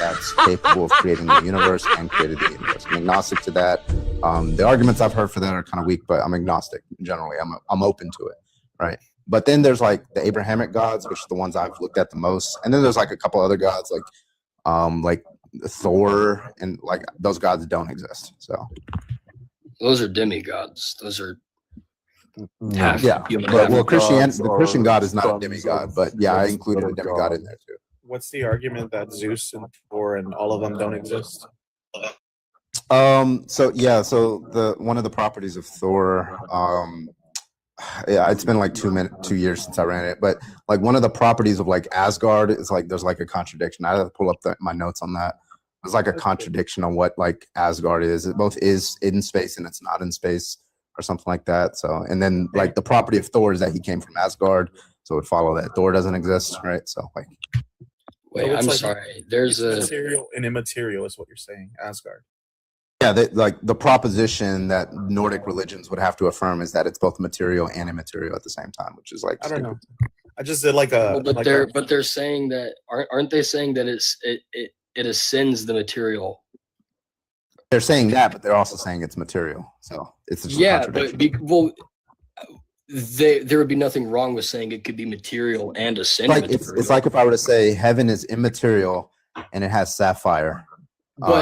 that's capable of creating the universe and created the universe. I'm agnostic to that. The arguments I've heard for that are kind of weak, but I'm agnostic generally. I'm open to it, right? But then there's like the Abrahamic gods, which are the ones I've looked at the most, and then there's like a couple other gods like Thor, and like those gods don't exist. So those are demigods. Those are half human. But well, the Christian God is not a demigod, but yeah, I included a demigod in there too. What's the argument that Zeus and Thor and all of them don't exist? So the one of the properties of Thor, yeah, it's been like 2 years since I ran it, but like one of the properties of like Asgard is like there's like a contradiction. I have to pull up my notes on that. There's like a contradiction on what like Asgard is. It both is in space and it's not in space or something like that. So, and then like the property of Thor is that he came from Asgard, so it would follow that Thor doesn't exist, right? So like, wait, I'm sorry. There's a material and immaterial is what you're saying. Asgard. Yeah, like the proposition that Nordic religions would have to affirm is that it's both material and immaterial at the same time, which is like I don't know. I just did like a. Well, but they're saying that aren't they saying that it ascends the material? They're saying that, but they're also saying it's material. So it's just yeah, but there would be nothing wrong with saying it could be material and ascend. Like it's like if I were to say heaven is immaterial and it has sapphire.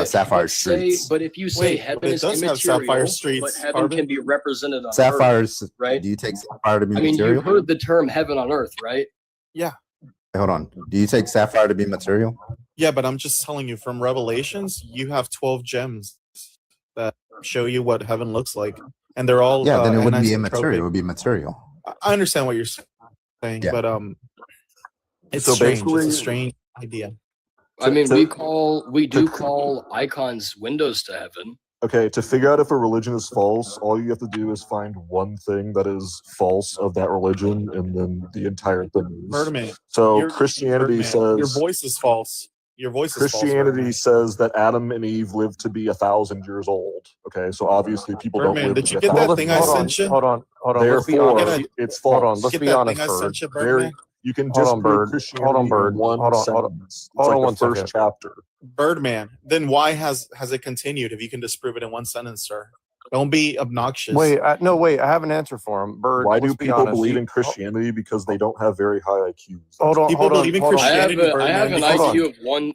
Sapphire streets. But if you say heaven is immaterial, but heaven can be represented on sapphires, earth, right? Do you take sapphire to be material? I mean, you heard the term heaven on earth, right? Yeah. Hold on. Do you take sapphire to be material? Yeah, but I'm just telling you from Revelations, you have 12 gems that show you what heaven looks like, and they're all then it wouldn't be immaterial. It would be material. I understand what you're saying, but it's so strange. It's a strange idea. I mean, we do call icons windows to heaven. Okay, to figure out if a religion is false, all you have to do is find one thing that is false of that religion, and then the entire thing is. Birdman. So Christianity says your voice is false. Your voice is Christianity says that Adam and Eve lived to be 1,000 years old. Okay, so obviously people don't live. Did you get that thing I sent you? Hold on. Therefore, it's false. Hold on. Let's be honest. You can just prove Christianity in one sentence. It's like the first chapter. Birdman. Then why has it continued if you can disprove it in one sentence, sir? Don't be obnoxious. Wait, I have an answer for him. Bird. Why do people believe in Christianity? Because they don't have very high IQs. People believe in Christianity. I have an IQ of 1.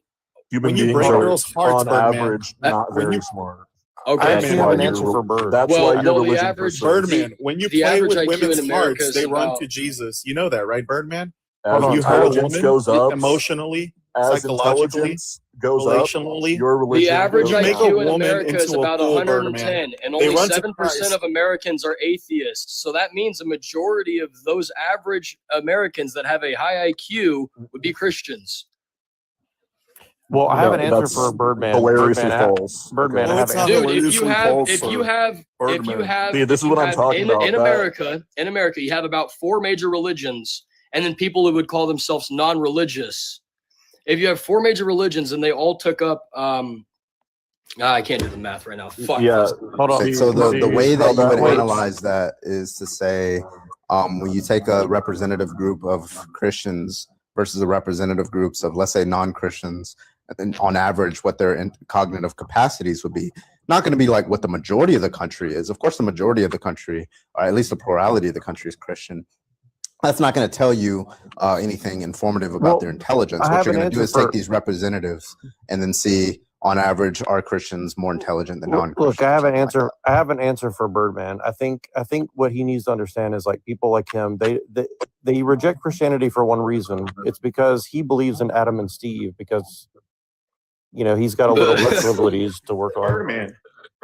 Human beings are, on average, not very smart. Okay, I actually have an answer for Bird. That's why your religion average Birdman. When you play with women's hearts, they run about... to Jesus. You know that, right, Birdman? As you intelligence goes up, emotionally, as psychologically, goes relationally, up, your religion. The average IQ in America is into about a pool, 110, and only 7% of Americans are atheists. So that means a majority of those average Americans that have a high IQ would be Christians. Well, I have an answer for Birdman. Hilariously false. Birdman, dude, if you have, See, this is what I'm talking about. In America, you have about 4 major religions, and then people who would call themselves non-religious. If you have 4 major religions and they all took up, I can't do the math right now. Fuck. Yeah, hold on. So the way that you would analyze that is to say, when you take a representative group of Christians versus a representative groups of, let's say, non-Christians, and on average, what their cognitive capacities would be, not going to be like what the majority of the country is. Of course, the majority of the country, or at least the plurality of the country, is Christian. That's not going to tell you anything informative about their intelligence. What you're going to do is take these representatives and then see, on average, are Christians more intelligent than non-Christians? Look, I have an answer. I have an answer for Birdman. I think what he needs to understand is, like, people like him, they reject Christianity for one reason. It's because he believes in Adam and Steve, because he's got a little abilities to work on. Birdman.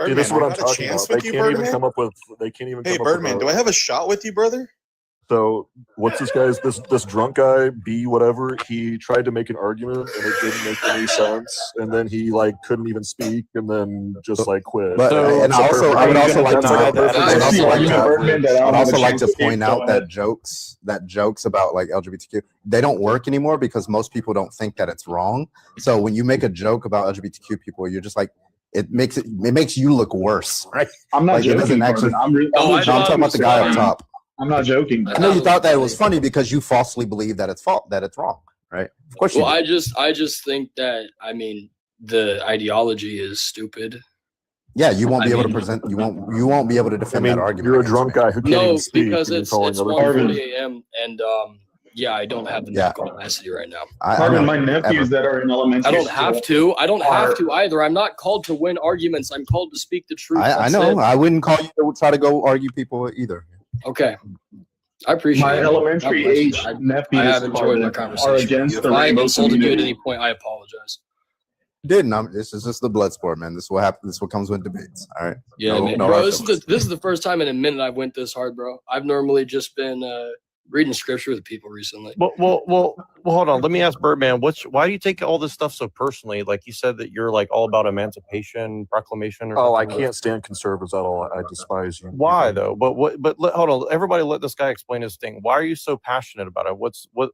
Dude, this is what I'm talking about. They can't even come up with. They can't even. Hey, Birdman, do I have a shot with you, brother? So what's this guy's this drunk guy B whatever? He tried to make an argument and it didn't make any sense, and then he couldn't even speak, and then just quit. But I would also like to point out that jokes about LGBTQ, they don't work anymore because most people don't think that it's wrong. So when you make a joke about LGBTQ people, you're just it makes you look worse, right? I'm not joking. I'm talking about the guy up top. I'm not joking. I know you thought that it was funny because you falsely believe that it's wrong, right? right? Of course you Well, do. I just think that, I mean, the ideology is stupid. Yeah, you won't be I able to mean- present. You won't be able to I defend mean, that argument. you're a against drunk me. guy who can't No, even speak. because and you're it's calling other 1:40 people. a.m. and yeah, I don't have the Yeah. mental capacity right now. I Marvin, know, my nephews ever. that are in elementary I don't school. have to. I don't have Are- to either. I'm not called to win arguments. I'm called to speak the truth. I That's know. it. I wouldn't call you to try to go argue people either. Okay. I appreciate My it. elementary God bless you. age nephews I have enjoyed my are conversation. against If the I rainbow insulted you at community. any point, I apologize. Didn't. This is just the blood sport, man. This is what happens. This is what comes with debates. All right. Yeah, No- man. no Bro, hard this is the first time in a minute I went this hard, bro. I've normally just been reading scripture with people recently. Well, hold on. Let me ask Birdman. Why do you take all this stuff so personally? Like you said that you're like all about Emancipation Proclamation. Or Oh, I something. can't stand conservatives at all. I despise you. Why though? Hold on. Everybody, let this guy explain his thing. Why are you so passionate about it?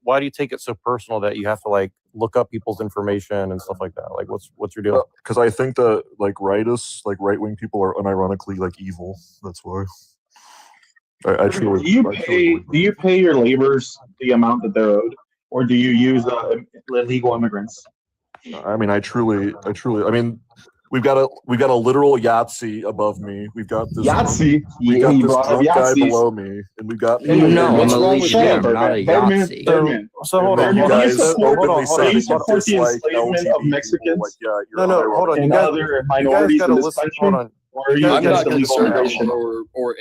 Why do you take it so personal that you have to like look up people's information and stuff like that? Like, what's your deal? Because I think that like right wing people are unironically like evil. That's why. I truly. Do you I truly pay? believe Do you pay your laborers the amount that they're owed, or do you use illegal immigrants? that. I mean, I truly. I mean, we've got a literal Yahtzee above me. We've got this. Yahtzee. We got He this brought up drunk guy Yahtzees. below me, and we've got. Hey, No, what's I'm a wrong with legionnaire, that? not a Birdman, Yahtzee. Birdman. So hold Birdman, on. You do you guys support- openly hold on, say do you that you support the dislike enslavement of LGBT people. Mexicans Like, yeah, you're No, unironic. hold on. You and guys, other you guys minorities gotta in this listen. country? Hold on. Or are you guys I'm against not gotta illegal concerned immigration? or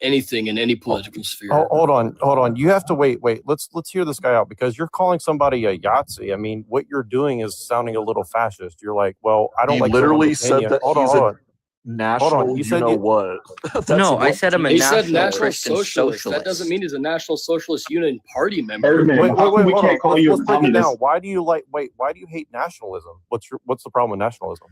anything in any political sphere. Hold on. You have to wait. Let's hear this guy out because you're calling somebody a Yahtzee. I mean, what you're doing is sounding a little fascist. You're like, well, I don't He like. literally someone's said opinion. that Hold he's on. national. You You said know you- what? That's No, I what said I'm a He said national National Christian Socialist. That doesn't socialist. mean he's a National Socialist Union Party member. Birdman, Wait, how come we hold can't on. call you Let's a break it down. communist? Why do you hate nationalism? What's the problem with nationalism?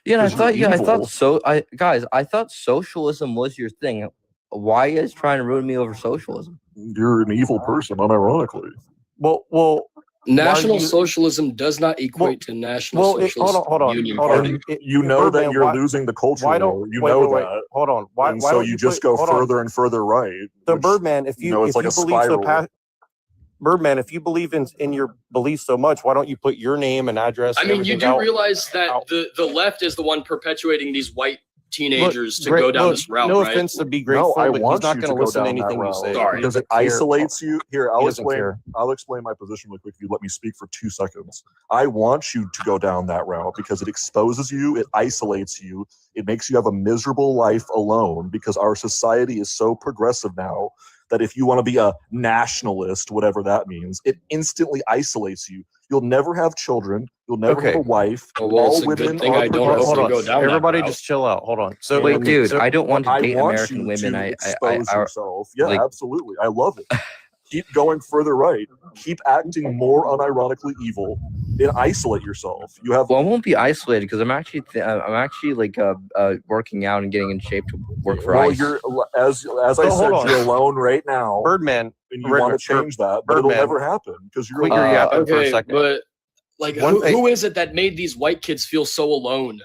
Yeah, I Because you're thought evil. so. I thought socialism was your thing. Why are you guys trying to ruin me over socialism? You're an evil person, unironically. Well, National you- Socialism does not equate to National Socialist hold on. Union Hold Party. on. You know Birdman, that you're why- losing the culture Why war. don't You wait, know wait, that. Hold on. Why And why so don't you put- just go hold on. further and further right. So which, Birdman, if you it's if like you a believe so spiral. Birdman, if you believe in your beliefs so much, why don't you put your name and address? I and mean, you everything do out? realize that out. the left is the one perpetuating these white teenagers to Great- go down look, this route, no right? offense to be No, grateful, I but want he's not you going to to go listen to down that anything you route say. Sorry. because it He doesn't care. isolates you. Here, He doesn't care. I'll explain my position really quick. If you let me speak for 2 seconds, I want you to go down that route because it exposes you, it isolates you, it makes you have a miserable life alone. Because our society is so progressive now that if you want to be a nationalist, whatever that means, it instantly isolates you. You'll never have children. You'll never Okay. have a wife. Oh, well, it's All a good women thing are I don't progressive. hope to go down that Everybody, route. just chill out. Hold on. So Wait, okay, dude, so- I don't want to I date want American you women. to I expose yourself. Yeah, like- absolutely. I love it. Keep going further right. Keep acting more unironically evil and isolate yourself. You have well, I won't be isolated because I'm actually like working out and getting in shape to work for well, ICE. you're as I So, hold said, on. you're alone right now, Birdman, and you Birdman, want to change that, but it'll Birdman. never happen because you're Quit alone. your yapping for a Okay, second. but like, One thing- who is it that made these white kids feel so alone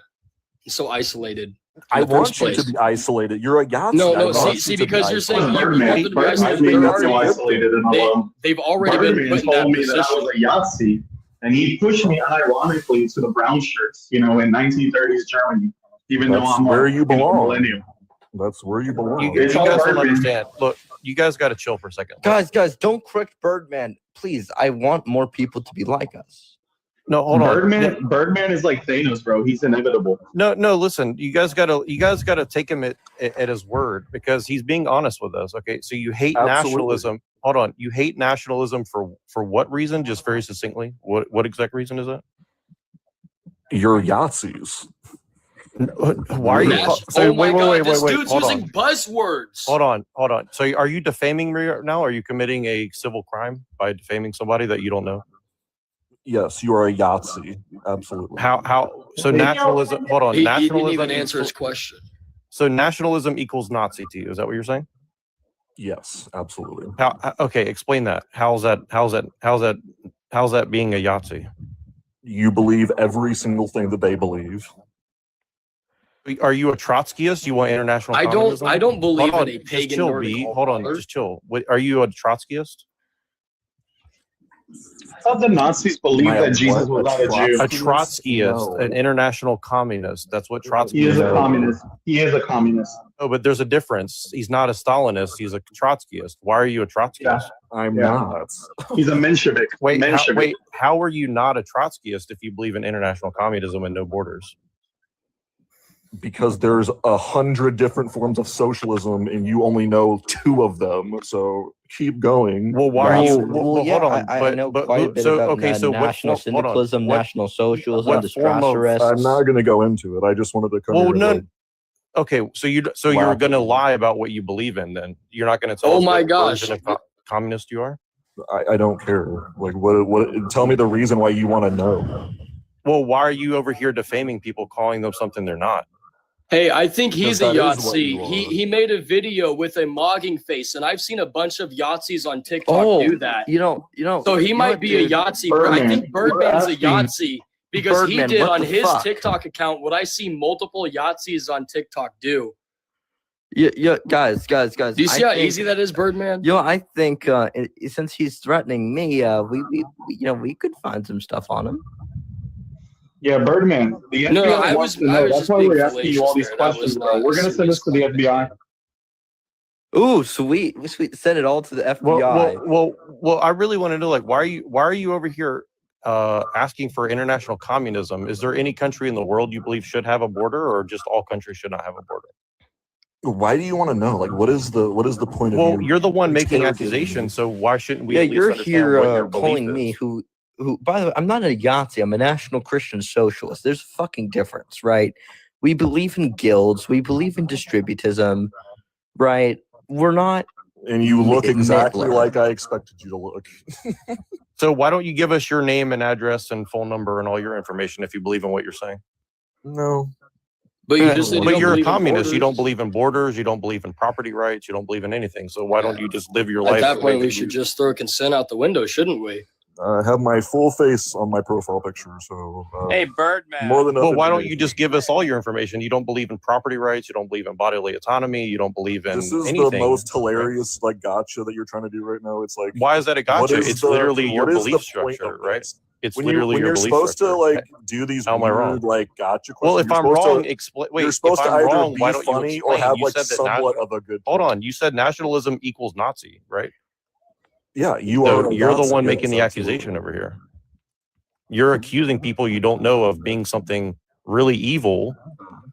and so isolated? I in the want first you to place? be isolated. You're a Yahtzee. No, I no. want See, you see, to be because you're saying isolated. you Birdman, want them to be Birdman isolated. made They're me feel already- isolated and alone. They've already been Birdman put in that told me that I position. was a Yahtzee, and he pushed me unironically to the brown shirts, in 1930s Germany, even though That's I'm where a you belong. millennial. That's where you belong. you It's guys all don't Birdman. understand. Look, you guys got to chill for a second. guys, don't correct Birdman, please. I want more people to be like us. No, hold on. Birdman is like Thanos, bro. He's inevitable. No. Listen, you guys gotta take him at his word because he's being honest with us. Okay, so you hate Absolutely. nationalism. Hold on, you hate nationalism for what reason? Just very succinctly, what exact reason is that? You're Yahtzees. Why are you? Yes. So Oh my God, wait. this dude's Hold using on. buzzwords. Hold on. So are you defaming me right now? Are you committing a civil crime by defaming somebody that you don't know? Yes, you are a Yahtzee. Absolutely. How? So nationalism. Hold on. He Nationalism. didn't even answer his question. So nationalism equals Nazi to you? Is that what you're saying? Yes, absolutely. Okay, explain that. How's that being a Yahtzee? You believe every single thing that they believe. Are you a Trotskyist? You want international? I communism? don't believe Hold in a just pagan chill, Nordic B. cult Hold on, father. just chill. Are you a Trotskyist? I thought the Nazis believed Am I that a Jesus what? was A not a Jew. A Trotskyist? Trotskyist, No. an international communist. That's what Trotsky He is a No. communist. He is a communist. Oh, but there's a difference. He's not a Stalinist. He's a Trotskyist. Why are you a Trotskyist? Yeah. I'm Yeah. not. He's a Menshevik. Menshevik. How are you not a Trotskyist if you believe in international communism and no borders? Because there's 100 different forms of socialism and you only know 2 of them. So keep going. Well, why are you? Well, yeah, hold on. I know quite a bit so about okay, so national what? Hold on. syndicalism, What- national socialism, what the form of- Strasser I'm not going to go into it. I just wanted to come Well, here. no. to- Okay, so you're Wow. going to lie about what you believe in? Then you're not going to tell Oh us my what gosh. version of communist you are? I don't care. Like, what? Tell me the reason why you want to know. Well, why are you over here defaming people, calling them something they're not? Hey, I think he's a Because that is what Yahtzee. you are. He made a video with a mogging face, and I've seen a bunch of Yahtzees on TikTok Oh, do that. you know. So he you know might what, be a dude? Yahtzee. But I Birdman, think Birdman's a you're Yahtzee because Birdman, he did what on the his fuck? TikTok account what I see multiple Yahtzees on TikTok do. Yeah, guys. Do you see I how think- easy that is, Birdman? You know, I think since he's threatening me, we could find some stuff on him. Yeah, Birdman. The FBI No, I wants was- to I know. was That's just why being we're asking you all these fallacious there. That questions, was bro. not We're gonna send this to the serious. FBI. Ooh, sweet. Send it all to the FBI. Well, I really want to know, like, why are you over here asking for international communism? Is there any country in the world you believe should have a border, or just all countries should not have a border? Why do you want to know? Like, what is the point of Well, you? you're the one making interrogating accusations, so why shouldn't we? Yeah, at least you're understand here what your belief calling me is? who. By the way, I'm not a Yahtzee. I'm a national Christian socialist. There's a fucking difference, right? We believe in guilds. We believe in distributism, right? We're not. And you look exactly Hitler. like I expected you to look. So why don't you give us your name and address and phone number and all your information if you believe in what you're saying? No. But you just said you But don't you're a believe in communist. You don't borders. believe in borders. You don't believe in property rights. You don't believe in anything. So why don't you just live your At life? that the way point, we that should you- just throw consent out the window, shouldn't we? I have my full face on my profile picture, so Hey, Birdman. more than enough. Well, why don't you information. just give us all your information? You don't believe in property rights. You don't believe in bodily autonomy. You don't believe in This is anything. the most hilarious like gotcha that you're trying to do right now. It's like, Why is that a what gotcha? is It's the- literally your what is the belief point structure, of right? this? It's When literally you're your belief supposed to structure. like do these How am I wrong? weird like gotcha Well, questions, if I'm you're supposed wrong, to, explain. you're Wait, supposed if to I'm either wrong, be why don't you funny or explain? have You like said that somewhat of a good. Hold point. on. You said nationalism equals Nazi, right? Yeah, you So are. you're the Nazi, one yes, making the absolutely. accusation over here. You're accusing people you don't know of being something really evil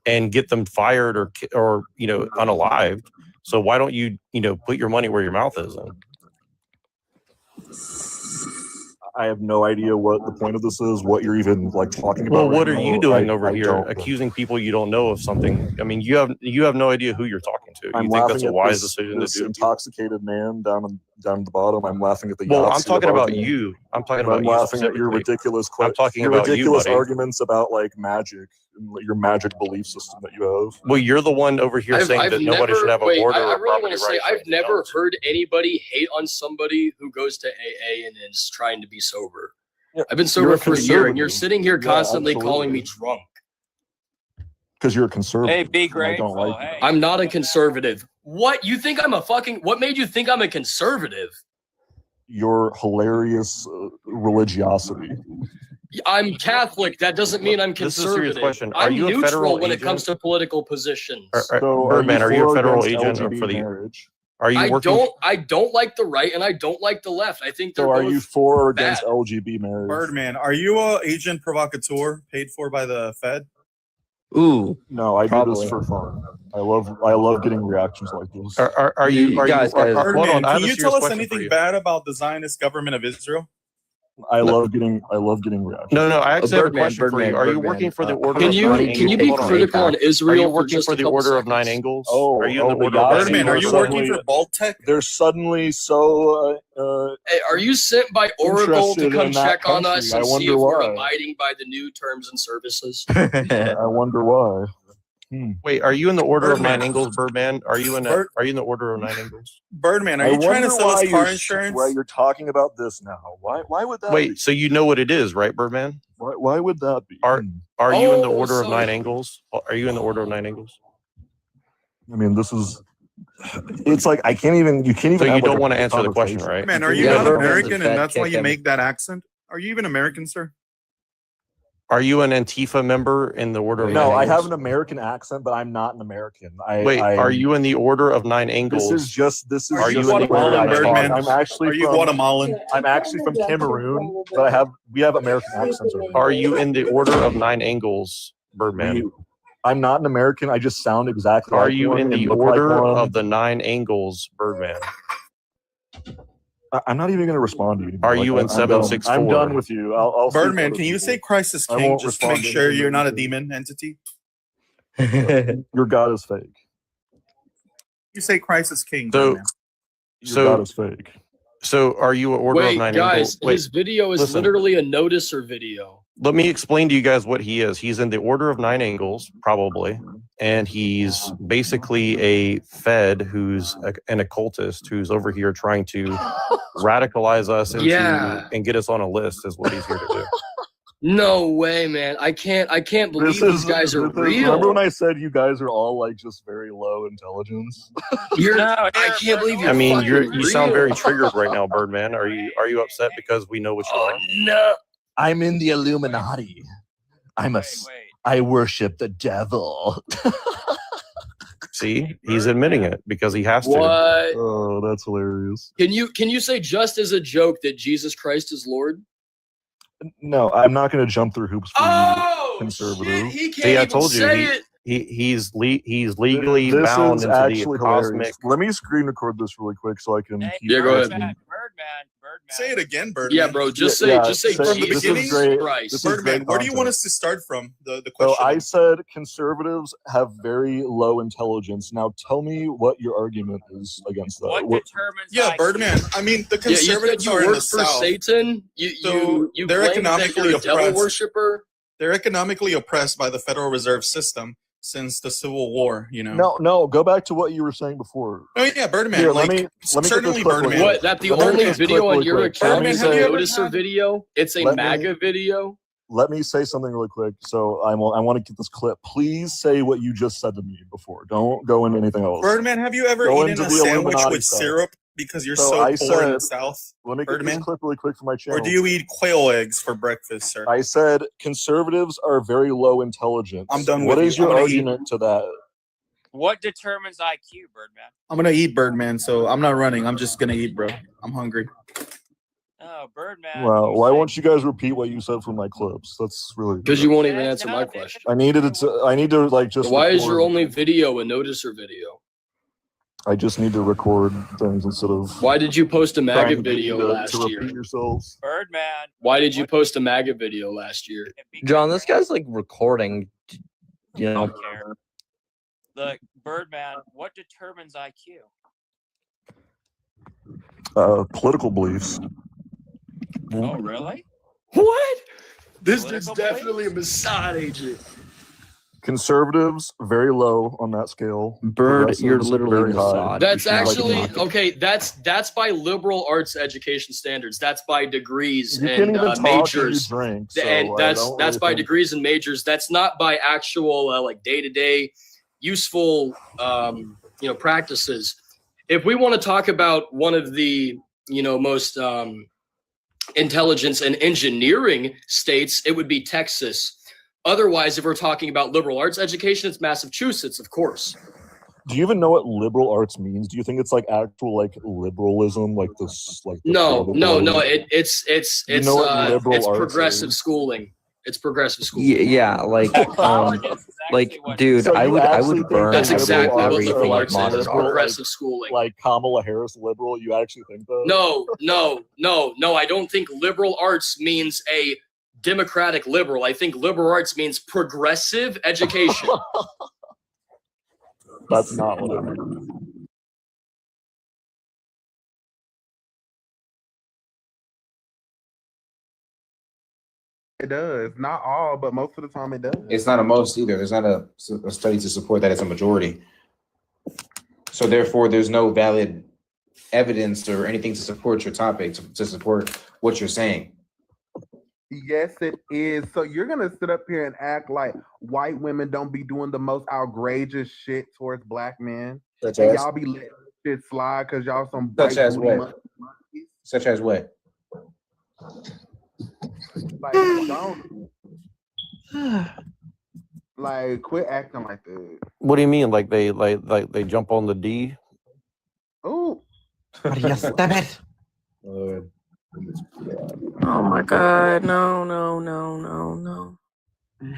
and get them fired or unalived. So why don't you put your money where your mouth is? Then? I have no idea what the point of this is. What you're even like talking about. Well, right what are now. you doing I- over I here don't know. accusing people you don't know of something? I mean, you have no idea who you're talking to. I'm You think that's laughing a at wise this, decision this to do? intoxicated man down at the bottom. I'm laughing at the. Well, I'm Yahtzee talking about argument. you. I'm talking I'm about you laughing at your specifically. ridiculous. I'm talking your about you, ridiculous buddy. arguments about like magic and your magic belief system that you have. Well, you're the one over here saying that nobody should have a border I or really property want to say rights. or I've anything never else. heard anybody hate on somebody who goes to AA and is trying to be sober. Yeah, I've been you're sober a for a year, and you're conservative. sitting here Yeah, constantly calling me absolutely. drunk. Because you're a conservative. Hey, be and I don't grateful. like it. Hey. I'm not a conservative. What? You think I'm a fucking? What made you think I'm a conservative? Your hilarious religiosity. I'm Catholic. That doesn't mean I'm This is a serious conservative. question. Are I'm you a neutral federal when it agent? comes to political positions. So Birdman, are you for a federal or against agent or LGBT for the? marriage? Are you I working? don't like the right and I don't like the left. I think they're So are both you for or against bad. LGBT marriage? Birdman, are you a agent provocateur paid for by the Fed? Ooh, No, I do Probably. this for fun. I love getting reactions like this. Are you Guys, hold Birdman, on, I have can a you serious tell us question for anything you. bad about the Zionist government of Israel? I love getting reactions. No, I actually have a Birdman, question for you. Are you Birdman, working for the order Can of you nine can you be angles? Hold on. critical on Are Israel you for working just for a the couple order of seconds? nine angles? Oh, Are you in the the order of nine Yahtzee Birdman, are you angles? working for Baltech? They're suddenly so Hey, are you sent by Oracle to Interested come in that check on country. us I and see wonder if we're why. abiding by the new terms and services? I wonder why. Wait, are you in the order of Birdman. nine angles, Birdman? Are you in the order of nine angles? Birdman, are I you trying to wonder sell us why car you're- insurance? Why you're talking about this now? Why would that be? Wait, so you know what it is, right, Birdman? Why would that be? Are you in the Oh, order of so- nine angles? Are you in the order of nine angles? I mean, this is It's like I can't even. You can't even. So you have, like, don't a want to answer the question, conversation. right? Man, are you Yeah, not Birdman's a American, fat and that's why kick, you I make that accent? Are you even American, sir? Are you an Antifa member in the Order of No, Nine I have Angles? an American accent, but I'm not an American. Wait, are you in the Order of Nine Angles? This is just. This is. Are you just where Guatemalan, I talk. Birdman? I'm actually Are you from. Guatemalan? I'm actually from Cameroon, but we have American accents. Over here. Are you in the Order of Nine Angles, Birdman? I'm not an American. I just sound exactly. Are like you one in and the look like Order one. of the Nine Angles, Birdman? I'm not even going to respond to you. Are you in I'm done. 764? I'm done with you. I'll speak Birdman, to can you other say people. Christ is I king won't just to make respond to sure anything you're not a you say. demon entity? Your God is fake. You say Christ is king, So- Birdman. Your So- God is fake. So are you an Order of Wait, Nine guys, Angles? Wait, his video is listen. literally a noticer video. let me explain to you guys what he is. He's in the Order of Nine Angles, probably, and he's basically a Fed who's an occultist who's over here trying to radicalize us into Yeah. and get us on a list. Is what he's here to do. No way, man. I can't believe these guys are Remember real. when I said you guys are all like just very low intelligence? I can't believe you're I mean, fucking you sound real. very triggered right now, Birdman. Are you upset because we know what you Oh are? no. I'm in the Illuminati. I worship the devil. See, he's admitting it because he has to. What? Oh, that's hilarious. Can you say just as a joke that Jesus Christ is Lord? No, I'm not going to jump through hoops for you. Oh conservative. shit, he can't See, I even told you, say he- it. He's legally This bound is into actually the cosmic. hilarious. Let me screen record this really quick so I can. keep Yeah, go ahead. Birdman. Say it again, Birdman. Yeah, bro, just Yeah, say say- from the Jesus beginning? great. Christ. This is Birdman, great where do you want content. us to start from? The So question. I said conservatives have very low intelligence. Now tell me what your argument is against that. What determines Yeah, IQ? Birdman. I mean, the Yeah, you said conservatives you are in work the for South. Satan. So You they're claim that economically you're a devil oppressed. worshiper. They're economically oppressed by the Federal Reserve System since the Civil War. You know. No, go back to what you were saying before. Oh yeah, Birdman. Here, like, let me get certainly this clip really Birdman. quick. What? That the Let me only just click video on really your quick. account Birdman, is have a you ever noticer had- video? It's a Let me- MAGA video. Let me say something really quick. So I want to get this clip. Please say what you just said to me before. Don't go into anything else. Birdman, have you ever Go eaten into a the sandwich Illuminati with stuff. syrup because you're So so I poor in the said- South? Let me get Birdman? this clip really quick for my channel. Or do you eat quail eggs for breakfast, sir? I said conservatives are very low intelligence. I'm done What with is you. your I'm gonna eat- argument to that? What determines IQ, Birdman? I'm gonna eat, Birdman. So I'm not running. I'm just gonna eat, bro. I'm hungry. Oh, Birdman. Well, why say- won't you guys repeat what you said from my clips? That's really Because you won't even Yeah, answer no, my man. question. I need to like just. Why is record- your only video a noticer video? I just need to record things instead of. Why did you post a trying MAGA to get you video to last repeat year? yourselves. Birdman. Why did you post a MAGA video last year? John, this guy's like recording. You I know, don't care. Look, Birdman, what determines IQ? Political beliefs. Oh, really? What? This dude's Political definitely a Mossad agent. Conservatives very low on that scale. Bird, you're Progressives, literally very high. Mossad. That's You should, like, actually knock it. okay. That's by liberal arts education standards. That's by degrees You can't and even talk and you majors. drink. So And I that's don't that's really by think- degrees and majors. That's not by actual like day-to-day useful practices. If we want to talk about one of the most intelligence and engineering states, it would be Texas. Otherwise, if we're talking about liberal arts education, it's Massachusetts, of course. Do you even know what liberal arts means? Do you think it's like actual like liberalism, like this, like the No. political- It's You know what liberal it's arts progressive is? schooling. It's progressive schooling. yeah, like College is exactly like what- dude, So I you would actually think burn That's liberal exactly what arts are liberal everything like arts modern is. liberal, art. Progressive schooling. like Kamala Harris liberal? You actually think that? No. I don't think liberal arts means a democratic liberal. I think liberal arts means progressive education. That's not what I mean. It does. Not all, but most of the time it does. It's not a most either. There's not a study to support that it's a majority. So therefore, there's no valid evidence or anything to support your topic, to support what you're saying. Yes, it is. So you're gonna sit up here and act like white women don't be doing the most outrageous shit towards black men. Such and as, y'all be letting shit slide because y'all some Such white as booty what? monkeys. such as what? Like, don't like quit acting like that. What do you mean? Like they jump on the D? Ooh, Lord. Oh my God. No, no, no, no, no.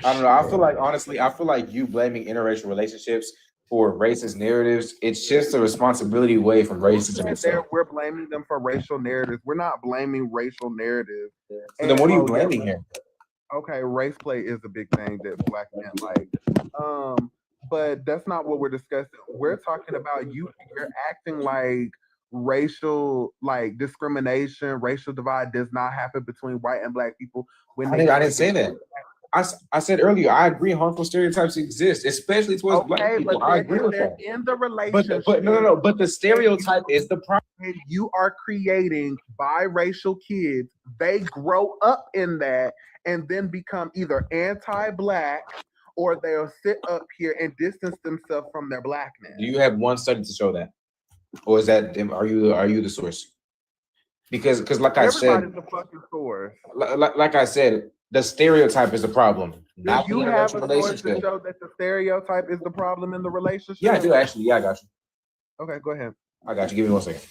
I don't know. I feel like honestly, I feel like you blaming interracial relationships for racist narratives. It's just a responsibility away from racism itself. we're blaming them for racial narratives. We're not blaming racial narratives. So then, what are you And, oh, yeah, blaming here? okay, race play is a big thing that black men like. But that's not what we're discussing. We're talking about you're acting like racial like discrimination, racial divide does not happen between white and black people when I didn't say that. I said earlier, I agree harmful stereotypes exist, especially towards black Okay, people. but I then agree if with they're that. in the relationship. But no. But the stereotype is the problem. And you are creating biracial kids. They grow up in that and then become either anti-black or they'll sit up here and distance themselves from their blackness. Do you have one study to show that, or is that are you the source? Because like I said, Everybody's the fucking source. like I said, the stereotype is the problem, Do not the you have interracial a source to relationship. show that the stereotype is the problem in the relationship? Yeah, I do actually. Yeah, I got you. Okay, go ahead. I got you. Give me 1 second.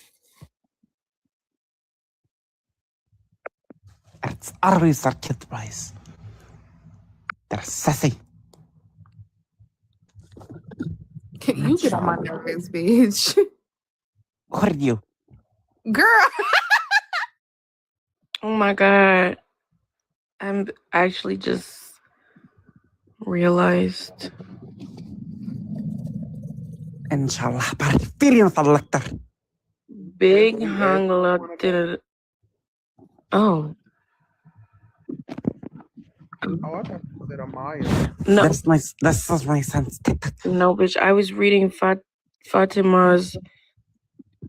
It's always our kid price. They're sassy. You get on my nerves, bitch. Who are you? Girl. Oh my God. I'm actually just realized. Inshallah, experience elector. Big hung looked. Oh. Oh, I thought you said Amaya. No. This is my sense. No, bitch. I was reading Fatima's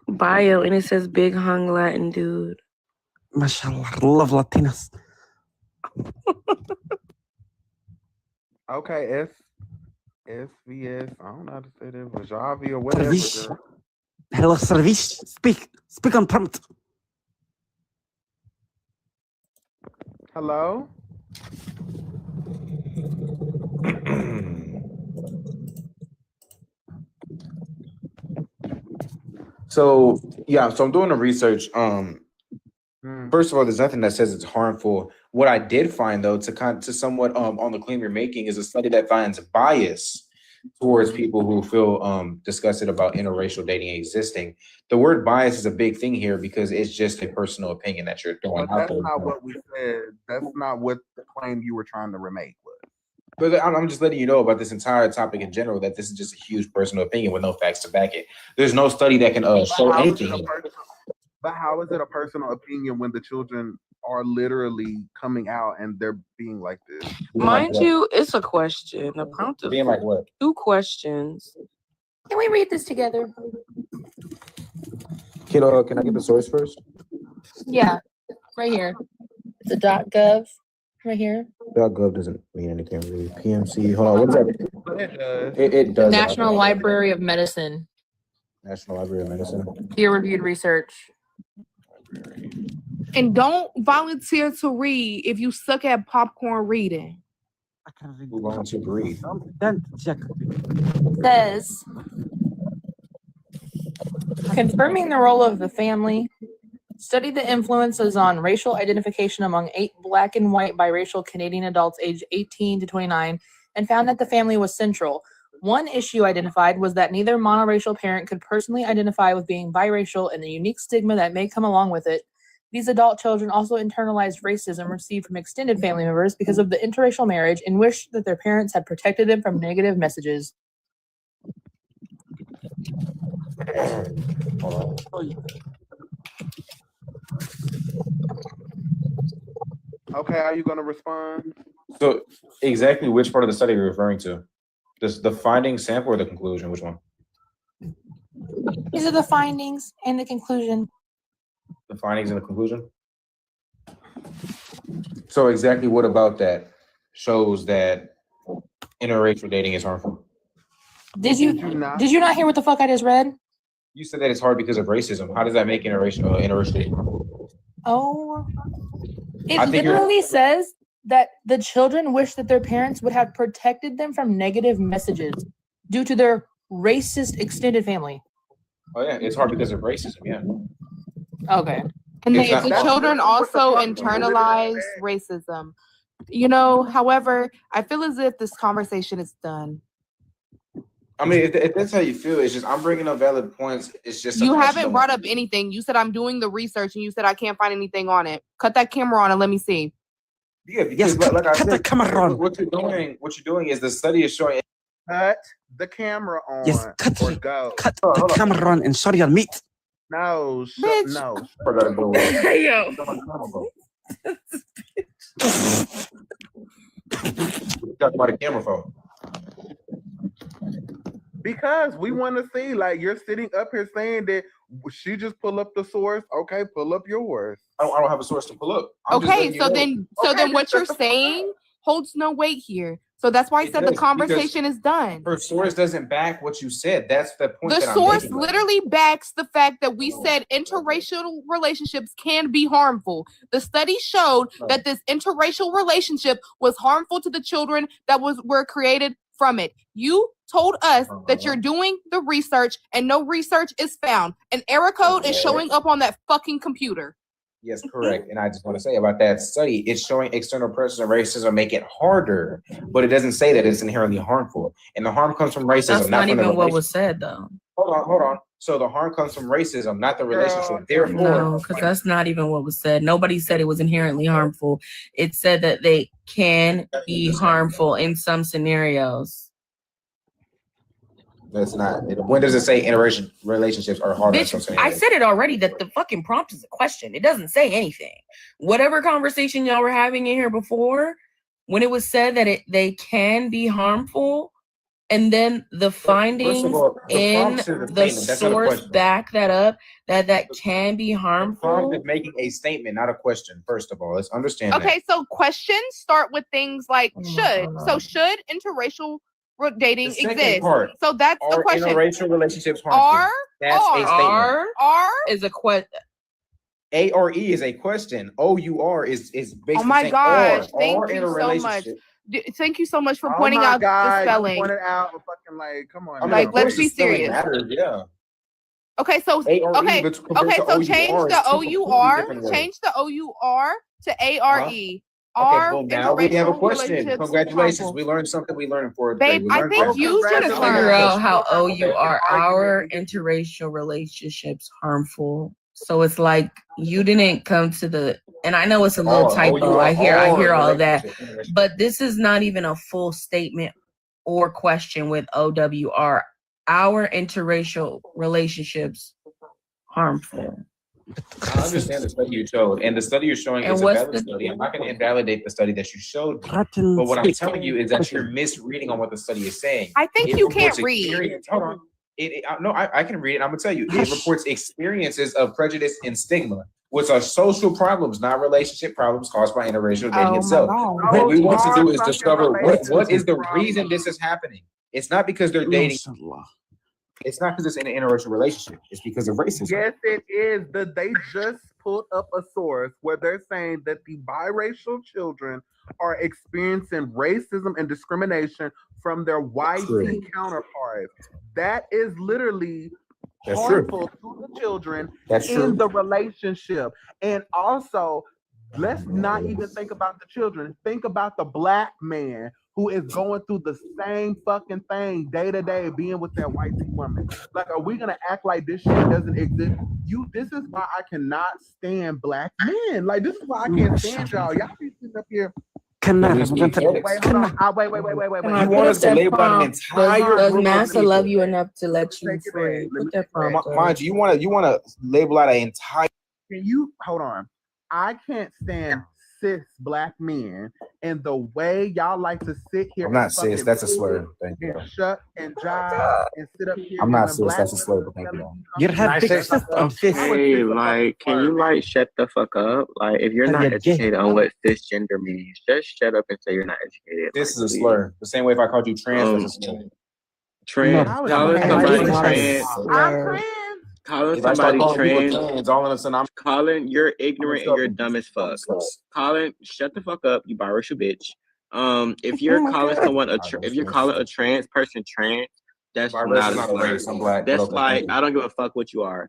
bio and it says big hung Latin dude. Mashallah, love Latinas. Okay, SVS. I don't know how to say that. Vajavi or whatever. Service. girl. Hello, service. Speak on prompt. Hello? So yeah, so I'm doing the research. Hmm. First of all, there's nothing that says it's harmful. What I did find, though, to somewhat on the claim you're making, is a study that finds bias towards people who feel disgusted about interracial dating existing. The word bias is a big thing here because it's just a personal opinion that you're throwing But out that's there. not what we said. That's not what the claim you were trying to remake was. But I'm just letting you know about this entire topic in general, that this is just a huge personal opinion with no facts to back it. There's no study that can show How is it anything. But how is it a personal opinion when the children are literally coming out and they're being like this? Mind you, it's a question. The prompt is Being like what? 2 questions. Can we read this together? Kiddo, can I get the source first? Yeah, right here. It's a .gov right here. .gov doesn't mean anything really. PMC, hold on, what is that? It does. National Library of Medicine. National Library of Medicine. Peer-reviewed research. And don't volunteer to read if you suck at popcorn reading. Who volunteer to read? Says, confirming the role of the family, study the influences on racial identification among 8 Black and white biracial Canadian adults aged 18 to 29, and found that the family was central. One issue identified was that neither monoracial parent could personally identify with being biracial and the unique stigma that may come along with it. These adult children also internalized racism received from extended family members because of the interracial marriage and wished that their parents had protected them from negative messages. Okay, are you gonna respond? So exactly which part of the study are you referring to? The findings, sample, or the conclusion? Which one? These are the findings and the conclusion. The findings and the conclusion? So exactly what about that shows that interracial dating is harmful? Did you not hear what the fuck I just read? You said that it's hard because of racism. How does that make interracial? Oh, I it think you're- literally says that the children wish that their parents would have protected them from negative messages due to their racist extended family. Oh yeah, it's hard because of racism. Yeah. Okay. And It's the not- children also internalize racism. You know, however, I feel as if this conversation is done. I mean, if that's how you feel, it's just I'm bringing up valid points. It's just You something that haven't don't brought want up anything. You said I'm doing the research and you said I can't find anything on it. Cut that camera on and let me see. Yeah, because like I said, what you're doing is the study is showing. Cut the camera on. Yes, cut or go. the camera on and show your meat. No, Bitch. no. Yo. Talk about a camera phone. Because we want to see, like, you're sitting up here saying that she just pull up the source. Okay, pull up yours. I don't have a source to pull up. I'm just Okay, letting you so know. then what you're saying holds no weight here. So that's why I It said the does, conversation is done. Her source doesn't back what you said. That's the point. The that I'm source making. literally backs the fact that we said interracial relationships can be harmful. The study showed that this interracial relationship was harmful to the children that were created from it. You told us that you're doing the research and no research is found. An error code is showing up on that fucking computer. Yes, correct. And I just want to say about that study, it's showing external pressures and racism make it harder, but it doesn't say that it's inherently harmful. And the harm comes from racism, That's not from the even what relationship. was said, though. Hold on. So the harm comes from racism, not the relationship. Therefore, No, because that's not even what was said. Nobody said it was inherently harmful. It said that they can be harmful in some scenarios. that's not. When does it say interracial relationships are harder? Bitch, I said it already that the fucking prompt is a question. It doesn't say anything. Whatever conversation y'all were having in here before, when it was said that they can be harmful, and then the findings all, the in prompt says a the statement. That's not a source question. back that up, that can be The prompt harmful. is making a statement, not a question. First of all, let's understand Okay, so questions start with things like Oh should. So should interracial dating The second exist? part, So that's the Are question. interracial relationships harmful? Are That's a statement. are is a question. A or E is a question. O-U-R is basically Oh my saying gosh, or thank in you a so much. relationship. Thank you so much for Oh pointing my out God, the you spelling. pointed out a fucking, like, come on. I mean, now. Like, of let's course be the spelling serious. matters, yeah. Okay, so A or E, okay, but compared okay, to so O-U-R change is the two completely OUR, different words. change the OUR to ARE. Okay, Are boom. Now we have a interracial question. relationships Congratulations. harmful? We learned something we learned for today. Babe, We I learned think that. you should have Figure learned. out how Okay. our interracial relationships harmful. So it's like you didn't come to the, and I know it's a little typo. I hear all of that, but this is not even a full statement or question with OWR. Our interracial relationships harmful. I understand the study you showed, and the study you're showing And is a what's valid the- study. I'm not going to invalidate the study that you showed me. But what I'm telling you is that you're misreading on what the study is saying. I think It you reports can't read. experience- Hold on. No, I can read it. I'm going to tell you. It reports experiences of prejudice and stigma, which are social problems, not relationship problems caused by interracial dating Oh my itself. God. What we want to do Those is are discover fucking what is the relationship reason this is happening. It's not because they're dating. It's not because it's in an interracial relationship. It's because of racism. Yes, it is. They just pulled up a source where they're saying that the biracial children are experiencing racism and discrimination from their white true. counterparts. That is literally That's true. harmful to the children That's in true. the relationship. And also, let's not even think about the children. Think about the black man who is going through the same fucking thing day to day, being with that white woman. Like, are we gonna act like this shit doesn't exist? This is why I cannot stand black men. Like, this is why I can't stand y'all. Y'all be sitting up here. Can I- Wait, hold on. Wait. You want us to label out an entire Does group of NASA people. love you enough to let you free? Put that prompt up. Mind you, you want to label out an entire. Can you hold on? I can't stand cis black men and the way y'all like to sit here. I'm not and cis. fucking That's a sit slur. Thank you. and shut and jive and sit up here. I'm not and cis. black That's a men slur. But thank you. You're Can I having say Hey, like, can you like shut the fuck up? Like, if you're not You're gay. educated on what cisgender means, just shut up and say you're not educated. This is Like, a please. slur. The same way if I called you trans, Um, that's a slur. Trans, I was calling trans. somebody I'm trans, trans. calling If I start somebody calling people trans, trans, all of a sudden I'm Colin, you're ignorant and you're dumb as fuck. Colin, shut the fuck up, you biracial bitch. If you're calling someone if you're calling a trans person trans, that's My race not is a not a slur. race. I'm black. That's but okay, like thank you. I don't give a fuck what you are.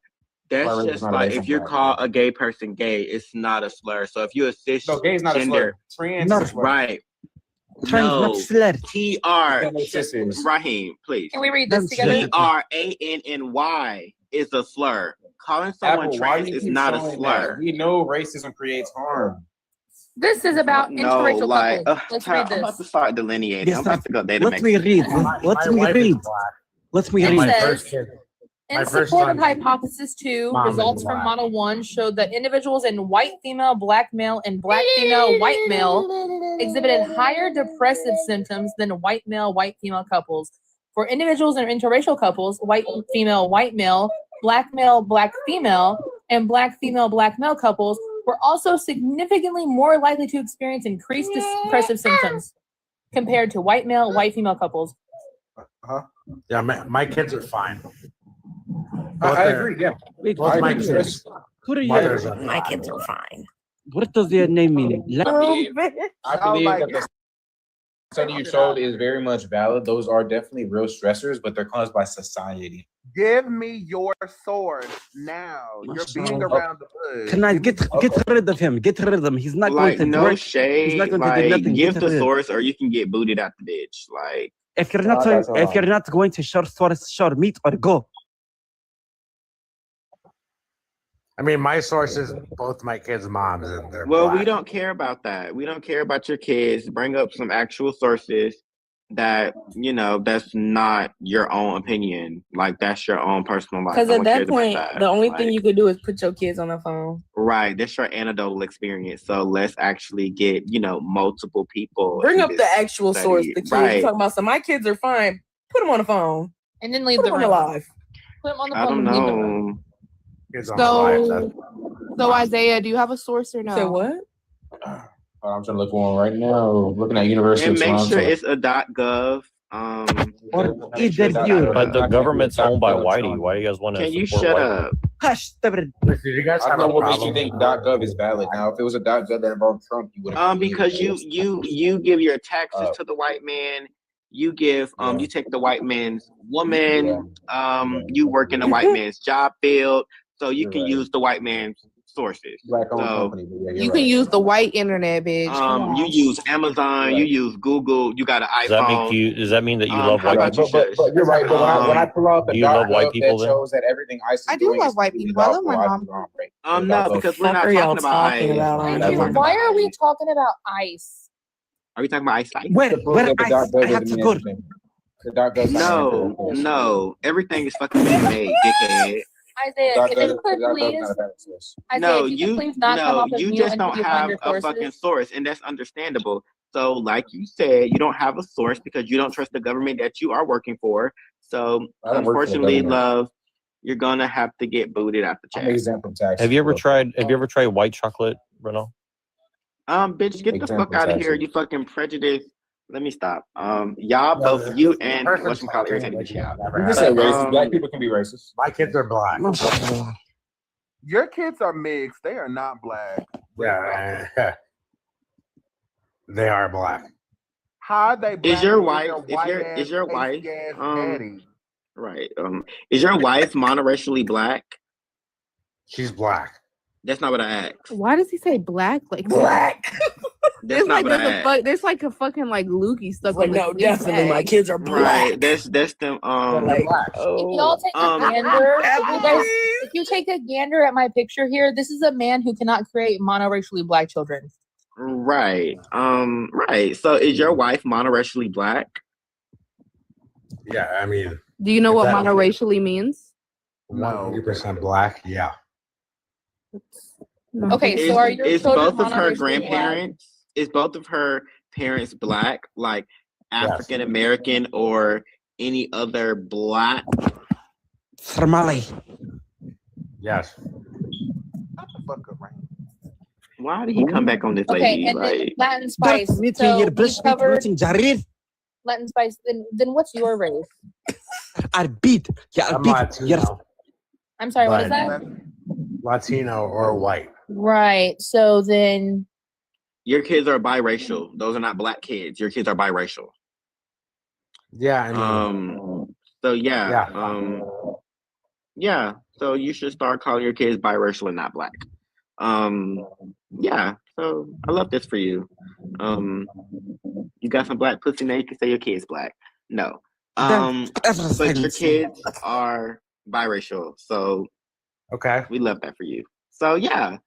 My That's race is just not a like race. if I'm you black. call a gay person gay, it's not a slur. So if you assist No, gay is not a slur. gender, Trans No. is a slur. right? Trans, not No, slur. TR, That makes sense. Raheem, please. Can we read this That's together? TRANNY is a slur. Calling someone Apple, why do trans you is keep not a showing slur. that? We know racism creates harm. This is about No, interracial like, couples. Let's read I'm about this. to start delineating. Yes, I'm about to go data let me read. Let me read. Let me It read. says, in support of hypothesis 2, Mom results is from black. model 1 showed that individuals in white female, black male, and black female, white male exhibited higher depressive symptoms than white male, white female couples. For individuals in interracial couples, white female, white male, black female, and black female, black male couples were also significantly more likely to experience increased depressive symptoms compared to white male, white female couples. Yeah, my kids are fine. I agree. Yeah, Wait, I my agree. kids. who are Mothers you? are My kids are fine. What does your name mean? I believe that the study you showed is very much valid. Those are definitely real stressors, but they're caused by society. Give me your source now. You're beating around the bush. Can I get rid of him? Get rid of him. He's not Like, going to no work. shade. He's not going to do Like, nothing. give Get the rid. source or you can get booted out the bitch. Like, If you're not going to share source, share meet or go. I mean, my source is both my kids' moms, and they're well, we black. don't care about that. We don't care about your kids. Bring up some actual sources that, that's not your own opinion. Like, that's your own personal life. Because No at one that cares about point, that. the only Like, thing you could do is put your kids on the phone. right, that's your anecdotal experience. So let's actually get, multiple people. Bring in up the this actual source. study. The kids. Right. You're talking about some. My kids are fine. Put them on the phone. And then leave Put the them on the room. live. Put them on the I phone don't and leave the room. know. Kids on live. That's- So Isaiah, do you have a source or no? Say what? I'm trying to look for one right now. Looking at University And of make Toronto. sure it's a .gov. What is that you? But the government's owned by Whitey. Why do you guys want to Can you support shut Whitey? up? Hush. Stop it. Do you guys I have don't a know what makes you problem? think .gov is valid. Now, if it was a .gov that involved Trump, you would have. Because you give your taxes to the white man. You give you take the white man's woman. You work in the white man's job field, so you can use the white man's sources. Black-owned So, company. But yeah, you're You right. can use the white internet, bitch. Come on. you use Amazon, you use Google, you got an Does that iPhone. make you? Does that mean that you love how white about people? you shush? But you're right. But when I pull out the do you love white .gov people that then? shows that everything ICE is I do doing love is white completely people. I love lawful, my I'd mom. be wrong, right? No, because we're Fuck not are y'all talking about talking ICE. about We're on not here? talking Why about are we ICE. talking about ICE? Are we talking about ICE? Where To prove that the I .gov have doesn't to mean go. anything. The .gov is not an answer. No. Everything is fucking man-made, dickhead. Isaiah, if you could please, not a valid source. Isaiah, No, if you you could please not come off of you mute just until don't you find have your a fucking sources. source, and that's understandable. So, like you said, you don't have a source because you don't trust the government that you are working for. So, I don't work for the unfortunately, government. love, you're gonna have to get booted out the I'm chat. exempt from taxes. Have you ever tried white chocolate, Bruno? Bitch, get the Exempt fuck from out of here, taxes. you fucking prejudice. Let me stop. Y'all both, you and whatchamacallit irritating the shit out. You just said racist. Black people can be racist. My kids are black. Your kids are mixed. They are not black. Yeah, they are black. How are they black? Is your with wife? their Is white-ass, your wife? pasty-ass daddy? Right. Is your wife monoracially black? She's black. That's not what I asked. Why does he say black? Like Black. That's not what I asked. There's like a fucking like loogie stuck Like, on the no, definitely. My kids are black. Right. That's them. Like, If y'all take a gander, if you take a gander at my picture here, this is a man who cannot create monoracially black children. Right. Right. So is your wife monoracially black? Yeah, I mean, Do you know what That- monoracially means? 100% black. Yeah. Okay, so are your is children both of her monoracially grandparents? Is both of her parents black, like African American or any other black? Somali. Yes. Why did he come back on this Okay, lady? and then Like, Latin spice. So we covered Latin spice. Then what's your race? arbit. Ya I'm arbit. Latino, I'm sorry, what is but that? Latino or white. Right. So then, Your kids are biracial. Those are not black kids. Your kids are biracial. Yeah, I mean, So yeah. yeah. Yeah. So you should start calling your kids biracial and not black. Yeah. So I love this for you. You got some black pussy now. You can say your kid's black. No. But your kids are biracial. So Okay. we love that for you. So yeah.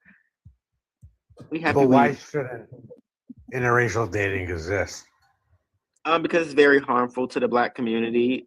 We happy But why with shouldn't interracial dating exist? because it's very harmful to the black community.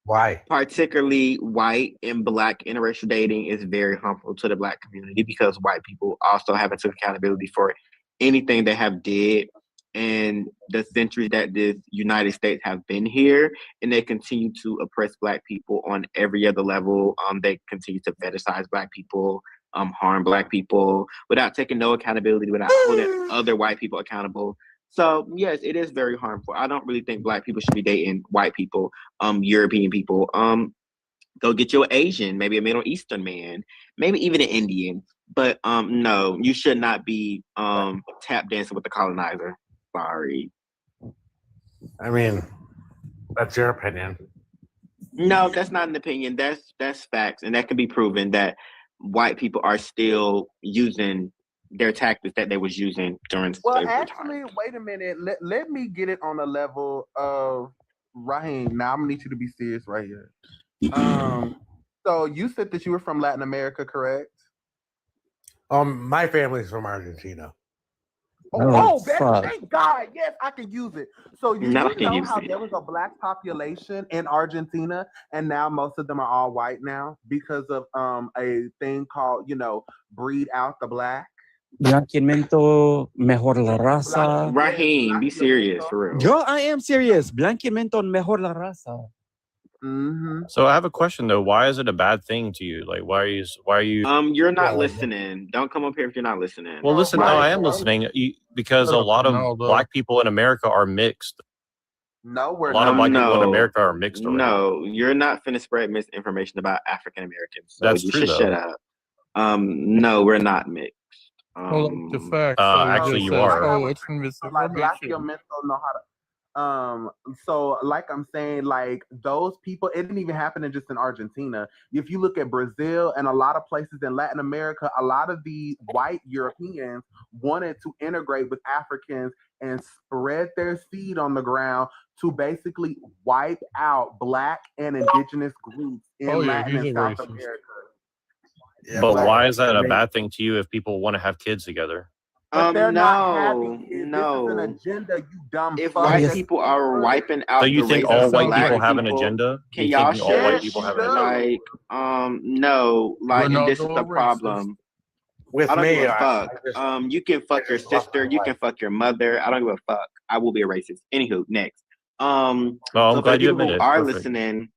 Why? Particularly white and black interracial dating is very harmful to the black community because white people also haven't took accountability for anything they have did in the centuries that the United States have been here, and they continue to oppress black people on every other level. They continue to fetishize black people, harm black people without taking no accountability, without holding other white people accountable. So yes, it is very harmful. I don't really think black people should be dating white people, European people. Go get you an Asian, maybe a Middle Eastern man, maybe even an Indian. But no, you should not be tap dancing with the colonizer. Sorry. I mean, that's your opinion. No, that's not an opinion. That's facts, and that can be proven that white people are still using their tactics that they was using during Well, slavery time. actually, wait a minute. Let me get it on a level of Raheem. Now I'm gonna need you to be serious right here. So you said that you were from Latin America, correct? My family's from Argentina. Thank God. Yes, I can use it. So you Now I do can know use how it. there was a black population in Argentina, and now most of them are all white now because of a thing called, breed out the black. Blanqueamiento mejor la raza. Raheem, be serious for real. Yo, I am serious. Blanqueamiento mejor la raza. Mm-hmm. So I have a question though. Why is it a bad thing to you? Like, why are you? You're not listening. Don't come up here if you're not listening. Well, listen. No, I am listening because a lot of black people in America are mixed. No, we're A lot of not. black people in America are mixed already. No, you're not finna spread misinformation about African Americans. So That's you true, should though. shut up. No, we're not mixed. The fact. Actually, you are. Oh, it's Like black misinformation. your mental know how to. So like I'm saying, like those people, it didn't even happen just in Argentina. If you look at Brazil and a lot of places in Latin America, a lot of the white Europeans wanted to integrate with Africans and spread their seed on the ground to basically wipe out black and indigenous groups in Latin and South America. But why is that a bad thing to you if people want to have kids together? But they're not having No, kids. no. This is an agenda, you dumb If fuck. white people are wiping out So you the think race all of white black people have an people, agenda? Can You y'all think all white shut? people have an agenda? Like, no, like, and this is Ronaldo the a racist. problem. With I don't me, give a I fuck. just- You can fuck your sister. You can fuck your mother. I don't give a fuck. I will be a racist. Anywho, next. No, I'm So for the glad you people admit who it. are Perfect. listening,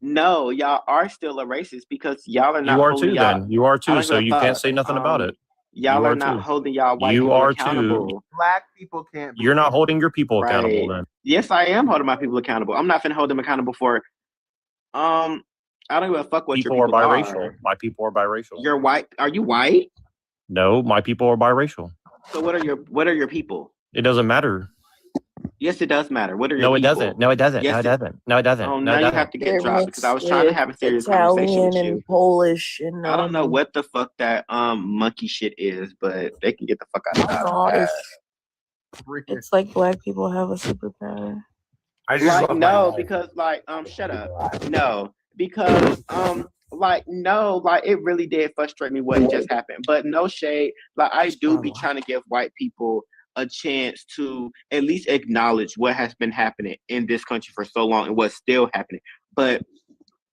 no, y'all are still a racist because y'all are not You are holding too. y'all. Then you are I too. don't So give a you can't fuck. say nothing about it. Y'all You are are not too. holding y'all white You people are too. accountable. Black people can't be. You're not holding your people accountable. Right. Then Yes, I am holding my people accountable. I'm not finna hold them accountable for I don't give a fuck what people your are people biracial. are. My people are biracial. You're white. Are you white? No, my people are biracial. So what are your people? It doesn't matter. Yes, it does matter. What are your No, it people? doesn't. No, it doesn't. Yes, No, it doesn't. No, it doesn't. Oh, No, now it you doesn't. have to get They're dropped because I mixed was trying to with have a serious conversation Italian with and you. Polish and I don't know what the fuck that monkey shit is, but they can get the fuck out of Scottish. that. It's like black people have a superpower. I just Like love my no, life. because like shut up. No, because like no, like it really did frustrate me what just happened. But no shade, like I do be trying to give white people a chance to at least acknowledge what has been happening in this country for so long and what's still happening. But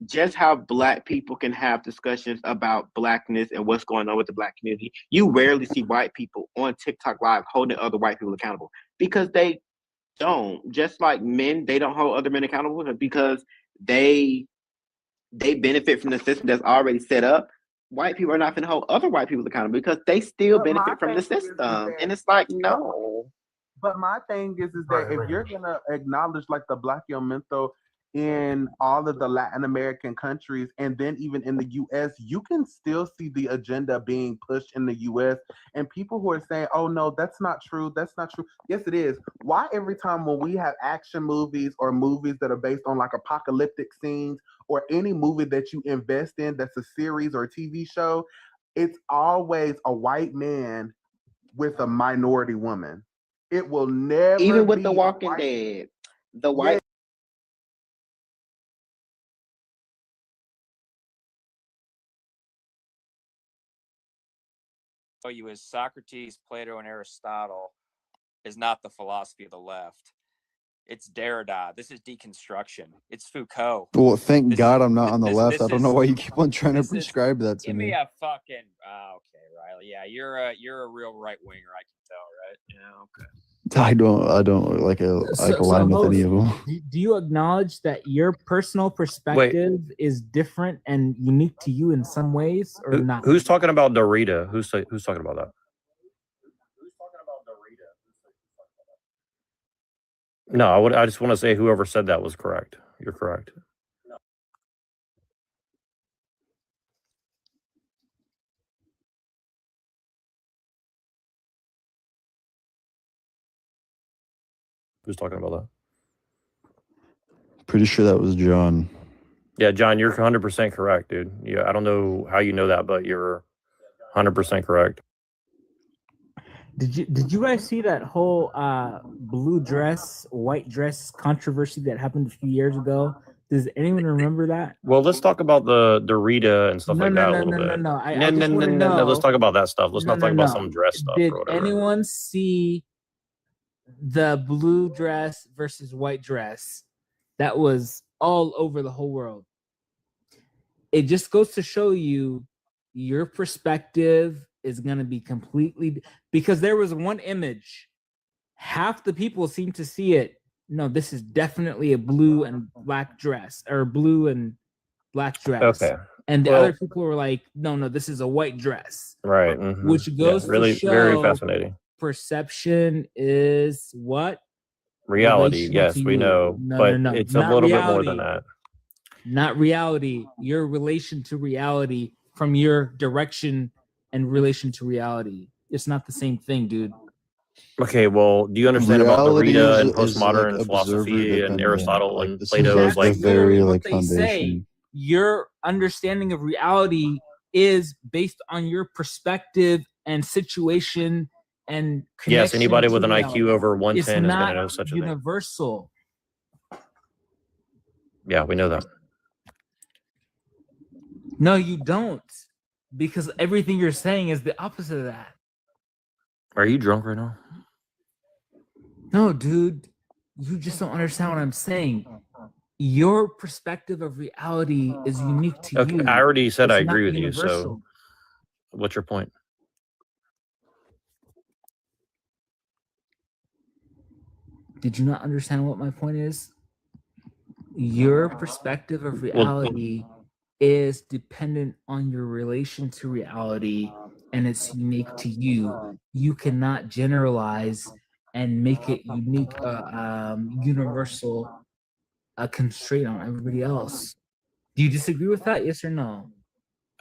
just how black people can have discussions about blackness and what's going on with the black community, you rarely see white people on TikTok Live holding other white people accountable because they don't. Just like men, they don't hold other men accountable because they benefit from the system that's already set up. White people are not going to hold other white people accountable because they still But my benefit from the thing is system. that- And it's like, no. But my thing is that if you're gonna acknowledge like the Black Yomento in all of the Latin American countries, and then even in the US, you can still see the agenda being pushed in the US. And people who are saying, oh no, that's not true, that's not true. Yes, it is. Why every time when we have action movies or movies that are based on like apocalyptic scenes or any movie that you invest in that's a series or a TV show, it's always a white man with a minority woman. It will never Even with be The a Walking white- Dead, the white you is Socrates, Plato, and Aristotle is not the philosophy of the left. It's Derrida. This is deconstruction. It's Foucault. Well, thank This God is- I'm not on the this- left. this I don't know is- why you keep on trying to this is- prescribe that to Give me. me a fucking okay, Riley. Yeah, you're a real right winger. I can tell, right? Yeah, okay. I don't look like I align with any of them. Do you acknowledge that your personal perspective is different and unique to you in some ways, or not? Who's talking about Derrida? Who's talking about that? No, I just want to say whoever said that was correct. You're correct. Who's talking about that? Pretty sure that was John. Yeah, John, you're 100% correct, dude. Yeah, I don't know how you know that, but you're 100% correct. Did you guys see that whole blue dress, white dress controversy that happened a few years ago? Does anyone remember that? Well, let's talk about the Derrida and stuff like that a little bit. No. I just wanna No. Let's know- talk about that stuff. Let's not talk about No. some dress stuff Did or whatever. anyone see the blue dress versus white dress that was all over the whole world? It just goes to show you your perspective is going to be completely, because there was one image, half the people seem to see it. No, this is definitely a blue and black dress, or blue and black dress. Okay. And the Well- other people were like, no, this is a white dress. Right. mhm. Which Yeah, goes really, to show very fascinating. perception is what? Reality, Relational yes, to we you. know, No, but no, it's a not little bit more reality. than that. Not reality. Your relation to reality from your direction and relation to reality. It's not the same thing, dude. Okay, well, do you understand about Reality Derrida and is like postmodern philosophy and observer-dependent. Aristotle Like, and this is Plato like is like the very like They say foundation. your understanding of reality is based on your perspective and situation and yes, connection anybody to with an reality. IQ over It's 110 is going not to know such a thing. universal. Yeah, we know that. No, you don't, because everything you're saying is the opposite of that. Are you drunk right now? No, dude, you just don't understand what I'm saying. Your perspective of reality is unique to Okay, you. I already said It's I not agree with you. universal. So, what's your point? Did you not understand what my point is? Your perspective of reality is dependent on your relation to reality, and it's unique to you. You cannot generalize and make it unique, universal, a constraint on everybody else. Do you disagree with that? Yes or no?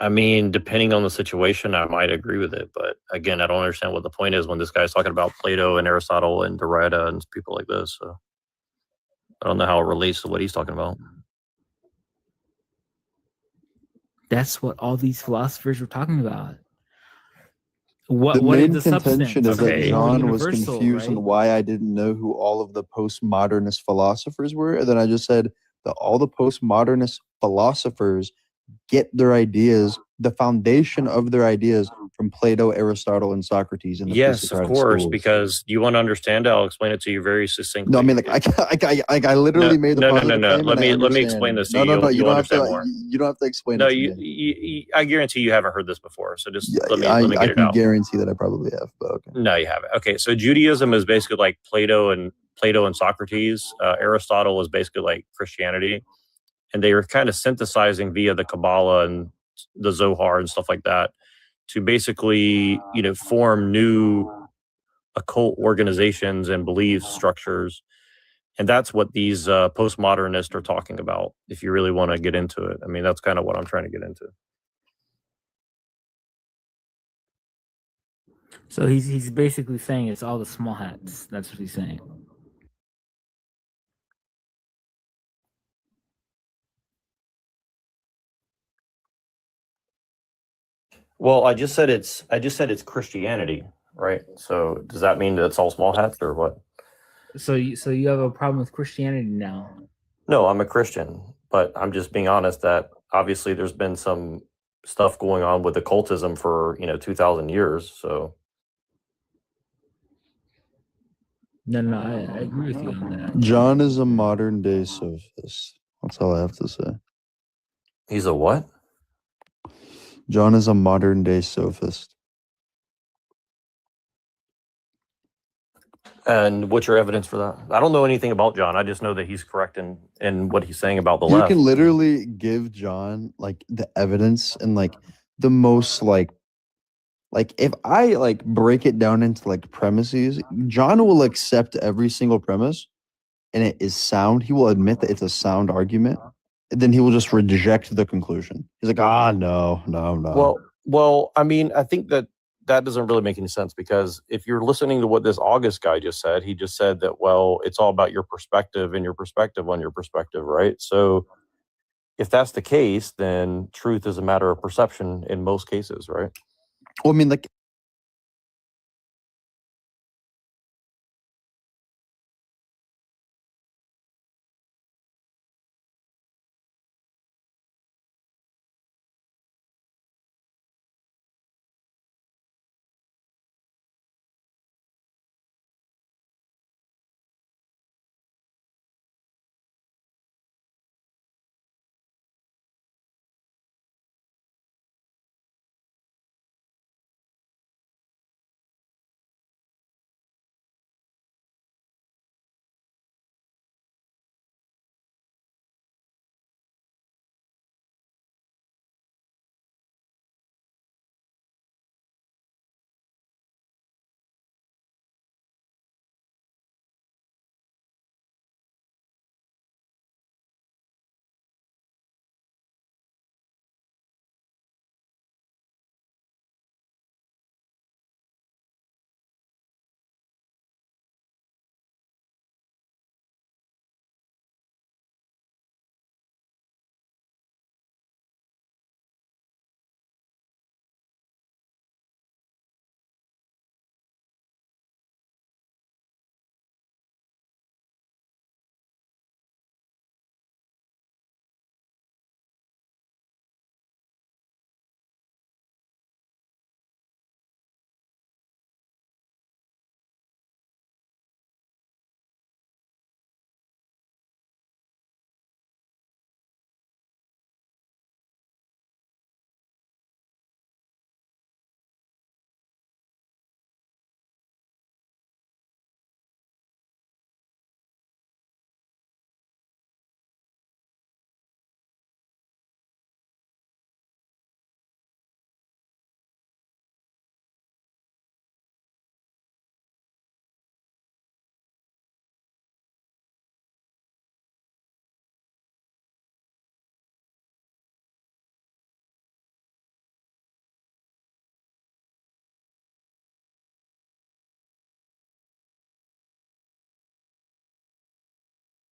I mean, depending on the situation, I might agree with it. But again, I don't understand what the point is when this guy's talking about Plato and Aristotle and Derrida and people like this. So I don't know how it relates to what he's talking about. That's what all these philosophers were talking about. What The what main is the contention substance? is that Okay. John was Universal, confused right? on why I didn't know who all of the postmodernist philosophers were. And then I just said that all the postmodernist philosophers get their ideas, the foundation of their ideas from Plato, Aristotle, and Socrates. In the Yes, of pre-Socratic course, schools. because you want to understand it, I'll explain it to you very succinctly. No, I mean, like I literally made the no. positive claim Let and I me understand. explain this to No, you. no, no. You'll You don't have to. understand more. You don't have to explain No, it to me. I guarantee you haven't heard this before. So just let me I get it can out. guarantee that I probably have. But okay. No, you haven't. Okay, so Judaism is basically like Plato and Socrates. Aristotle is basically like Christianity, and they were kind of synthesizing via the Kabbalah and the Zohar and stuff like that to basically, form new occult organizations and belief structures. And that's what these postmodernists are talking about. If you really want to get into it, I mean, that's kind of what I'm trying to get into. So he's basically saying it's all the small hats. That's what he's saying. Well, I just said it's Christianity, right? So does that mean that it's all small hats or what? So you have a problem with Christianity now? No, I'm a Christian, but I'm just being honest that obviously there's been some stuff going on with occultism for 2,000 years. So No, I agree with you on that. John is a modern day sophist. That's all I have to say. he's a what? John is a modern day sophist. And what's your evidence for that? I don't know anything about John. I just know that he's correct in what he's saying about the You left. can literally give John like the evidence and like the most like if I like break it down into like premises, John will accept every single premise and it is sound. He will admit that it's a sound argument. And then he will just reject the conclusion. He's like, no. Well, I mean, I think that doesn't really make any sense, because if you're listening to what this August guy just said, he just said that, well, it's all about your perspective and your perspective on your perspective, right? So if that's the case, then truth is a matter of perception in most cases, right? Well, I mean, like,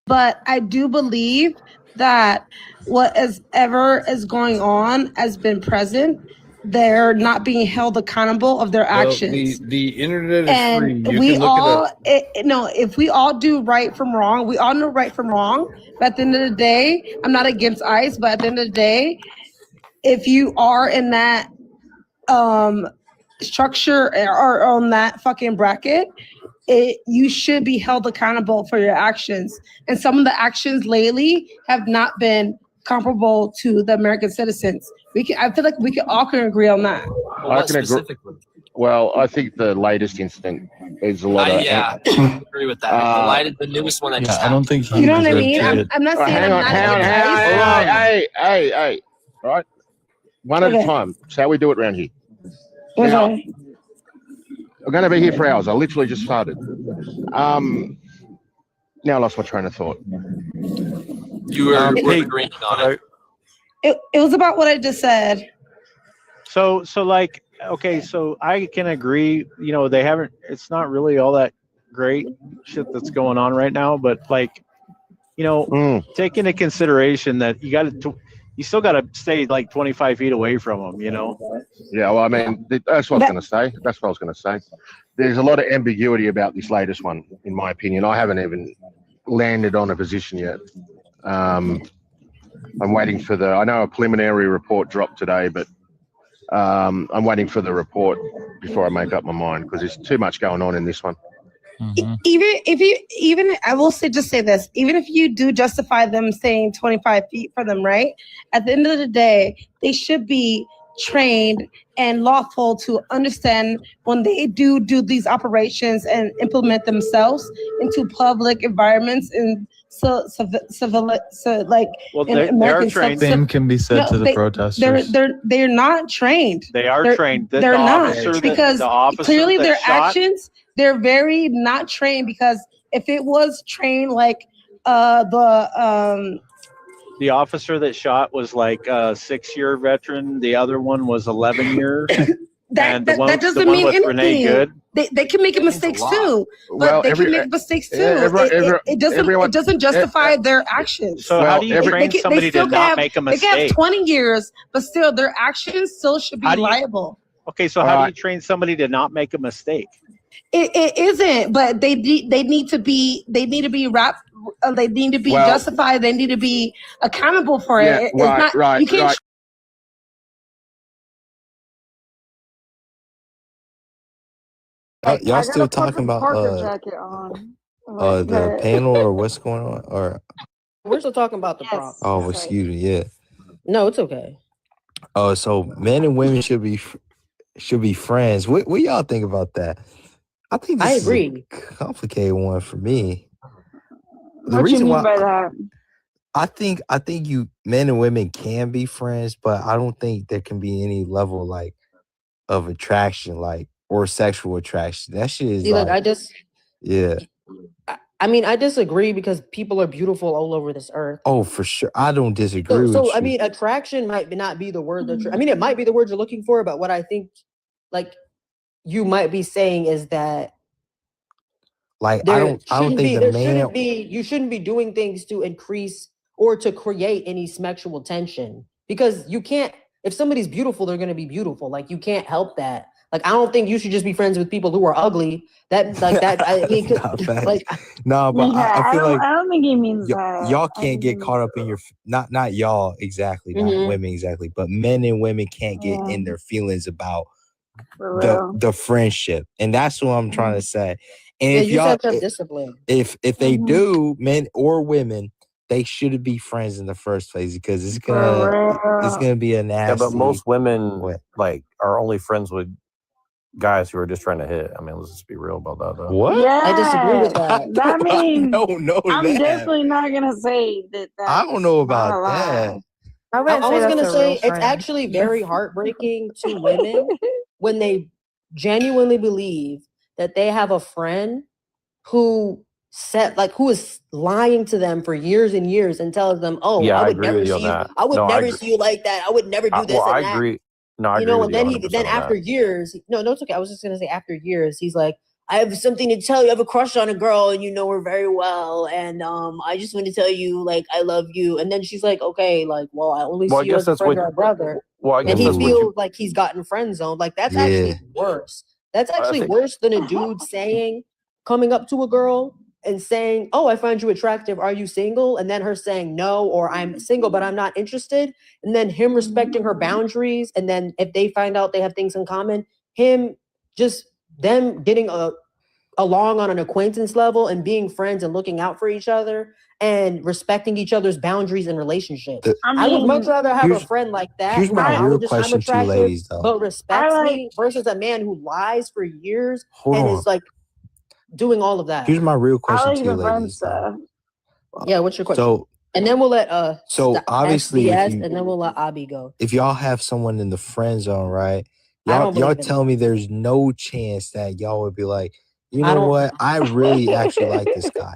But I do believe that whatever is going on has been present. They're not being held accountable of their actions. The internet is And free. You we can look all, it up. no, if we all do right from wrong, we all know right from wrong. But at the end of the day, I'm not against ICE, but at the end of the day, if you are in that structure or on that fucking bracket, you should be held accountable for your actions. And some of the actions lately have not been comparable to the American citizens. I feel like we all can agree on that. I can agree. Well, I think the latest incident is a lot of. Yeah, I agree with that. The newest one that just happened. I don't think he. You know what I mean? I'm not saying Hang I'm on, not hang on, against ICE. hey, right? One at a Okay. time. It's how we do it around here. Okay. Now, we're going to be here for hours. I literally just started. Now I lost my train of thought. You were Hey, agreeing on it. It was about what I just said. so like, okay, so I can agree. You know, they haven't. It's not really all that great shit that's going on right now, but like, you know, take into consideration that you still got to stay like 25 feet away from them. You know. Yeah, well, I mean, that's what I was going to say. That's what I was going to say. There's a lot of ambiguity about this latest one, in my opinion. I haven't even landed on a position yet. I'm waiting for I know a preliminary report dropped today, but I'm waiting for the report before I make up my mind because there's too much going on in this one. Even I will say this, even if you do justify them saying 25 feet for them, right? At the end of the day, they should be trained and lawful to understand when they do these operations and implement themselves into public environments and so like Well, in they are American trained. civ- Same can be said No, to the they- protesters. They're not trained. They are They're- trained. The They're not officer that- because the officer clearly that their shot- actions, they're very not trained because if it was trained like The officer that shot was like a 6-year veteran. The other one was 11 years. that doesn't the one mean with anything. Renee Good. They can make mistakes too, but Well, they every- can make mistakes too. everyone- It doesn't justify their actions. So how do you train somebody to not make a They can have mistake? 20 years, but still their actions still should be How do you- liable. Okay, so how do you train somebody to not make a mistake? It isn't, but they need to be wrapped. They need to be Well- justified. They need to be accountable for Yeah, it. It's right, not, right, you can't right. Y'all still talking about jacket on. the panel or what's going on? Or We're still talking about the prompt. oh, excuse me, yeah. No, it's okay. Oh, so men and women should be friends. What y'all think about that? I think this I is agree. a complicated one for me. What you mean by that? I think you men and women can be friends, but I don't think there can be any level like of attraction, like or sexual attraction. That shit is See, look, like, yeah. I mean, I disagree because people are beautiful all over this earth. Oh, for sure. I don't disagree with So you. I mean, attraction might not be the word that I mean, it might be the word you're looking for, but what I think, like, you might be saying is that like I don't think the man you shouldn't be doing things to increase or to create any sexual tension because you can't. If somebody's beautiful, they're going to be beautiful. Like you can't help that. Like I don't think you should just be friends with people who are ugly. That like that. I mean, 'cause, like no, but I feel like I don't think he means y'all can't get caught up in your not y'all exactly, not Mhm. women exactly, but men and women can't get Yeah. in their feelings about For real. the friendship, and that's what I'm trying to say. And yeah, if you y'all have to have discipline. if they do, men or women, they shouldn't be friends in the first place because it's gonna be a nasty. Yeah, but most women like are only friends with guys who are just trying to hit. I mean, let's just be real about that, though. What? I disagree with that. That means know I'm that. definitely not gonna say that. I don't know about that. I was gonna say it's actually very heartbreaking to women when they genuinely believe that they have a friend who who is lying to them for years and years and tells them, "Oh, Yeah, I I would agree never with you see on you. that. I would No, I never agree. see you like that. I would never do this Well, I and that." agree. No, I You agree know, with and you then 100% then on after that. years, no, it's okay. I was just gonna say after years, he's like, I have something to tell you. I have a crush on a girl, and you know her very well, and I just want to tell you, like, I love you. And then she's like, okay, like, well, I only Well, I see you guess as a that's friend what- or a brother. Well, I And guess he that's what feels you. like he's gotten friend zoned. Like that's Yeah. actually worse. That's actually think- worse than a dude coming up to a girl and saying, "Oh, I find you attractive. Are you single?" And then her saying no, or "I'm single, but I'm not interested." And then him respecting her boundaries. And then if they find out they have things in common, them getting along on an acquaintance level and being friends and looking out for each other and respecting each other's boundaries and relationships. I would much rather have a here's- friend like that here's who my real acknowledges I'm question to you attractive, ladies, though. but respects me versus a man who lies for years Hold and on. is like doing all of that. Here's my real question to you ladies. Yeah, what's your question? So and then we'll let So obviously, if SDS, you- and then we'll let Abby go. if y'all have someone in the friend zone, right? I Y'all don't believe in tell me there's no chance that y'all would be like, you I know don't- what? I really actually like this guy.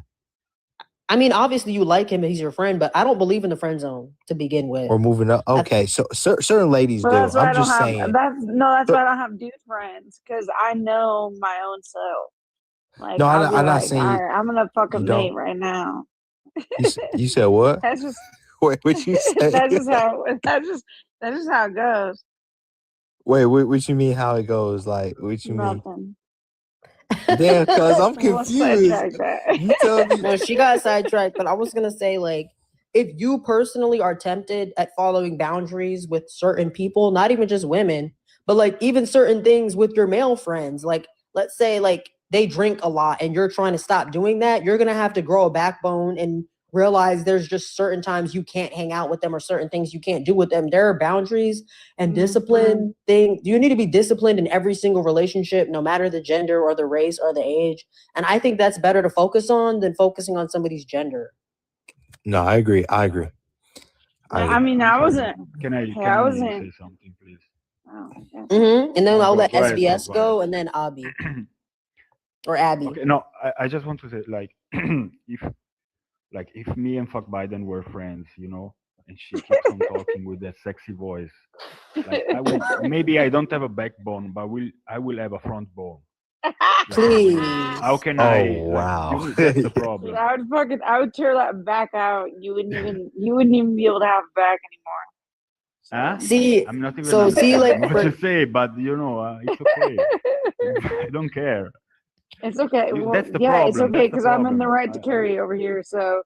I mean, obviously you like him and he's your friend, but I don't believe in the friend zone to begin with. We're moving up. Okay, so certain ladies Well, do. that's why I I'm don't just have. saying. That's why I don't have dude friends because I know my own self. Like No, I'll be I'm not like, saying all you, right, I'm gonna fuck a you mate don't. right now. You said what? That's just Wait, what you say? that's just how it goes. Wait, what you mean? How it goes? Like, what you mean? Nothing. Damn, cuz I'm We'll confused. sidetrack that. You tell me. No, she got sidetracked, but I was gonna say, like, if you personally are tempted at following boundaries with certain people, not even just women, but like even certain things with your male friends, like let's say like they drink a lot and you're trying to stop doing that, you're gonna have to grow a backbone and realize there's just certain times you can't hang out with them or certain things you can't do with them. There are boundaries and discipline thing. You need to be disciplined in every single relationship, no matter the gender or the race or the age. And I think that's better to focus on than focusing on somebody's gender. No, I agree. I wasn't. Can I I wasn't. say something, please? Oh, yeah. And then I'll let Go ahead, SBS go go, and then Abby or Abby. Okay, no, I just want to say, like, if me and Fuck Biden were friends, and she keeps on talking with that sexy voice, like maybe I don't have a backbone, but I will have a front bone. Please. How can Oh, I? wow. That's the problem. I would tear that back out. You wouldn't even be able to have it back anymore. Huh? See, I'm not even. so see, like, what to say, but it's okay. I don't care. It's okay. Well, That's the yeah, problem. it's okay That's the because I'm in the problem. right to carry over here. So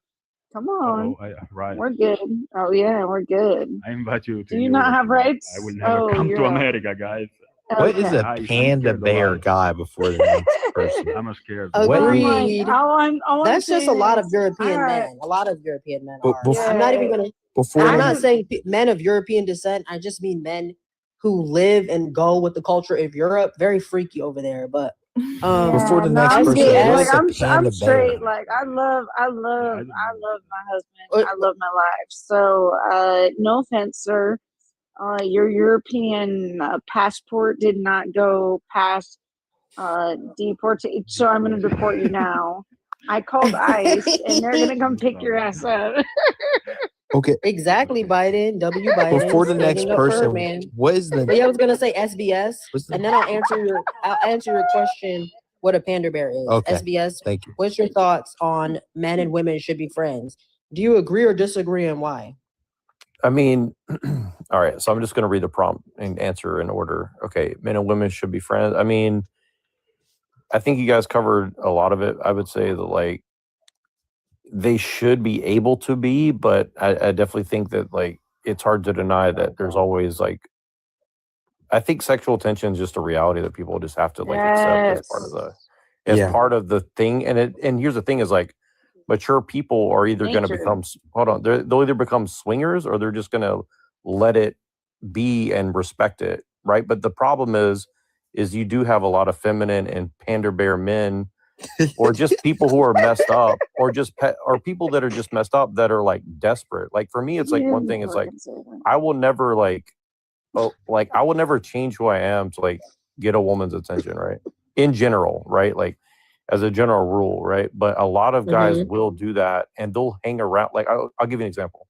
come on, Right. we're good. Oh yeah, we're good. I invite you to. Do you not have rights? I will never come you're to right. America, guys. What is a I'm panda scared bear alive. guy before the next person? I'm scared. Agreed. That's just a lot of European European men. A lot of European men But are. I'm not even gonna. before I'm the not saying men of European descent. I just mean men who live and go with the culture of Europe. Very freaky over there, but. Before the No, next I'm person, good. what Like is a I'm panda straight. bear? Like I love my husband. I love my life. So no offense, sir. Your European passport did not go past deportation, so I'm going to deport you now. I called ICE, and they're going to come pick your ass up. Okay. Exactly, Biden. W. Biden. Before the next standing up for her, person, man. what is the? But yeah, I was gonna say SBS, and then I'll answer your question. What a panda bear is? Okay. SBS. Thank you. What's your thoughts on men and women should be friends? Do you agree or disagree, and why? I mean, all right. So I'm just going to read the prompt and answer in order. Okay, men and women should be friends. I mean, I think you guys covered a lot of it. I would say that like they should be able to be, but I definitely think that like it's hard to deny that there's always like I think sexual tension is just a reality that people just have to like accept as part of the thing. And here's the thing is like mature people are either going to become they'll either become swingers or they're just going to let it be and respect it, right? But the problem is you do have a lot of feminine and panda bear men or just people who are messed up or or people that are just messed up that are like desperate. Like for me, it's like one thing is like I will never I will never change who I am to like get a woman's attention, right? In general, right? Like as a general rule, right? But a lot of guys will do that and they'll hang around. Like I'll give you an example.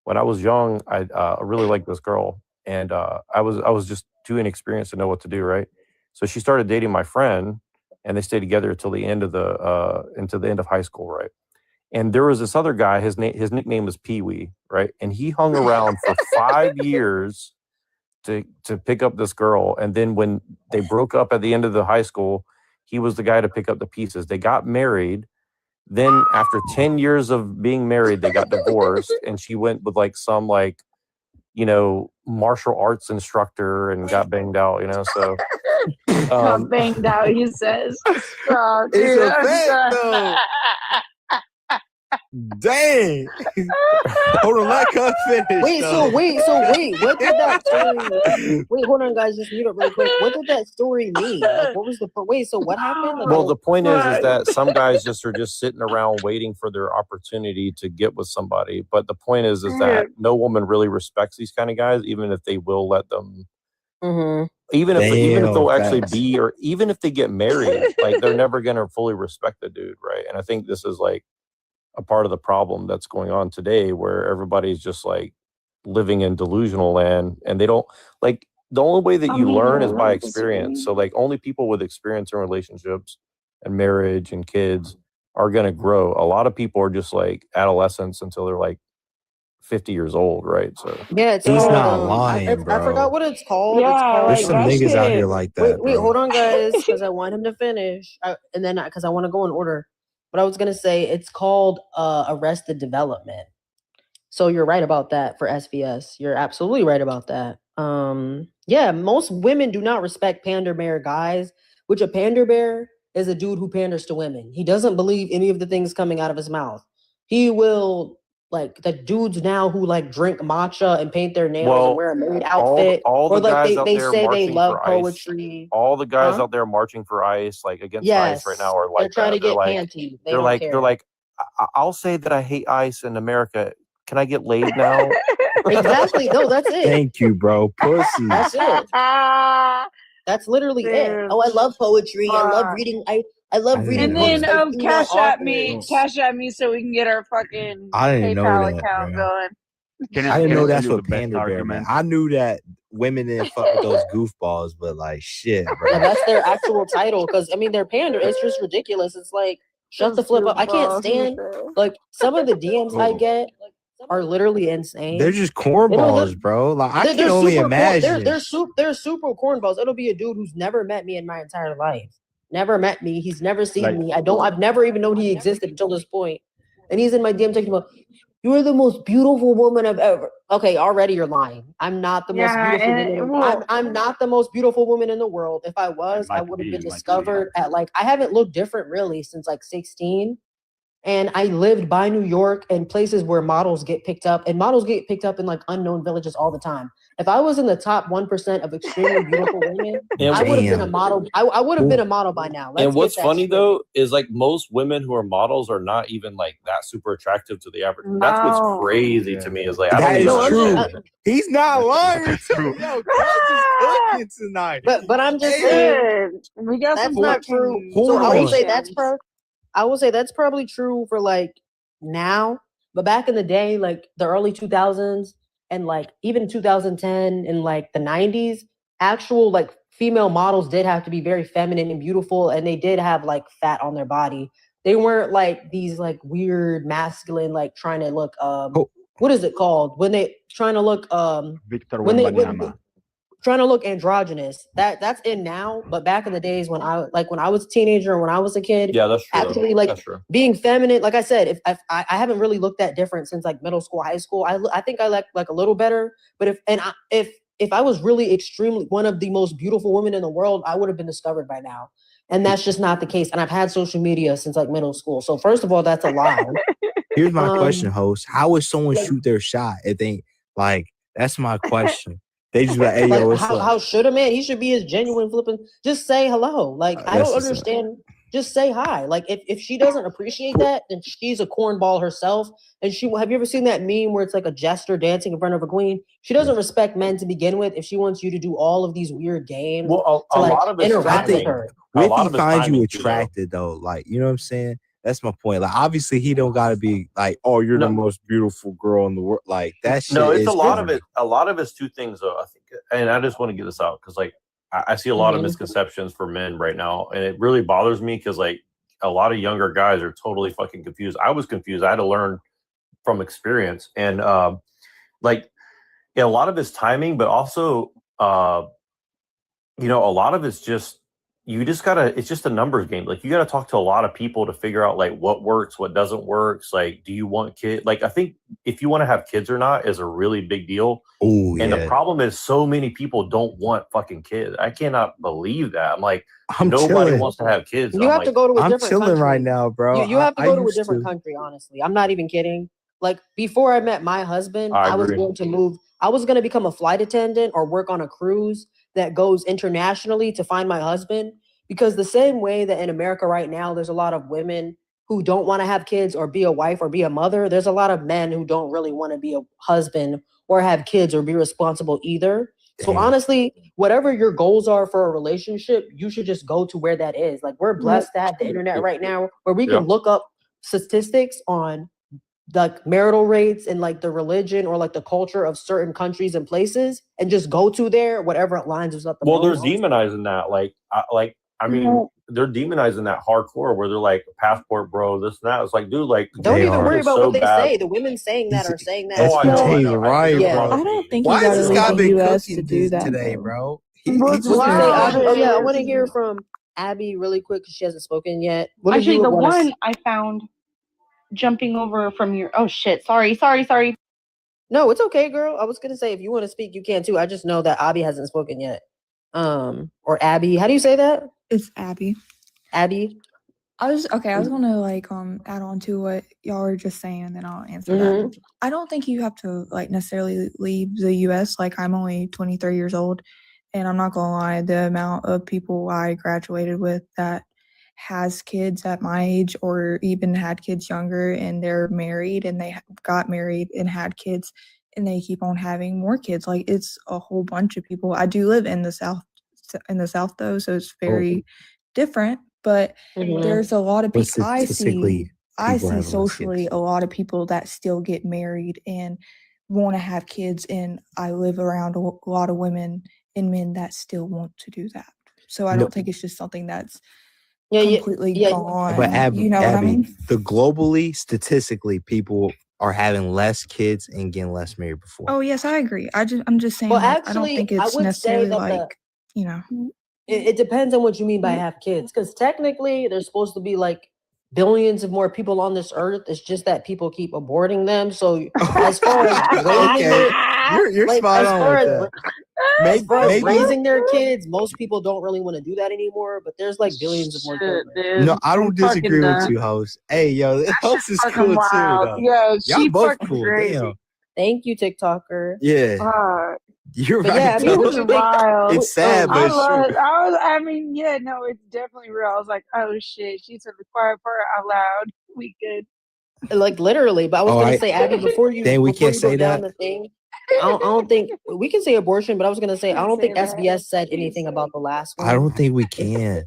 When I was young, I really liked this girl and I was just too inexperienced to know what to do, right? So she started dating my friend and they stayed together until the end of into the end of high school, right? And there was this other guy, his nickname was Pee Wee, right? And he hung around for 5 years to pick up this girl. And then when they broke up at the end of the high school, he was the guy to pick up the pieces. They got married. Then after 10 years of being married, they got divorced and she went with like some like, martial arts instructor and got banged out, so Got banged out, he says. Oh, dude, It's a fact, though. Dang. Hold on, let her finish. Wait, though. what did that story? Wait, hold on, guys, just mute up really quick. What did that story mean? Like, what was the so what happened? Like, well, the point is that some guys are just sitting around waiting for their opportunity to get with somebody. But the point is that no woman really respects these kind of guys, even if they will let them. Even if they'll actually be, or even if they get married, like they're never gonna fully respect the dude, right? And I think this is like a part of the problem that's going on today, where everybody's just like living in delusional land, and they don't like the only way that you learn is by experience. So like only people with experience in relationships and marriage and kids are going to grow. A lot of people are just like adolescents until they're like 50 years old, right? So Yeah, it's He's called, not lying, I bro. forgot what it's called. Yeah, It's called. There's some that niggas out here shit. like that, Wait, bro. hold on, guys, because I want him to finish, and then because I want to go in order. But I was gonna say it's called Arrested Development. So you're right about that for SVS. You're absolutely right about that. Yeah, most women do not respect pander bear guys, which a pander bear is a dude who panders to women. He doesn't believe any of the things coming out of his mouth. He will like the dudes now who like drink matcha and paint their nails and wear a maid outfit, all the or like guys out they there say they marching love for ICE, poetry. all the guys Huh? out there marching for ICE, like against ICE right Yes, now, are they're like trying that. to get panty. They They're don't like, care. they're like, I'll say that I hate ICE in America. Can I get laid now? Exactly. No, that's it. Thank you, bro. Pussy. That's it. That's literally it. Oh, I love poetry. I love reading. I love reading And books then by female cash authors. at me so we can get our fucking I didn't know PayPal that, account bro. going. I didn't know tell that's you what the best pander bear meant. argument? I knew that women didn't fuck with those goofballs, but like shit, Yeah, bro. that's their actual title. Because I mean, they're pander. It's just ridiculous. It's like shut the flip up. I can't stand like some of the DMs I get are literally insane. They're just It'll cornballs, bro. Like I can only imagine. They're super cornballs. It'll be a dude who's never met me in my entire life. Never met me. He's never seen Like- me. I've never even known he existed until this point. And he's in my DM talking about, you're the most beautiful woman I've ever. Okay, already you're lying. I'm not the most Yeah, beautiful and woman. I'm not the most beautiful woman in the world. If I was, I would have been discovered at like I haven't looked different really since like 16. And I lived by New York and places where models get picked up, and models get picked up in like unknown villages all the time. If I was in the top 1% of extremely beautiful women, And I would have been a damn. model. I would have been a model by now. Let's And what's get that funny straight. though is like most women who are models are not even like that super attractive to the average. That's No. what's crazy to me is like I That don't is even true. understand. He's not lying. Yo, Craig is cooking tonight. But I'm just saying we got that's some not fucking true. So I will say hormones. I will say that's probably true for like now, but back in the day, like the early 2000s and like even 2010 and like the 90s, actual like female models did have to be very feminine and beautiful, and they did have like fat on their body. They weren't like these like weird masculine like trying to look what is it called when they trying to look Victor when they Wembanyama. trying to look androgynous. That's in now, but back in the days when I was a teenager and when I was a kid, Yeah, that's true. actually like That's true. being feminine. Like I said, if I haven't really looked that different since like middle school, high school. I think I like a little better. But if I was really extremely one of the most beautiful women in the world, I would have been discovered by now. And that's just not the case. And I've had social media since like middle school. So first of all, that's a lie. Here's my question, host. How would someone shoot their shot if they like? That's my question. They just be like, hey, yo, Like, what's how, up? how should a man? He should be as genuine flipping. Just say hello. Like I That's don't just understand. Just say hi. Like if she doesn't appreciate that, then she's a cornball herself. And have you ever seen that meme where it's like a jester dancing in front of a queen? She doesn't respect men to begin with. If she wants you to do all of these weird games, Well, to a like lot of it's interact with timing. her. A lot If he of it's finds you timing too, though. attracted though, like you know what I'm saying? That's my point. Like obviously he don't gotta be like, oh, you're the most beautiful girl in the world. Like that shit. No, it's is a lot of different. it. A lot of it's two things though. I think, and I just want to get this out because like I see a lot of Mhm. misconceptions for men right now, and it really bothers me because like a lot of younger guys are totally fucking confused. I was confused. I had to learn from experience, and like a lot of it's timing, but also you know, a lot of it's just you just gotta. It's just a numbers game. Like you gotta talk to a lot of people to figure out like what works, what doesn't work. Like, do you want kids? Like, I think if you want to have kids or not is a really big deal. Oh And the yeah. problem is so many people don't want fucking kids. I cannot believe that. I'm like, I'm nobody chilling. wants to have kids. You I'm have like, to go to a I'm different chilling country. right now, bro. You have to I go to a used different country, honestly. I'm not even kidding. Like before I met my husband, I I was agree. going to move. I was going to become a flight attendant or work on a cruise that goes internationally to find my husband. Because the same way that in America right now, there's a lot of women who don't want to have kids or be a wife or be a mother. There's a lot of men who don't really want to be a husband or have kids or be responsible either. So honestly, whatever your goals are for a relationship, you should just go to where that is. Like we're blessed to have the internet right now where we can look up statistics on like marital rates and like the religion or like the culture of certain countries and places and just go to there, whatever aligns us up the Well, they're most. demonizing that. I mean, they're demonizing that hardcore where they're like, passport, bro, this and that. It's like, dude, like, Don't even worry it's about so what they bad. say. The women saying that are saying that. Oh, I know, I He's know. right, Yeah. bro. I don't think you Why gotta has this leave guy the been US cooking to do this that. today, though. bro? What'd you say, Wow. Abby? Oh yeah, I want to hear from Abby really quick because she hasn't spoken yet. What did Actually, you the wanna one I found jumping over from your oh shit, sorry. No, it's okay, girl. I was gonna say if you want to speak, you can too. I just know that Abby hasn't spoken yet. Or Abby. How do you say that? It's Abby. Abby. I was gonna like add on to what y'all were just saying, and then I'll answer that. I don't think you have to like necessarily leave the US. Like I'm only 23 years old, and I'm not gonna lie, the amount of people I graduated with that has kids at my age or even had kids younger and they're married and they got married and had kids and they keep on having more kids. Like it's a whole bunch of people. I do live in the South though, so it's very different, but there's a lot of But people I statistically, see people have less socially kids. a lot of people that still get married and want to have kids, and I live around a lot of women and men that still want to do that. So I No. don't think it's just something that's Yeah, completely gone. But Abby, you know what I mean? the globally, statistically, people are having less kids and getting less married before. Oh yes, I agree. I'm just saying Well, that I don't actually, think I it's would say necessarily that like, you know. it depends on what you mean by have kids, because technically there's supposed to be like billions of more people on this earth. It's just that people keep aborting them. So as far as raising You're like, spot as on far with as that. as far as Maybe- raising their kids, most people don't really want to do that anymore. But there's like billions of more children. No, I don't disagree with you, host. Hey, yo, the host is cool too, though. Y'all both cool. Damn. Thank you, TikToker. Yeah. You're But right. yeah, I mean, though. what you think? Wild. It's sad, but it's true. It's definitely real. I was like, oh shit, she said the quiet part out loud. We good. Like literally, but I was Oh, gonna I- say, Abby, before you Dang, we before can't you go say down that? the thing, I don't think we can say abortion, but I was gonna say I don't think Say that. SBS said anything about the last one. I don't think we can.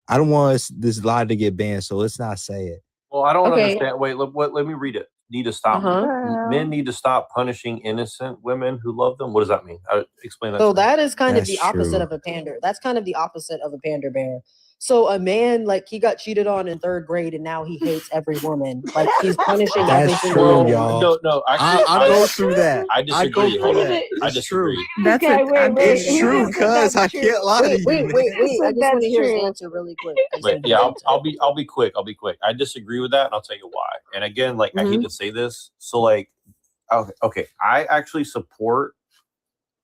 I don't want this lie to get banned, so let's not say it. Well, I don't Okay. understand. Wait, let me read it. Need to stop. Uh-huh. Men need to stop punishing innocent women who love them. What does that mean? Explain that. So to me. that is kind of That's the opposite true. of a pander. That's kind of the opposite of a pander bear. So a man, like, he got cheated on in 3rd grade and now he hates every woman. Like, he's punishing every That's single true, woman. y'all. No. Actually, I go through that. I I go disagree. through Hold on. that. I It's true. disagree. That's Okay, a, wait, I'm wait. It's just- true, cuz I true. can't lie to Wait, you. wait. I just want That's to hear his true. answer really quick. But yeah, I'll be quick. I'll be quick. I disagree with that, and I'll tell you why. And again, like I hate to say this, so like, okay, I actually support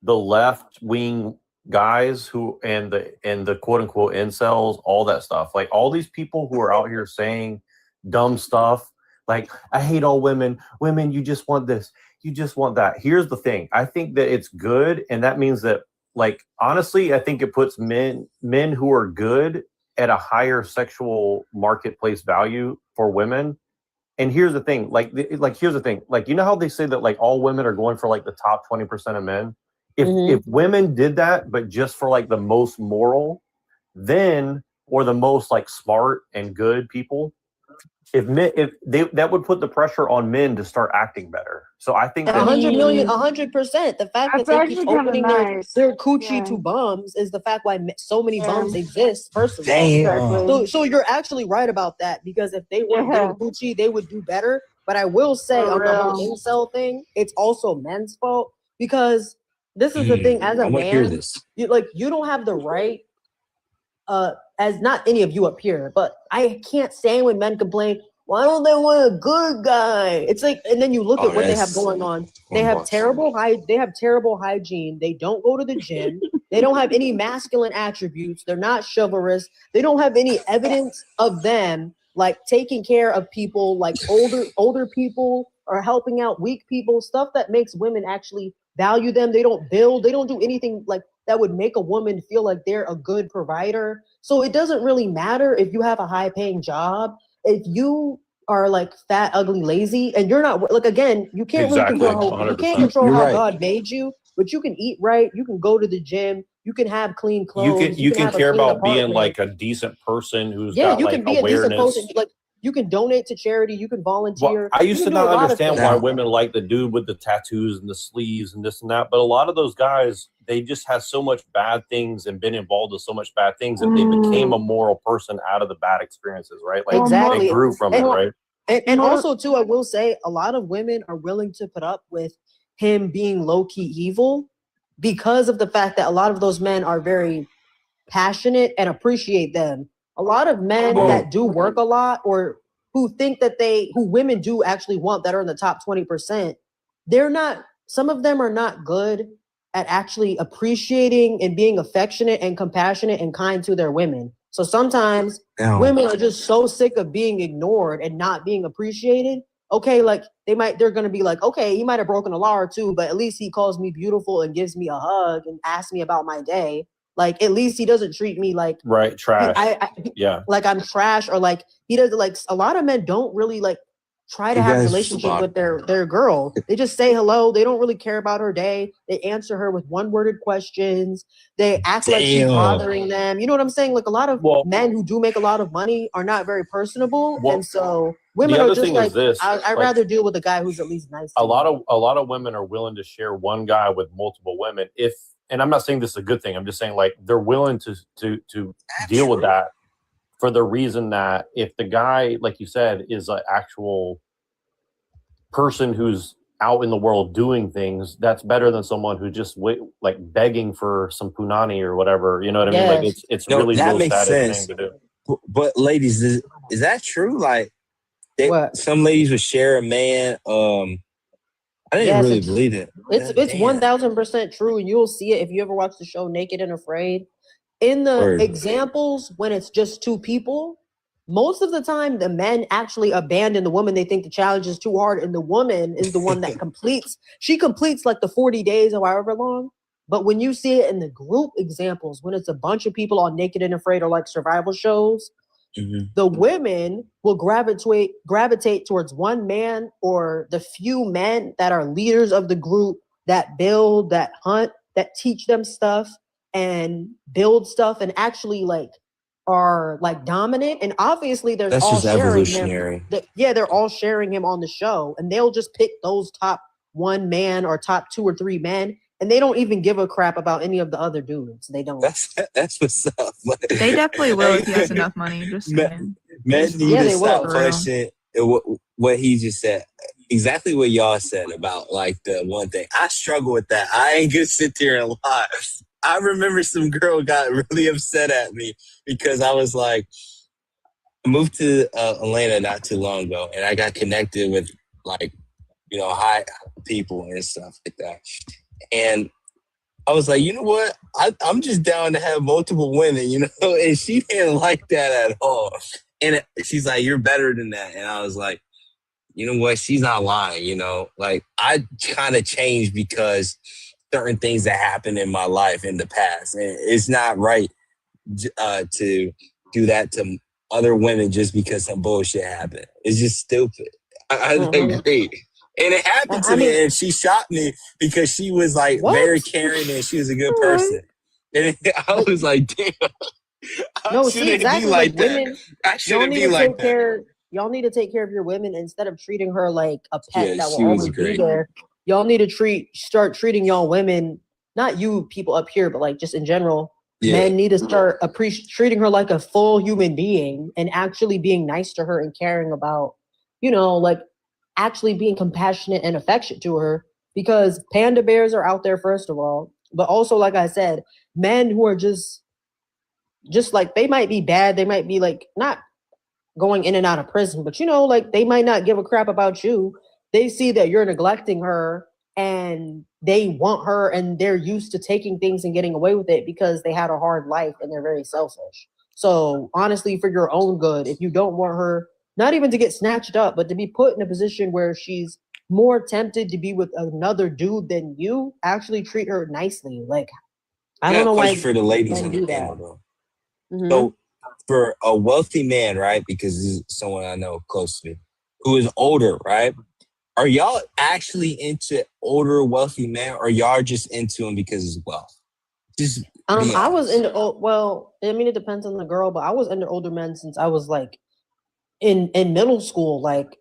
the left wing guys who and the quote unquote incels, all that stuff. Like all these people who are out here saying dumb stuff, like I hate all women. Women, you just want this, you just want that. Here's the thing. I think that it's good, and that means that, like, honestly, I think it puts men who are good at a higher sexual marketplace value for women. And here's the thing, here's the thing, like, you know how they say that like all women are going for like the top 20% of men? If women did that, but just for like the most moral, then, or the most like smart and good people, that would put the pressure on men to start acting better. So I think that 100 million, 100%. The fact That's that they actually keep kinda opening nice. their coochie Yeah. to bums is the fact why so many bums exist. First of Damn. all, so you're actually right about that, because if they weren't Yeah. getting coochie, they would do better. But I will say For on the whole real. incel thing, it's also men's fault, because this is the thing. As a man, you don't have the right. As not any of you up here, but I can't stand when men complain, why don't they want a good guy? It's like, and then you look at what they have going on. They have terrible hygiene. They don't go to the gym. They don't have any masculine attributes. They're not chivalrous. They don't have any evidence of them like taking care of people, like older people, or helping out weak people, stuff that makes women actually value them. They don't build. They don't do anything like that would make a woman feel like they're a good provider. So it doesn't really matter if you have a high paying job. If you are like fat, ugly, lazy, and you're not like, again, you can't really Exactly, control. You 100%. can't control You're how right. God made you, but you can eat right. You can go to the gym. You can have clean clothes. you can have a care clean about being apartment. like a decent person who's Yeah, got you like can be a decent awareness. person. Like You can donate to charity. You can volunteer. I used you to can do a not lot of understand things. why women like the dude with the tattoos and the sleeves and this and that, but a lot of those guys, they just have so much bad things and been involved with so much bad things that they became a moral person out of the bad experiences, right? Like Exactly. they grew from it, right? And also, too, I will say a lot of women are willing to put up with him being low-key evil because of the fact that a lot of those men are very passionate and appreciate them. A lot of men that do work a lot or who think that who women do actually want that are in the top 20%, some of them are not good at actually appreciating and being affectionate and compassionate and kind to their women. So sometimes women are just so sick of being ignored and not being appreciated. Okay, like they're gonna be like, okay, he might have broken a law or two, but at least he calls me beautiful and gives me a hug and asks me about my day. Like at least he doesn't treat me like trash. Like I'm trash, or like he does. Like a lot of men don't really like try to have a relationship with their girl. They just say hello. They don't really care about her day. They answer her with one-worded questions. They act like she's bothering them. You know what I'm saying? Like a lot of men who do make a lot of money are not very personable, and so women are just like, I'd rather deal with a guy who's at least nice. A lot of women are willing to share one guy with multiple women and I'm not saying this is a good thing. I'm just saying like they're willing to deal with that for the reason that if the guy, like you said, is an actual person who's out in the world doing things, that's better than someone who just like begging for some punani or whatever. You know what I mean? Like it's really that low makes status sense. thing to do. But ladies, is that true? Like some ladies would share a man. I didn't really believe it. It's 1000% true, and you'll see it if you ever watch the show Naked and Afraid. In the examples, when it's just two people, most of the time the men actually abandon the woman. They think the challenge is too hard, and the woman is the one that completes. She completes like the 40 days or however long. But when you see it in the group examples, when it's a bunch of people on Naked and Afraid or like survival shows, the women will gravitate towards one man or the few men that are leaders of the group, that build, that hunt, that teach them stuff and build stuff and actually like are like dominant. And obviously they're That's all just sharing evolutionary. him. They're all sharing him on the show, and they'll just pick those top one man or top two or three men. And they don't even give a crap about any of the other dudes. They don't. That's what's up. They definitely will if he has enough money. Just saying. Men need to stop pushing what he just said. Exactly what y'all said about like the one thing. I struggle with that. I ain't gonna sit there and lie. I remember some girl got really upset at me because I was like, I moved to Atlanta not too long ago, and I got connected with like, high people and stuff like that. And I was like, you know what? I'm just down to have multiple women, and she didn't like that at all. And she's like, you're better than that. And I was like, you know what? She's not lying, Like, I kind of changed because certain things that happened in my life in the past. And it's not right to do that to other women just because some bullshit happened. It's just stupid. I agree. And it happened to me, and she shot me because she was like very caring and she was a good person. And I was like, damn, I shouldn't be like that. Women, I shouldn't be like that. Y'all need to take care of your women instead of treating her like a pet that she will was always great. be there. Y'all need to start treating y'all women, not you people up here, but like just in general. Men need to start treating her like a full human being and actually being nice to her and caring about, like actually being compassionate and affectionate to her, because panda bears are out there, first of all, but also, like I said, men who are just like, they might be bad. They might be like not going in and out of prison, but like they might not give a crap about you. They see that you're neglecting her and they want her, and they're used to taking things and getting away with it because they had a hard life and they're very selfish. So honestly, for your own good, if you don't want her not even to get snatched up, but to be put in a position where she's more tempted to be with another dude than you, actually treat her nicely. Like, I don't know why for the ladies in the panel, though. So for a wealthy man, right? Because this is someone I know close to me who is older, right? Are y'all actually into older wealthy men, or y'all just into him because he's wealth? Just I was into it depends on the girl, but I was into older men since I was like in middle school. Like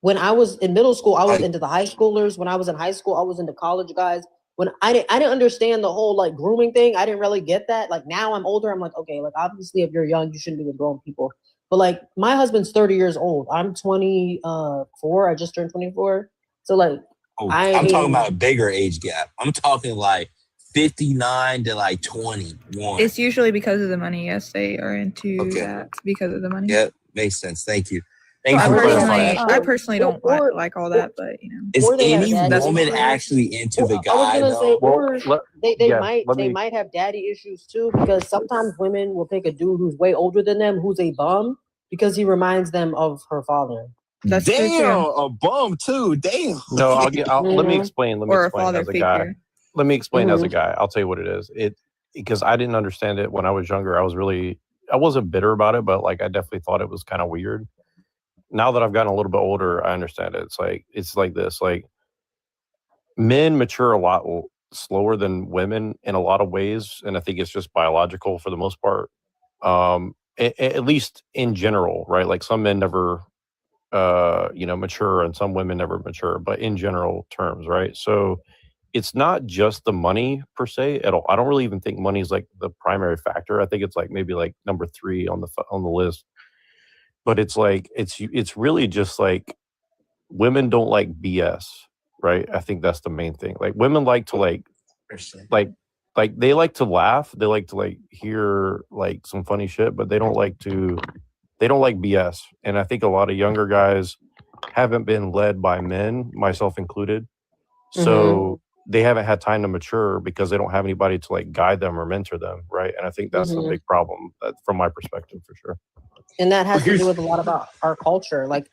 when I was in middle school, I was into the high schoolers. When I was in high school, I was into college guys. When I didn't understand the whole like grooming thing. I didn't really get that. Like now I'm older. I'm like, okay, like obviously if you're young, you shouldn't be with grown people. But like my husband's 30 years old. I'm 24. I just turned 24. So like I'm talking about a bigger age gap. I'm talking like 59 to like 21. It's usually because of the money. Yes, they are into that because of the money. Yep, makes sense. Thank you. I personally don't like all that, but you know. Is any That's woman fine. actually into the guy? I was gonna say, though? they might have daddy issues too, because sometimes women will pick a dude who's way older than them, who's a bum, because he reminds them of her father. That's Damn, a bum too. Damn. No, let me explain. Let me Or a explain father as a guy. figure. Let me explain as a Mhm. guy. I'll tell you what it is. Because I didn't understand it when I was younger. I wasn't bitter about it, but like I definitely thought it was kind of weird. Now that I've gotten a little bit older, I understand it. It's like this. Like men mature a lot slower than women in a lot of ways, and I think it's just biological for the most part. At least in general, right? Like some men never mature and some women never mature, but in general terms, right? So it's not just the money per se at all. I don't really even think money is like the primary factor. I think it's like maybe like number 3 on the list. But it's like it's really just like women don't like BS, right? I think that's the main thing. Like women like to like they like to laugh, they like to like hear like some funny shit, but they don't like BS. And I think a lot of younger guys haven't been led by men, myself included. So they haven't had time to mature because they don't have anybody to like guide them or mentor them, right? And I think that's a big problem from my perspective for sure. And that has to do with a lot about our culture. Like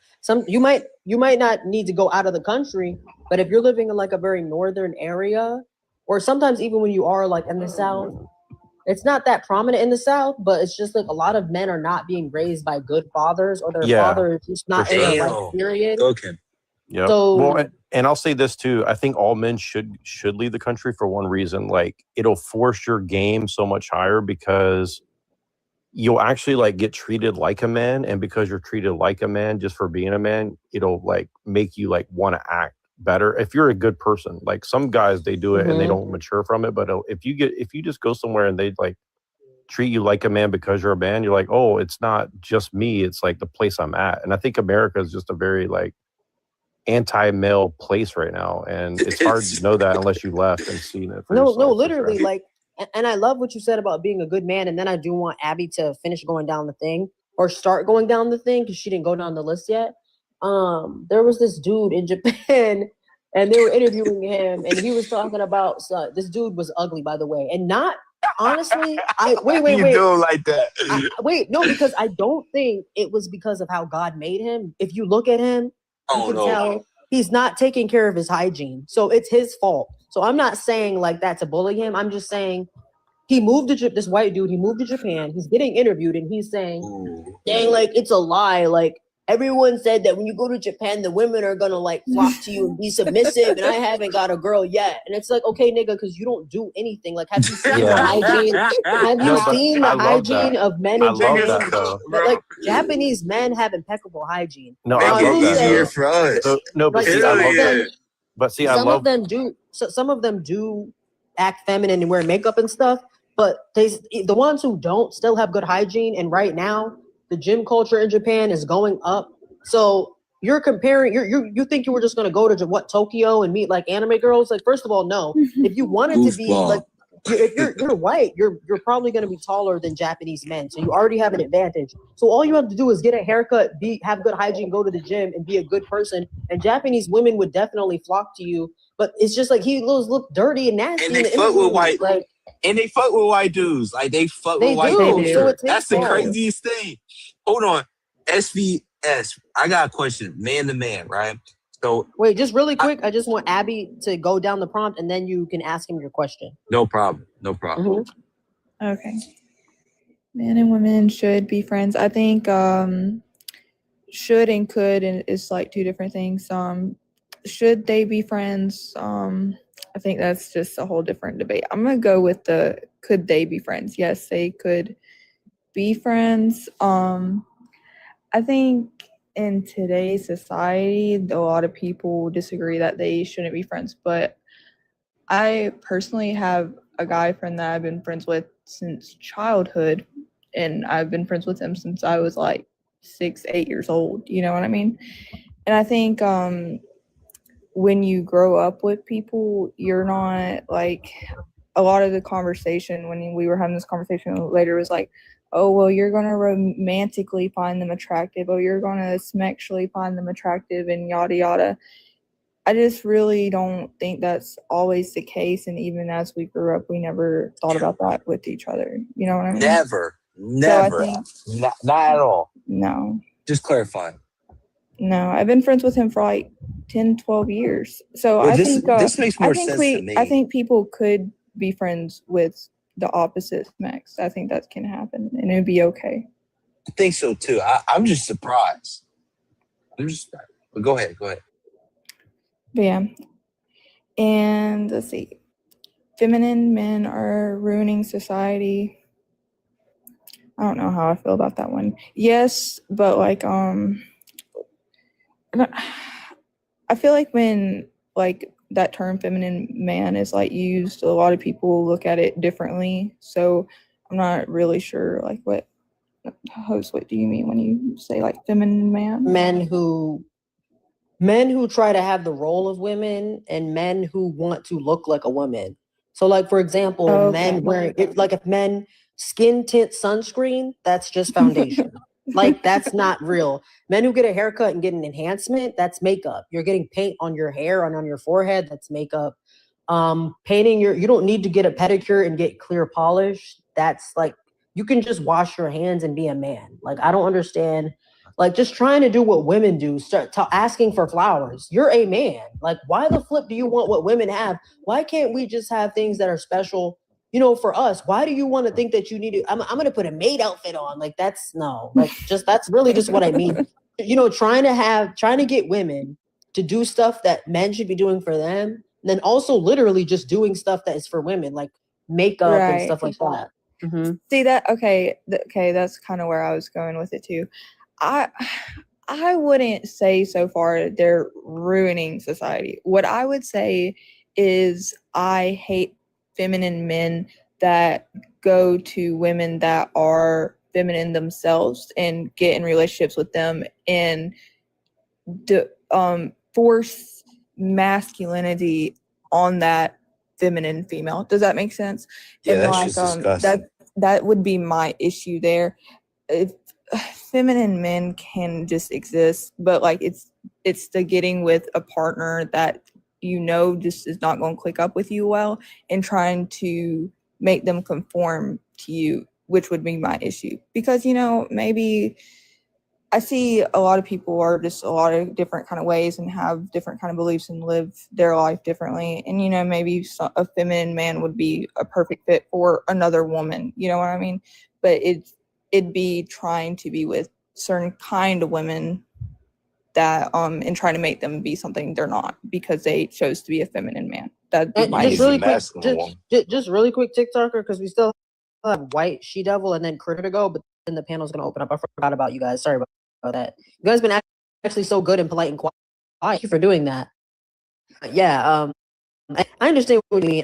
you might not need to go out of the country, but if you're living in like a very northern area, or sometimes even when you are like in the South, it's not that prominent in the South, but it's just like a lot of men are not being raised by good fathers, or their father is just not in their life period. Okay. Yeah. So- Well, and I'll say this too. I think all men should leave the country for one reason. Like it'll force your game so much higher because you'll actually like get treated like a man, and because you're treated like a man just for being a man, it'll like make you like want to act better if you're a good person. Like some guys, they do it and they don't mature from it, but if you just go somewhere and they like treat you like a man because you're a man, you're like, oh, it's not just me, it's like the place I'm at. And I think America is just a very like anti-male place right now, and it's hard to know that unless you left and seen it for No, yourself, for literally, sure. like, and I love what you said about being a good man. And then I do want Abby to finish going down the thing, or start going down the thing, because she didn't go down the list yet. There was this dude in Japan, and they were interviewing him, and he was talking about this dude was ugly, by the way, and not honestly. Wait. You do like that? No, because I don't think it was because of how God made him. If you look at him, you can tell he's not taking care of his hygiene. So it's his fault. So I'm not saying like that to bully him. I'm just saying he moved to this white dude. He moved to Japan. He's getting interviewed, and he's saying, "Dang, like it's a lie. Like everyone said that when you go to Japan, the women are gonna like flock to you and be submissive, and I haven't got a girl yet." And it's like, okay, nigga, because you don't do anything. Like, have you seen the hygiene? Have you seen the hygiene of men in Japan? Like Japanese men have impeccable hygiene. No, Now, I love will that. say- for us. But see, I love that. But see, I some love of them do. So some of them do act feminine and wear makeup and stuff, but the ones who don't still have good hygiene. And right now, the gym culture in Japan is going up. So you're comparing. You think you were just going to go to Tokyo and meet like anime girls? Like, first of all, no. If you wanted to be like, if you're white, you're probably going to be taller than Japanese men, so you already have an advantage. So all you have to do is get a haircut, have good hygiene, go to the gym, and be a good person. And Japanese women would definitely flock to you. But it's just like he look dirty and nasty. And they fuck with white, and they fuck with white dudes. Like they fuck with white dudes. So That's the craziest thing. Hold on, SVS. I got a question, man to man, right? So wait, just really quick. I just want Abby to go down the prompt, and then you can ask him your question. No problem. No problem. Okay. Men and women should be friends. I think should and could is like two different things. Should they be friends? I think that's just a whole different debate. I'm gonna go with the could they be friends? Yes, they could be friends. I I think in today's society, a lot of people disagree that they shouldn't be friends, but I personally have a guy friend that I've been friends with since childhood, and I've been friends with him since I was like 6, 8 years old. You know what I mean? And I think when you grow up with people, you're not like a lot of the conversation when we were having this conversation later was like, oh, well, you're going to romantically find them attractive. Oh, you're going to sexually find them attractive and yada, yada. I just really don't think that's always the case. And even as we grew up, we never thought about that with each other. You know what I mean? Never. Not at all. No. Just clarify. No, I've been friends with him for like 10, 12 years. So Well, I this- think this makes more sense to me. I think people could be friends with the opposite sex. I think that can happen and it'd be okay. I think so too. I'm just surprised. But go ahead. But yeah. And let's see. Feminine men are ruining society. I don't know how I feel about that one. Yes, but like I feel like when like that term feminine man is like used, a lot of people look at it differently. So I'm not really sure like what do you mean when you say like feminine man? Men who try to have the role of women and men who want to look like a woman. So like for example, men wearing if men skin tint sunscreen, that's just foundation. Like that's not real. Men who get a haircut and get an enhancement, that's makeup. You're getting paint on your hair and on your forehead, that's makeup. Painting you don't need to get a pedicure and get clear polish. That's like you can just wash your hands and be a man. Like I don't understand. Like just trying to do what women do, start asking for flowers. You're a man. Like why the flip do you want what women have? Why can't we just have things that are special? You know, for us, why do you want to think that you need to? I'm going to put a maid outfit on. Like that's that's really just what I mean. You know, trying to get women to do stuff that men should be doing for them, and then also literally just doing stuff that is for women, like makeup and stuff like that. Mm-hmm. See that? Okay, that's kind of where I was going with it too. I wouldn't say so far they're ruining society. What I would say is I hate feminine men that go to women that are feminine themselves and get in relationships with them and force masculinity on that feminine female. Does that make sense? Yeah, and that's like just disgusting. that would be my issue there. If feminine men can just exist, but like it's the getting with a partner that just is not going to click up with you well and trying to make them conform to you, which would be my issue. Because, maybe I see a lot of people are just a lot of different kind of ways and have different kind of beliefs and live their life differently. And, maybe a feminine man would be a perfect fit for another woman. You know what I mean? But it'd be trying to be with certain kind of women that and trying to make them be something they're not because they chose to be a feminine man. That'd be my just really quick, just really quick, TikToker, because we still have White She Devil and then Critter to go, but then the panel's gonna open up. I forgot about you guys. Sorry about that. You guys been actually so good and polite and quiet. Thank you for doing that. Yeah, I understand what you mean.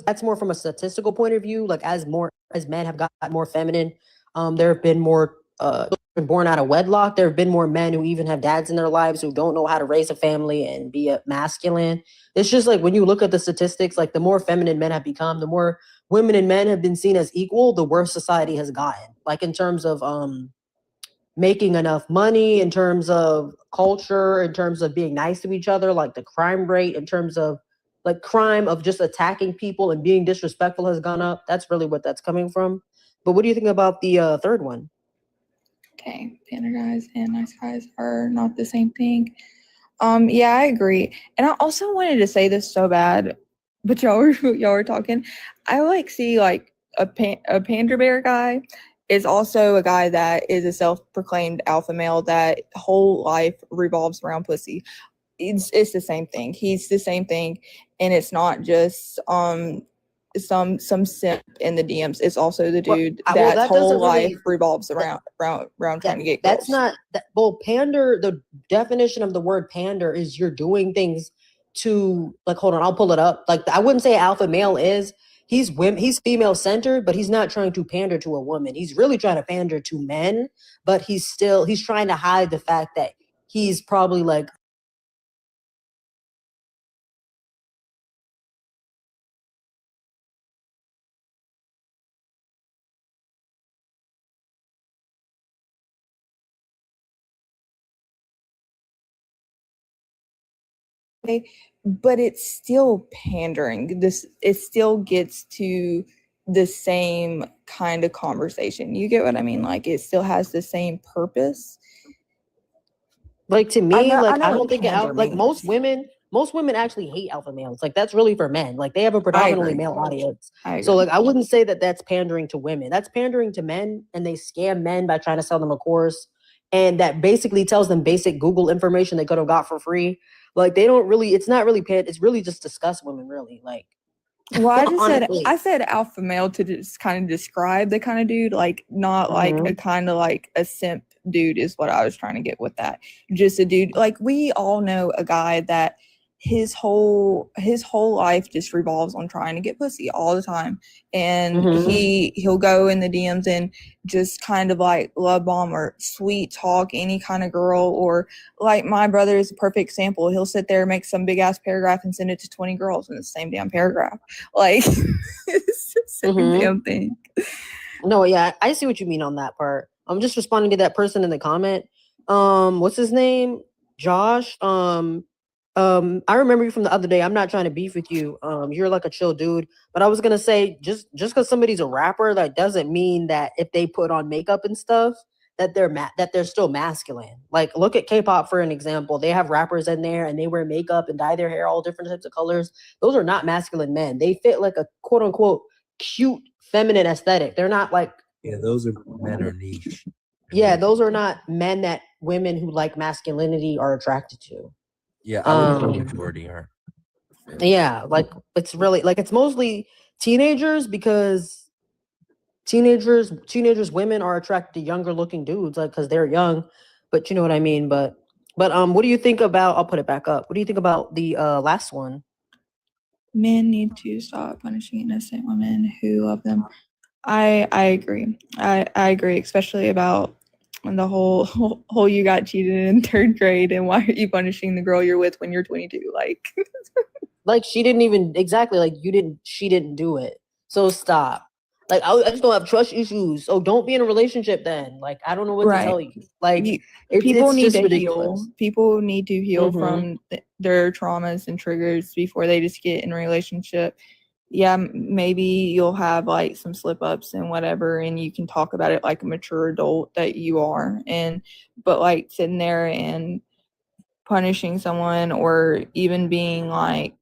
That's more from a statistical point of view. Like as men have got more feminine, there have been more born out of wedlock. There have been more men who even have dads in their lives who don't know how to raise a family and be a masculine. It's just like when you look at the statistics, like the more feminine men have become, the more women and men have been seen as equal, the worse society has gotten. Like in terms of making enough money, in terms of culture, in terms of being nice to each other, like the crime rate, in terms of like crime of just attacking people and being disrespectful has gone up. That's really what that's coming from. But what do you think about the third one? Okay, pander guys and nice guys are not the same thing. Yeah, I agree. And I also wanted to say this so bad, but y'all were talking. I like see like a pander bear guy is also a guy that is a self-proclaimed alpha male that whole life revolves around pussy. It's the same thing. He's the same thing, and it's not just some simp in the DMs. It's also the Well, dude well, that's that whole doesn't really. life revolves around trying to get That's girls. not that. Well, pander. The definition of the word pander is you're doing things to like. Hold on, I'll pull it up. Like I wouldn't say alpha male is. He's female centered, but he's not trying to pander to a woman. He's really trying to pander to men, but he's trying to hide the fact that he's probably like. But it's still pandering. It still gets to the same kind of conversation. You get what I mean? Like it still has the same purpose. Like to me, I know I don't what think pander like means. most women actually hate alpha males. Like that's really for men. Like they have a predominantly agree. male audience. I So agree. like I wouldn't say that that's pandering to women. That's pandering to men, and they scam men by trying to sell them a course, and that basically tells them basic Google information they could have got for free. Like they don't really. It's not really it's really just discuss women. Really, like. Well, Honestly. I said alpha male to just kind of describe the kind of dude, like not like a kind of like a simp dude is what I was trying to get with that. Just a dude, like we all know a guy that his whole life just revolves on trying to get pussy all the time, and he'll go in the DMs and just kind of like love bomb or sweet talk any kind of girl, or like my brother is a perfect example. He'll sit there, make some big ass paragraph and send it to 20 girls in the same damn paragraph. Like it's the same damn thing. No, yeah, I see what you mean on that part. I'm just responding to that person in the comment. What's his name? Josh. I remember you from the other day. I'm not trying to beef with you. You're like a chill dude. But I was gonna say, just because somebody's a rapper, that doesn't mean that if they put on makeup and stuff, that they're still masculine. Like look at K-pop for an example. They have rappers in there and they wear makeup and dye their hair all different types of colors. Those are not masculine men. They fit like a quote unquote cute feminine aesthetic. They're not like those are men are niche. Yeah, those are not men that women who like masculinity are attracted to. Yeah, I would say the majority are. Yeah, like it's really like it's mostly teenagers because teenagers women are attracted to younger looking dudes like because they're young, but you know what I mean. But what do you think about? I'll put it back up. What do you think about the last one? Men need to stop punishing innocent women who love them. I agree. I agree, especially about the whole you got cheated in 3rd grade and why are you punishing the girl you're with when you're 22? Like she didn't even she didn't do it. So stop. Like I just don't have trust issues. So don't be in a relationship then. Like I don't know what to tell you. Like people it's need just to ridiculous. heal. People need to heal from their traumas and triggers before they just get in a relationship. Yeah, maybe you'll have like some slip ups and whatever, and you can talk about it like a mature adult that you are. But like sitting there and punishing someone or even being like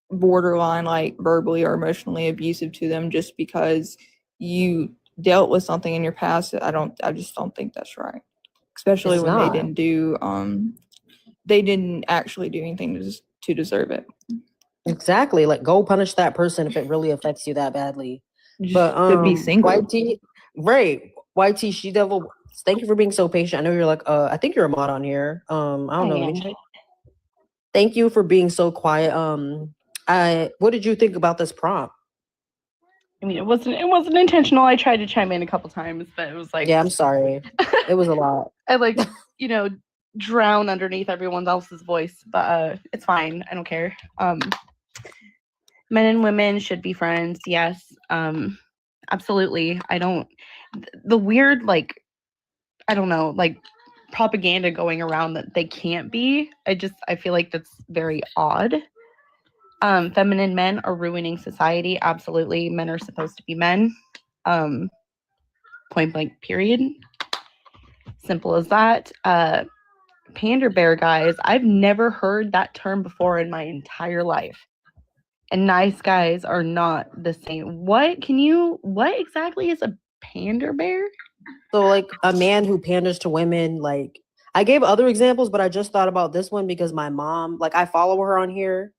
borderline like verbally or emotionally abusive to them just because you dealt with something in your past, I just don't think that's right. Especially It's when not. they didn't actually do anything to deserve it. Exactly. Like go punish that person if it really affects you that badly. Just But to be single. YT, right. YT She Devil, thank you for being so patient. I know you're like I think you're a mod on here. I don't know. Let me check. Thank you for being so quiet. What did you think about this prompt? I mean, it wasn't intentional. I tried to chime in a couple times, but it was like, Yeah, I'm sorry. It was a lot. I like, drown underneath everyone else's voice, but it's fine. I don't care. Men and women should be friends. Yes. Absolutely. The weird, I don't know, propaganda going around that they can't be. I feel like that's very odd. Feminine men are ruining society. Absolutely. Men are supposed to be men. Point blank, period. Simple as that. Pander bear guys, I've never heard that term before in my entire life. And nice guys are not the same. What exactly is a pander bear? So like a man who panders to women, like I gave other examples, but I just thought about this one because my mom, like I follow her on here.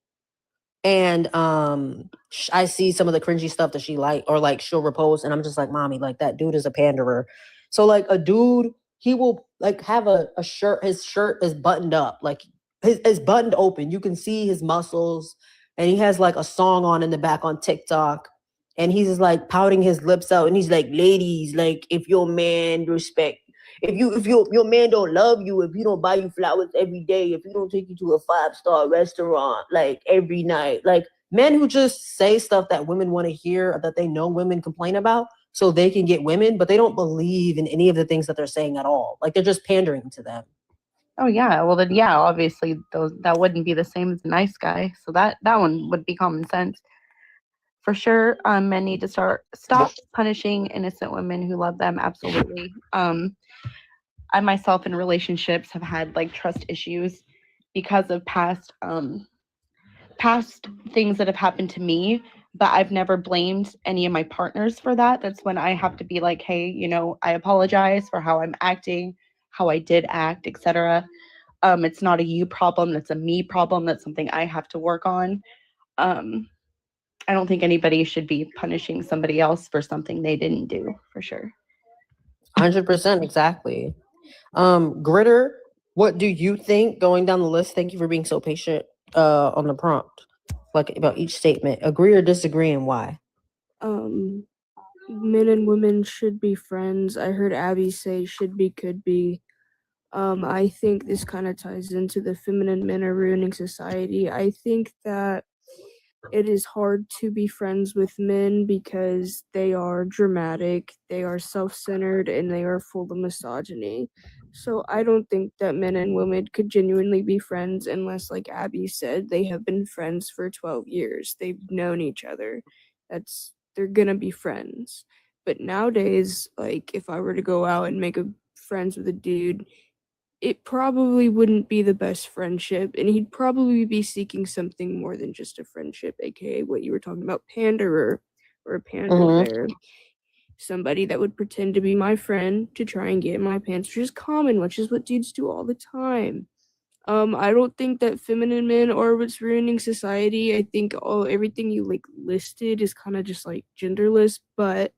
and I see some of the cringy stuff that she like, or like she'll repost, and I'm just like, mommy, like that dude is a panderer. So like a dude, he will like have a shirt, his shirt is buttoned up, like his buttoned open. You can see his muscles, and he has like a song on in the back on TikTok, and he's just like pouting his lips out, and he's like, ladies, like if your man respect, if your man don't love you, if you don't buy you flowers every day, if you don't take you to a 5-star restaurant like every night, like men who just say stuff that women want to hear or that they know women complain about so they can get women, but they don't believe in any of the things that they're saying at all. Like they're just pandering to them. Oh yeah, well then yeah, obviously that wouldn't be the same as a nice guy. So that one would be common sense. For sure, men need to stop punishing innocent women who love them. Absolutely. I myself in relationships have had like trust issues because of past things that have happened to me, but I've never blamed any of my partners for that. That's when I have to be like, hey, you know, I apologize for how I'm acting, how I did act, etc. It's not a you problem, that's a me problem. That's something I have to work on. I don't think anybody should be punishing somebody else for something they didn't do, for sure. 100%, exactly. Gritter, what do you think, going down the list? Thank you for being so patient on the prompt, like about each statement. Agree or disagree, and why? Men and women should be friends. I heard Abby say should be, could be. I think this kind of ties into the feminine men are ruining society. I think that it is hard to be friends with men because they are dramatic, they are self-centered, and they are full of misogyny. So I don't think that men and women could genuinely be friends unless, like Abby said, they have been friends for 12 years. They've known each other. They're gonna be friends. But nowadays, like if I were to go out and make friends with a dude, it probably wouldn't be the best friendship, and he'd probably be seeking something more than just a friendship, aka what you were talking about, panderer or a pander bear. Somebody that would pretend to be my friend to try and get in my pants, which is common, which is what dudes do all the time. I don't think that feminine men are what's ruining society. I think everything you like listed is kind of just like genderless, but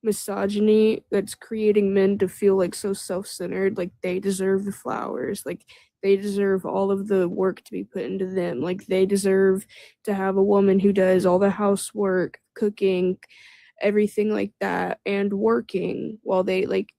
misogyny that's creating men to feel like so self-centered, like they deserve the flowers, like they deserve all of the work to be put into them, like they deserve to have a woman who does all the housework, cooking, everything like that, and working while they like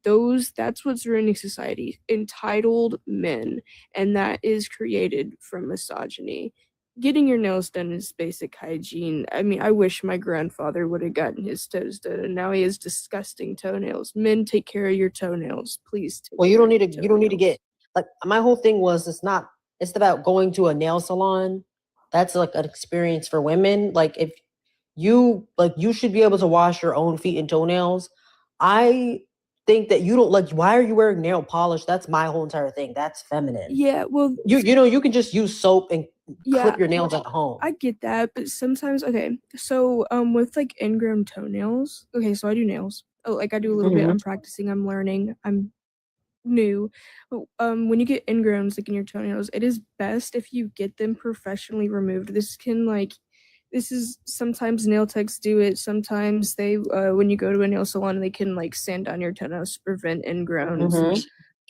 that's what's ruining society. Entitled men, and that is created from misogyny. Getting your nails done is basic hygiene. I mean, I wish my grandfather would have gotten his toes done, and now he has disgusting toenails. Men, take care of your toenails, please. Well, you don't need to get, like, my whole thing was it's about going to a nail salon. That's like an experience for women. Like if you should be able to wash your own feet and toenails. I think that you don't like, why are you wearing nail polish? That's my whole entire thing. That's feminine. Yeah, well, you know, you can just use soap and clip your nails at home. I get that, but sometimes, okay, so with like ingrown toenails, okay, so I do nails. Like I do a little bit. I'm practicing, I'm learning, I'm new. But when you get ingrowns like in your toenails, it is best if you get them professionally removed. This is sometimes nail techs do it. Sometimes they, when you go to a nail salon, they can like sand down your toenails to prevent ingrowns.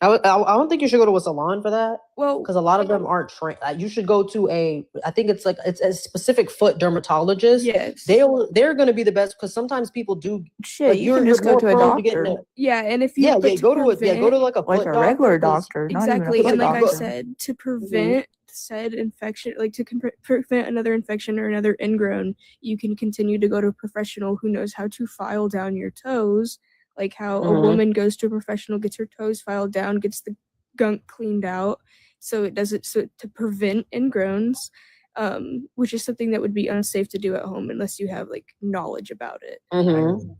I don't think you should go to a salon for that. Well, because a lot of them aren't trained. You should go to I think it's a specific foot dermatologist. Yes, they're going to be the best, because sometimes people do. Shit, like, you can just go to a doctor. And if you go to like a foot regular doctor. Exactly, and like I said, to prevent said infection, like to prevent another infection or another ingrown, you can continue to go to a professional who knows how to file down your toes. Like how a woman goes to a professional, gets her toes filed down, gets the gunk cleaned out, so to prevent ingrowns, which is something that would be unsafe to do at home unless you have like knowledge about it.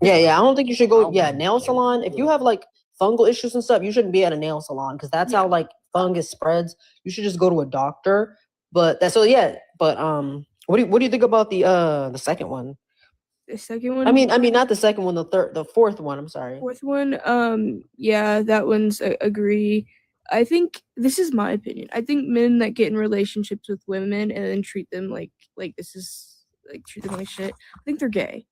Yeah, I don't think you should go. Nail salon. If you have like fungal issues and stuff, you shouldn't be at a nail salon, because that's how like fungus spreads. You should just go to a doctor. But that's so yeah. But what do you think about the second one? The second one? I mean, not the second one. The fourth one. I'm sorry. Fourth one. Yeah, that one's agree. I think this is my opinion. I think men that get in relationships with women and then treat them like this is like treat them like shit. I think they're gay.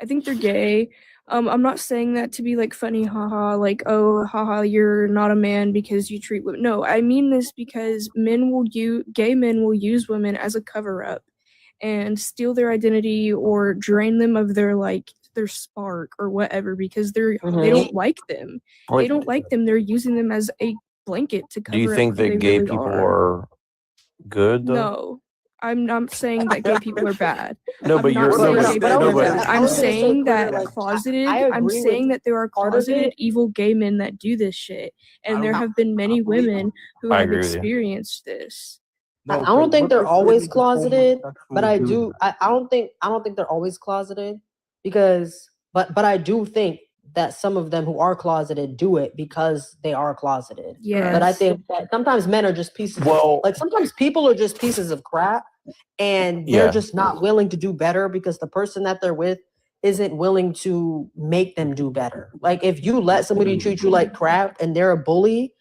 I think they're gay. I'm not saying that to be like funny, haha, like, oh, haha, you're not a man because you treat women. No, I mean this because gay men will use women as a cover up and steal their identity or drain them of their spark or whatever because they don't like them. They don't like them. They're using them as a blanket to cover Do you up think who that they gay really people are. are good though? No. I'm not saying that gay people are bad. No, I'm but not you're saying no, gay but, people no, are but bad. I'm saying that I'm agree saying with that there are part of closeted it. evil gay men that do this shit, and there have been many women who I have agree with you. experienced this. I don't think they're always closeted, but I don't think they're always closeted because but I do think that some of them who are closeted do it because they are closeted. But I Yes. think that sometimes men are just pieces Well- like sometimes people are just pieces of crap and they're Yeah. just not willing to do better because the person that they're with isn't willing to make them do better. Like if you let somebody treat you like crap and they're a bully,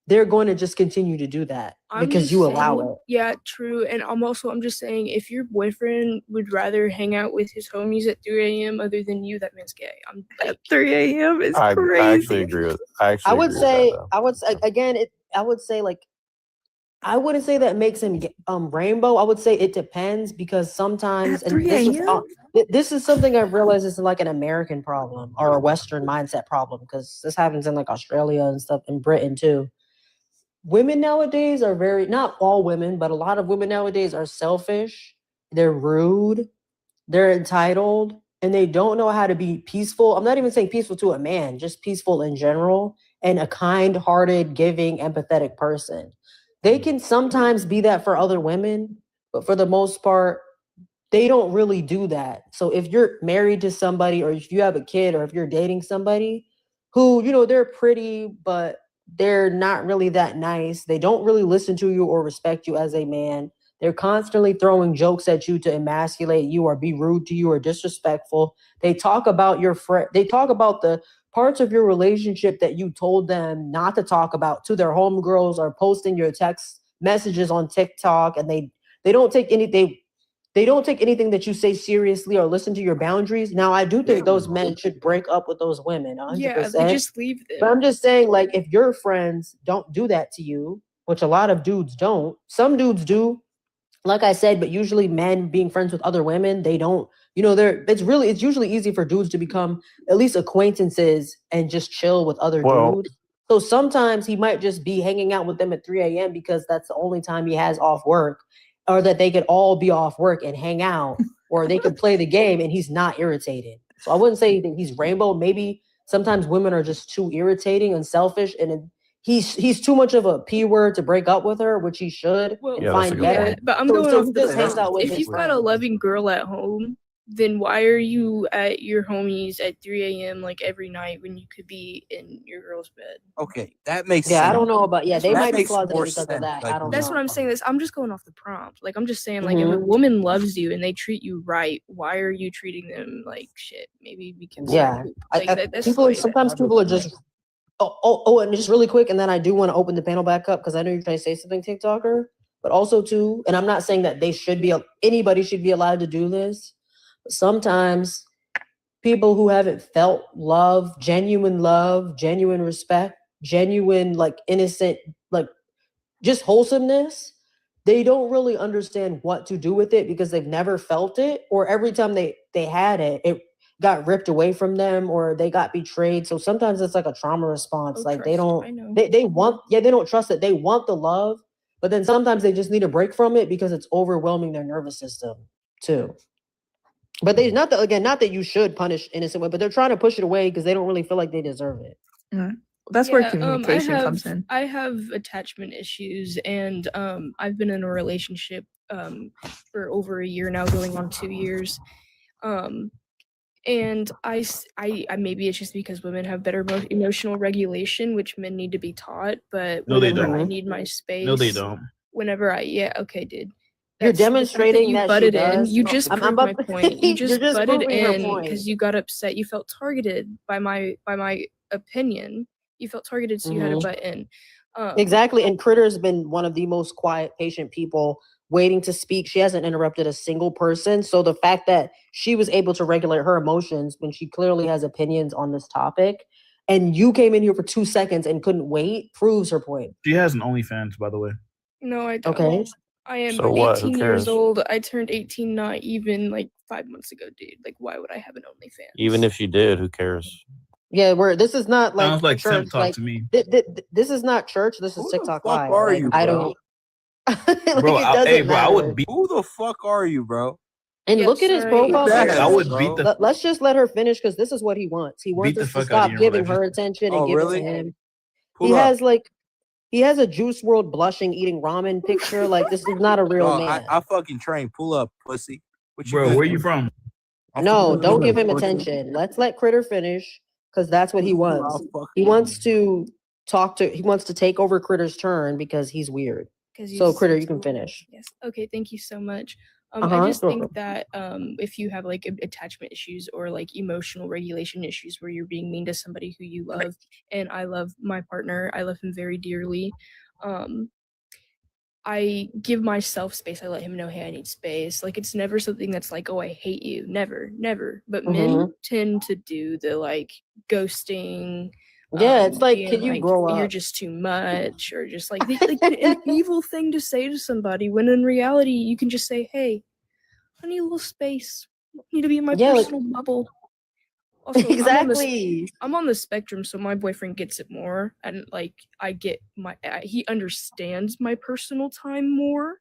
they're going to just continue to do that I'm because just you allow saying- it. Yeah, true. And I'm just saying, if your boyfriend would rather hang out with his homies at 3 a.m. other than you, that man's gay. I'm at 3 a.m. is I crazy. actually agree with. I would agree with say, that, though. I would say again, I would say like, I wouldn't say that makes him rainbow. I would say it depends because sometimes, and this is something I've realized is like an American problem or a Western mindset problem because this happens in like Australia and stuff, in Britain too. Women nowadays are not all women, but a lot of women nowadays are selfish. They're rude. They're entitled, and they don't know how to be peaceful. I'm not even saying peaceful to a man, just peaceful in general, and a kind-hearted, giving, empathetic person. They can sometimes be that for other women, but for the most part, they don't really do that. So if you're married to somebody, or if you have a kid, or if you're dating somebody who, they're pretty, but they're not really that nice. They don't really listen to you or respect you as a man. They're constantly throwing jokes at you to emasculate you or be rude to you or disrespectful. They talk about they talk about the parts of your relationship that you told them not to talk about to their homegirls or posting your text messages on TikTok, and they don't take anything. They don't take anything that you say seriously or listen to your boundaries. Now, I do think those men should break up with those women, 100%. Yeah, they just leave them. But I'm just saying, like, if your friends don't do that to you, which a lot of dudes don't, some dudes do, like I said, but usually men being friends with other women, they don't, it's usually easy for dudes to become at least acquaintances and just chill with other dudes. So sometimes he might just be hanging out with them at 3 a.m. because that's the only time he has off work, or that they could all be off work and hang out, or they could play the game and he's not irritated. So I wouldn't say that he's rainbow. Maybe sometimes women are just too irritating and selfish, and he's too much of a P word to break up with her, which he should and find better. Yeah, but I'm So going off the just hangs out with if his you've got a friends. loving girl at home, then why are you at your homies at 3 a.m. like every night when you could be in your girl's bed? Okay, that makes Yeah, sense. I don't know about they That might be makes closeted more because of sense. that. Like, I don't That's know. what I'm saying. I'm just going off the prompt. Like I'm just saying, like if a Mhm. woman loves you and they treat you right, why are you treating them like shit? Maybe because Yeah, like that's sometimes people are just. And just really quick, and then I do want to open the panel back up because I know you're trying to say something, TikToker. But also too, and I'm not saying that anybody should be allowed to do this. But sometimes people who haven't felt love, genuine respect, genuine innocent, just wholesomeness, they don't really understand what to do with it because they've never felt it, or every time they had it got ripped away from them, or they got betrayed. So sometimes it's like a trauma response. Like they don't, they don't trust it. They want the love, but then sometimes they just need a break from it because it's overwhelming their nervous system too. But they not that you should punish innocent women, but they're trying to push it away because they don't really feel like they deserve it. That's where communication I comes in. I have attachment issues, and I've been in a relationship for over a year now, going on 2 years. And I maybe it's just because women have better emotional regulation, which men need to be taught. But No, they whenever I don't. need my space, No, they don't. Whenever okay, dude. You're That's the fact demonstrating you that she butted in. does. You just I'm proved about- my point. You just, You're just butted proving her in point. because you got upset. You felt targeted by my opinion. You felt targeted, so you had to Mhm. butt in. Exactly. And Critter's been one of the most quiet, patient people waiting to speak. She hasn't interrupted a single person. So the fact that she was able to regulate her emotions when she clearly has opinions on this topic, and you came in here for 2 seconds and couldn't wait, proves her point. She has an OnlyFans, by the way. No, I don't. Okay. I am So what? Who 18 years cares? old. I turned 18 not even like 5 months ago, dude. Like, why would I have an OnlyFans? Even if she did, who cares? Yeah, this is not like Sounds like church. simp talk to me. This is not church. This is TikTok fuck Live. are Like, you, I bro? don't. Bro, it doesn't bro, I matter. would beat. Who the fuck are you, bro? And Yes, look at his sir. profile. Exactly. I would bro. beat the Let's just let her finish because this is what he wants. He wants Beat the us to fuck out of stop you in giving real her life. attention and Oh, give really? it to him. Pull He up. has a Juice World blushing eating ramen picture. Like, this is not a real Dog, man. I fucking train. Pull up, pussy. What you Bro, got? where you from? I'm No, from don't New give York, him pussy. attention. Let's let Critter finish because that's what he wants. I'll fuck He you. wants to he wants to take over Critter's turn because he's weird. 'Cause So you Critter, said you can so. finish. Yes. Okay. Thank you so much. I Uh-huh. just think that if you have like attachment issues or like emotional regulation issues where you're being mean to somebody who you love, and I love my partner, I love him very dearly. I give myself space. I let him know, hey, I need space. Like, it's never something that's like, oh, I hate you. Never, never. But men tend to do the like ghosting. Yeah, it's like, being can you like, grow you're up? just too much, or just like, an evil thing to say to somebody when in reality you can just say, hey, I need a little space. I need to be in my Yeah, like- personal bubble. Also, Exactly. I'm on the spectrum, so my boyfriend gets it more, and like I get he understands my personal time more.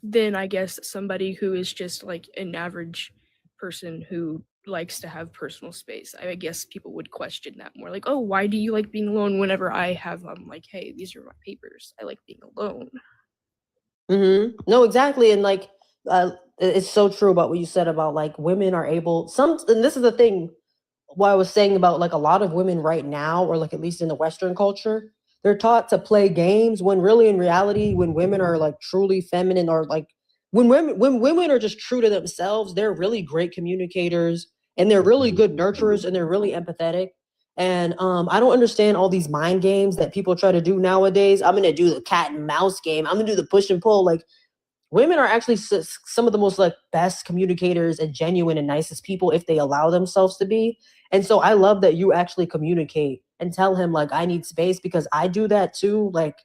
Than I guess somebody who is just like an average person who likes to have personal space. I guess people would question that more. Like, oh, why do you like being alone? Whenever I'm like, hey, these are my papers. I like being alone. No, exactly. And like, it's so true about what you said about like women are able and this is the thing what I was saying about like a lot of women right now, or like at least in the Western culture, they're taught to play games when really in reality, when women are like truly feminine, or like when women are just true to themselves, they're really great communicators and they're really good nurturers and they're really empathetic. And I don't understand all these mind games that people try to do nowadays. I'm gonna do the cat and mouse game. I'm gonna do the push and pull. Like, women are actually some of the most like best communicators and genuine and nicest people if they allow themselves to be. And so I love that you actually communicate and tell him like, I need space, because I do that too. Like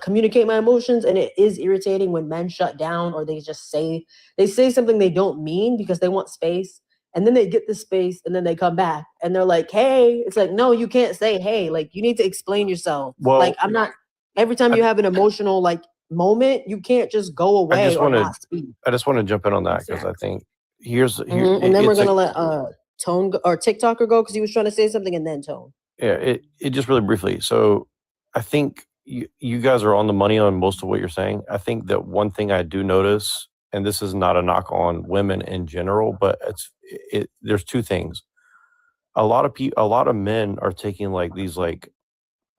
communicate my emotions, and it is irritating when men shut down or they just say something they don't mean because they want space. And then they get the space and then they come back and they're like, hey, it's like, no, you can't say, hey, like you need to explain yourself. Well, like every time you have an emotional like moment, you can't just go away I just or want not speak. to jump in on that because I think here's And then we're gonna let Tone or TikToker go because he was trying to say something, and then Tone. Yeah, it just really briefly. So I think you guys are on the money on most of what you're saying. I think that one thing I do notice, and this is not a knock on women in general, but there's two things. A lot of men are taking like these like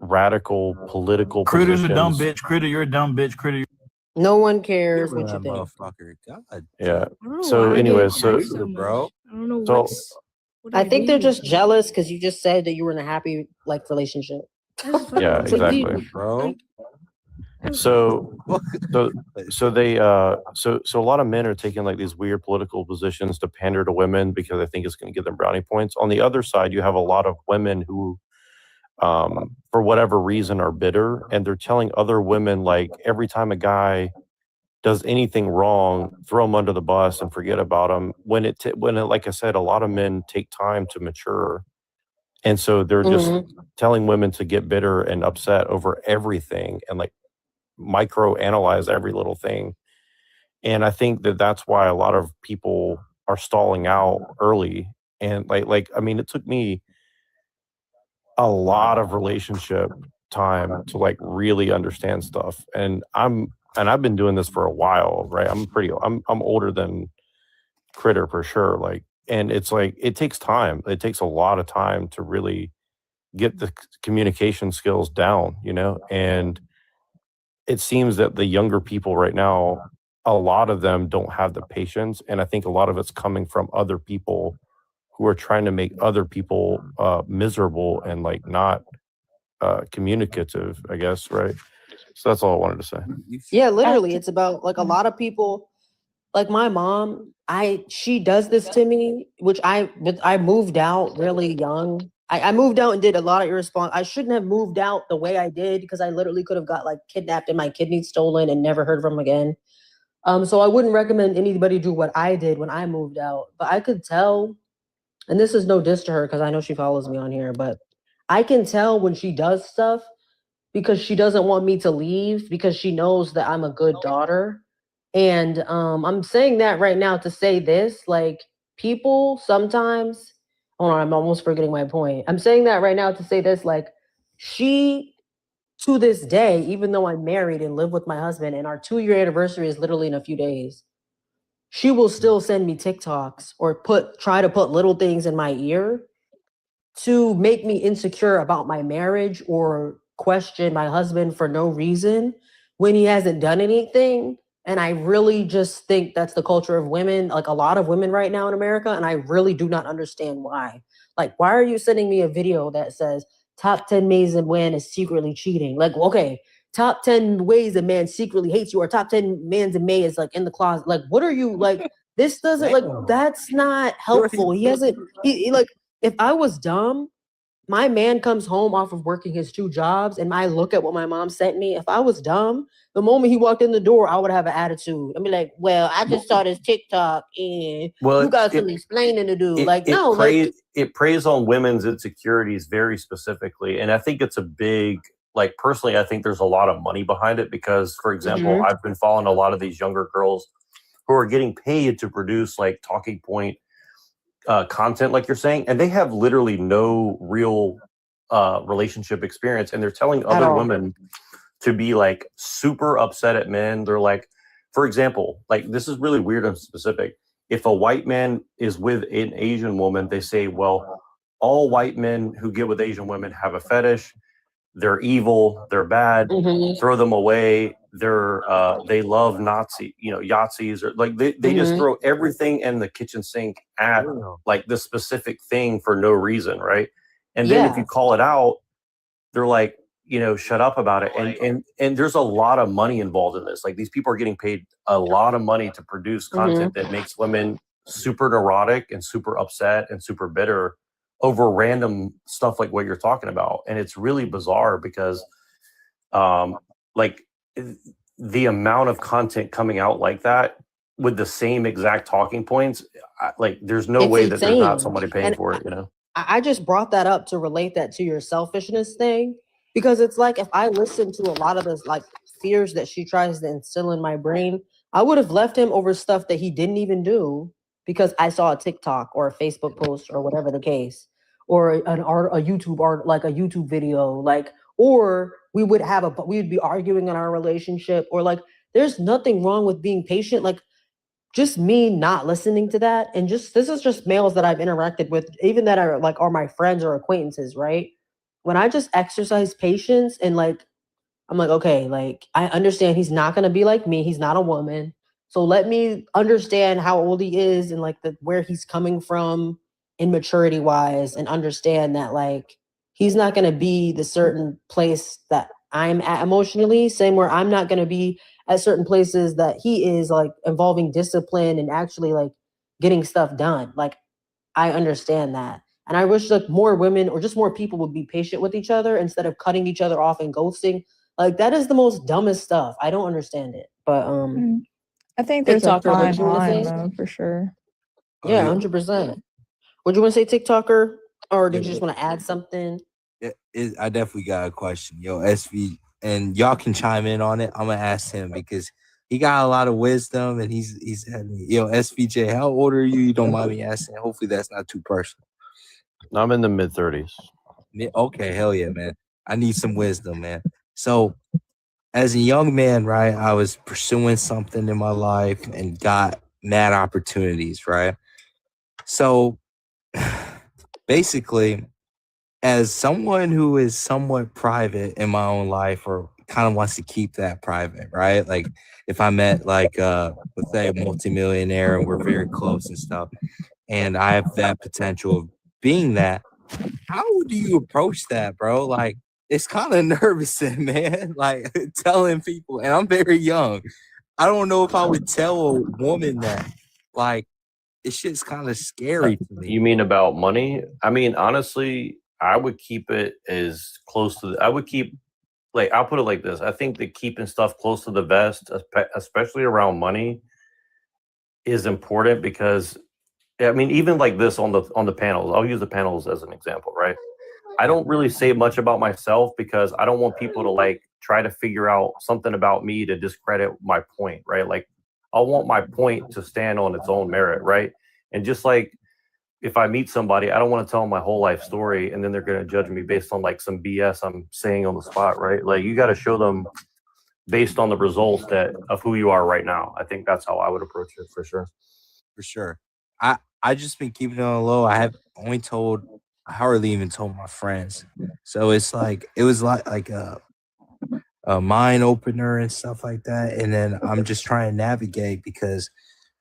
radical political Critter's positions. a dumb bitch. Critter, you're a dumb bitch. Critter. No one cares Give what her you that think. motherfucker. God. Yeah. I don't know So why they anyways, attack so bro. I don't know So- what I think they're do. just jealous because you just said that you were in a happy like relationship. yeah, It's like, exactly. Bro. So they so a lot of men are taking like these weird political positions to pander to women because I think it's going to give them brownie points. On the other side, you have a lot of women who for whatever reason are bitter, and they're telling other women like every time a guy does anything wrong, throw him under the bus and forget about him. When it like I said, a lot of men take time to mature, and so they're just telling women to get bitter and upset over everything and like micro analyze every little thing. And I think that that's why a lot of people are stalling out early. And like I mean, it took me a lot of relationship time to like really understand stuff. And I've been doing this for a while, right? I'm older than Critter for sure. Like, and it's like it takes time. It takes a lot of time to really get the communication skills down, you know? And it seems that the younger people right now, a lot of them don't have the patience. And I think a lot of it's coming from other people who are trying to make other people miserable and like not communicative, I guess, right? So that's all I wanted to say. Yeah, literally, it's about like a lot of people, like my mom. She does this to me, which I moved out really young. I moved out and did a lot of irresponsible. I shouldn't have moved out the way I did because I literally could have got like kidnapped and my kidneys stolen and never heard from again. So I wouldn't recommend anybody do what I did when I moved out. But I could tell, and this is no diss to her because I know she follows me on here, but I can tell when she does stuff because she doesn't want me to leave because she knows that I'm a good daughter. And I'm saying that right now to say this, like people sometimes, hold on, I'm almost forgetting my point. I'm saying that right now to say this, like she, to this day, even though I'm married and live with my husband and our 2-year anniversary is literally in a few days, she will still send me TikToks or try to put little things in my ear to make me insecure about my marriage or question my husband for no reason when he hasn't done anything. And I really just think that's the culture of women, like a lot of women right now in America. And I really do not understand why. Like, why are you sending me a video that says top 10 ways a man is secretly cheating? Like, okay, top 10 ways a man secretly hates you, or top 10 mans a man is like in the closet. Like, what are you like? This doesn't like, that's not helpful. He hasn't, he like, if I was dumb, my man comes home off of working his 2 jobs and I look at what my mom sent me. If I was dumb, the moment he walked in the door, I would have an attitude. I'd be like, well, I just saw this TikTok and you got some explaining to do. It preys on women's insecurities very specifically. And I think it's a big, like personally, I think there's a lot of money behind it because, for example, I've been following a lot of these younger girls who are getting paid to produce like talking point content, like you're saying, and they have literally no real relationship experience, and they're telling other women to be like super upset at men. They're like, for example, like this is really weird and specific. If a white man is with an Asian woman, they say, well, all white men who get with Asian women have a fetish. They're evil. They're bad. Throw them away. They love Nazi, Yahtzees, or like they just throw everything in the kitchen sink at like the specific thing for no reason, right? And then if you call it out, they're like, shut up about it. And there's a lot of money involved in this. Like these people are getting paid a lot of money to produce content that makes women super neurotic and super upset and super bitter over random stuff like what you're talking about. And it's really bizarre because like the amount of content coming out like that with the same exact talking points, like there's no way that there's not somebody paying for it, I just brought that up to relate that to your selfishness thing, because it's like, if I listen to a lot of those like fears that she tries to instill in my brain, I would have left him over stuff that he didn't even do because I saw a TikTok or a Facebook post or whatever the case, or a YouTube video, like, or we would be arguing in our relationship, or like, there's nothing wrong with being patient. Like, just me not listening to that, and this is just males that I've interacted with, even that are my friends or acquaintances, right? When I just exercise patience and like, I'm like, okay, like I understand he's not gonna be like me. He's not a woman. So let me understand how old he is and like where he's coming from in maturity wise, and understand that like he's not gonna be the certain place that I'm at emotionally, same where I'm not gonna be at certain places that he is, like involving discipline and actually like getting stuff done. Like I understand that. And I wish like more women or just more people would be patient with each other instead of cutting each other off and ghosting. Like that is the most dumbest stuff. I don't understand it. But I think there's a TikToker, fine what you wanna line say? though, for sure. Yeah, 100%. Would you want to say TikToker, or did you just want to add something? I definitely got a question. Yo, SV, and y'all can chime in on it. I'm gonna ask him because he got a lot of wisdom, and he's had me. Yo, SVJ, how old are you? You don't mind me asking? Hopefully that's not too personal. I'm in the mid-30s. Okay, hell yeah, man. I need some wisdom, man. So, as a young man, right, I was pursuing something in my life and got mad opportunities, right? So, basically, as someone who is somewhat private in my own life, or kind of wants to keep that private, right? Like, if I met like let's say a multimillionaire and we're very close and stuff, and I have that potential of being that, how do you approach that, bro? Like, it's kind of nervous, man. Like telling people, and I'm very young. I don't know if I would tell a woman that. Like, this shit's kind of scary to me. You mean about money? I mean, honestly, I would keep it as close to. I would keep, like, I'll put it like this. I think that keeping stuff close to the vest, especially around money, is important because, I mean, even like this on the panels. I'll use the panels as an example, right? I don't really say much about myself because I don't want people to like try to figure out something about me to discredit my point, right? Like, I want my point to stand on its own merit, right? And just like if I meet somebody, I don't want to tell them my whole life story and then they're going to judge me based on like some BS I'm saying on the spot, right? Like, you got to show them based on the results of who you are right now. I think that's how I would approach it for sure. For sure. I just been keeping it on the low. I have only told, I hardly even told my friends. So it's like, it was like a mind opener and stuff like that. And then I'm just trying to navigate because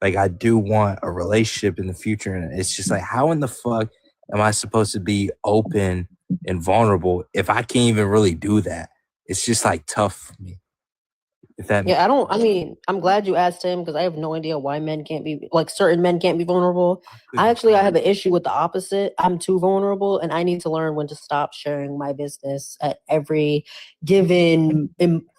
like I do want a relationship in the future. And it's just like, how in the fuck am I supposed to be open and vulnerable if I can't even really do that? It's just like tough for me. If that Yeah, I mean, I'm glad you asked him because I have no idea why men can't be, like, certain men can't be vulnerable. I have an issue with the opposite. I'm too vulnerable and I need to learn when to stop sharing my business at every given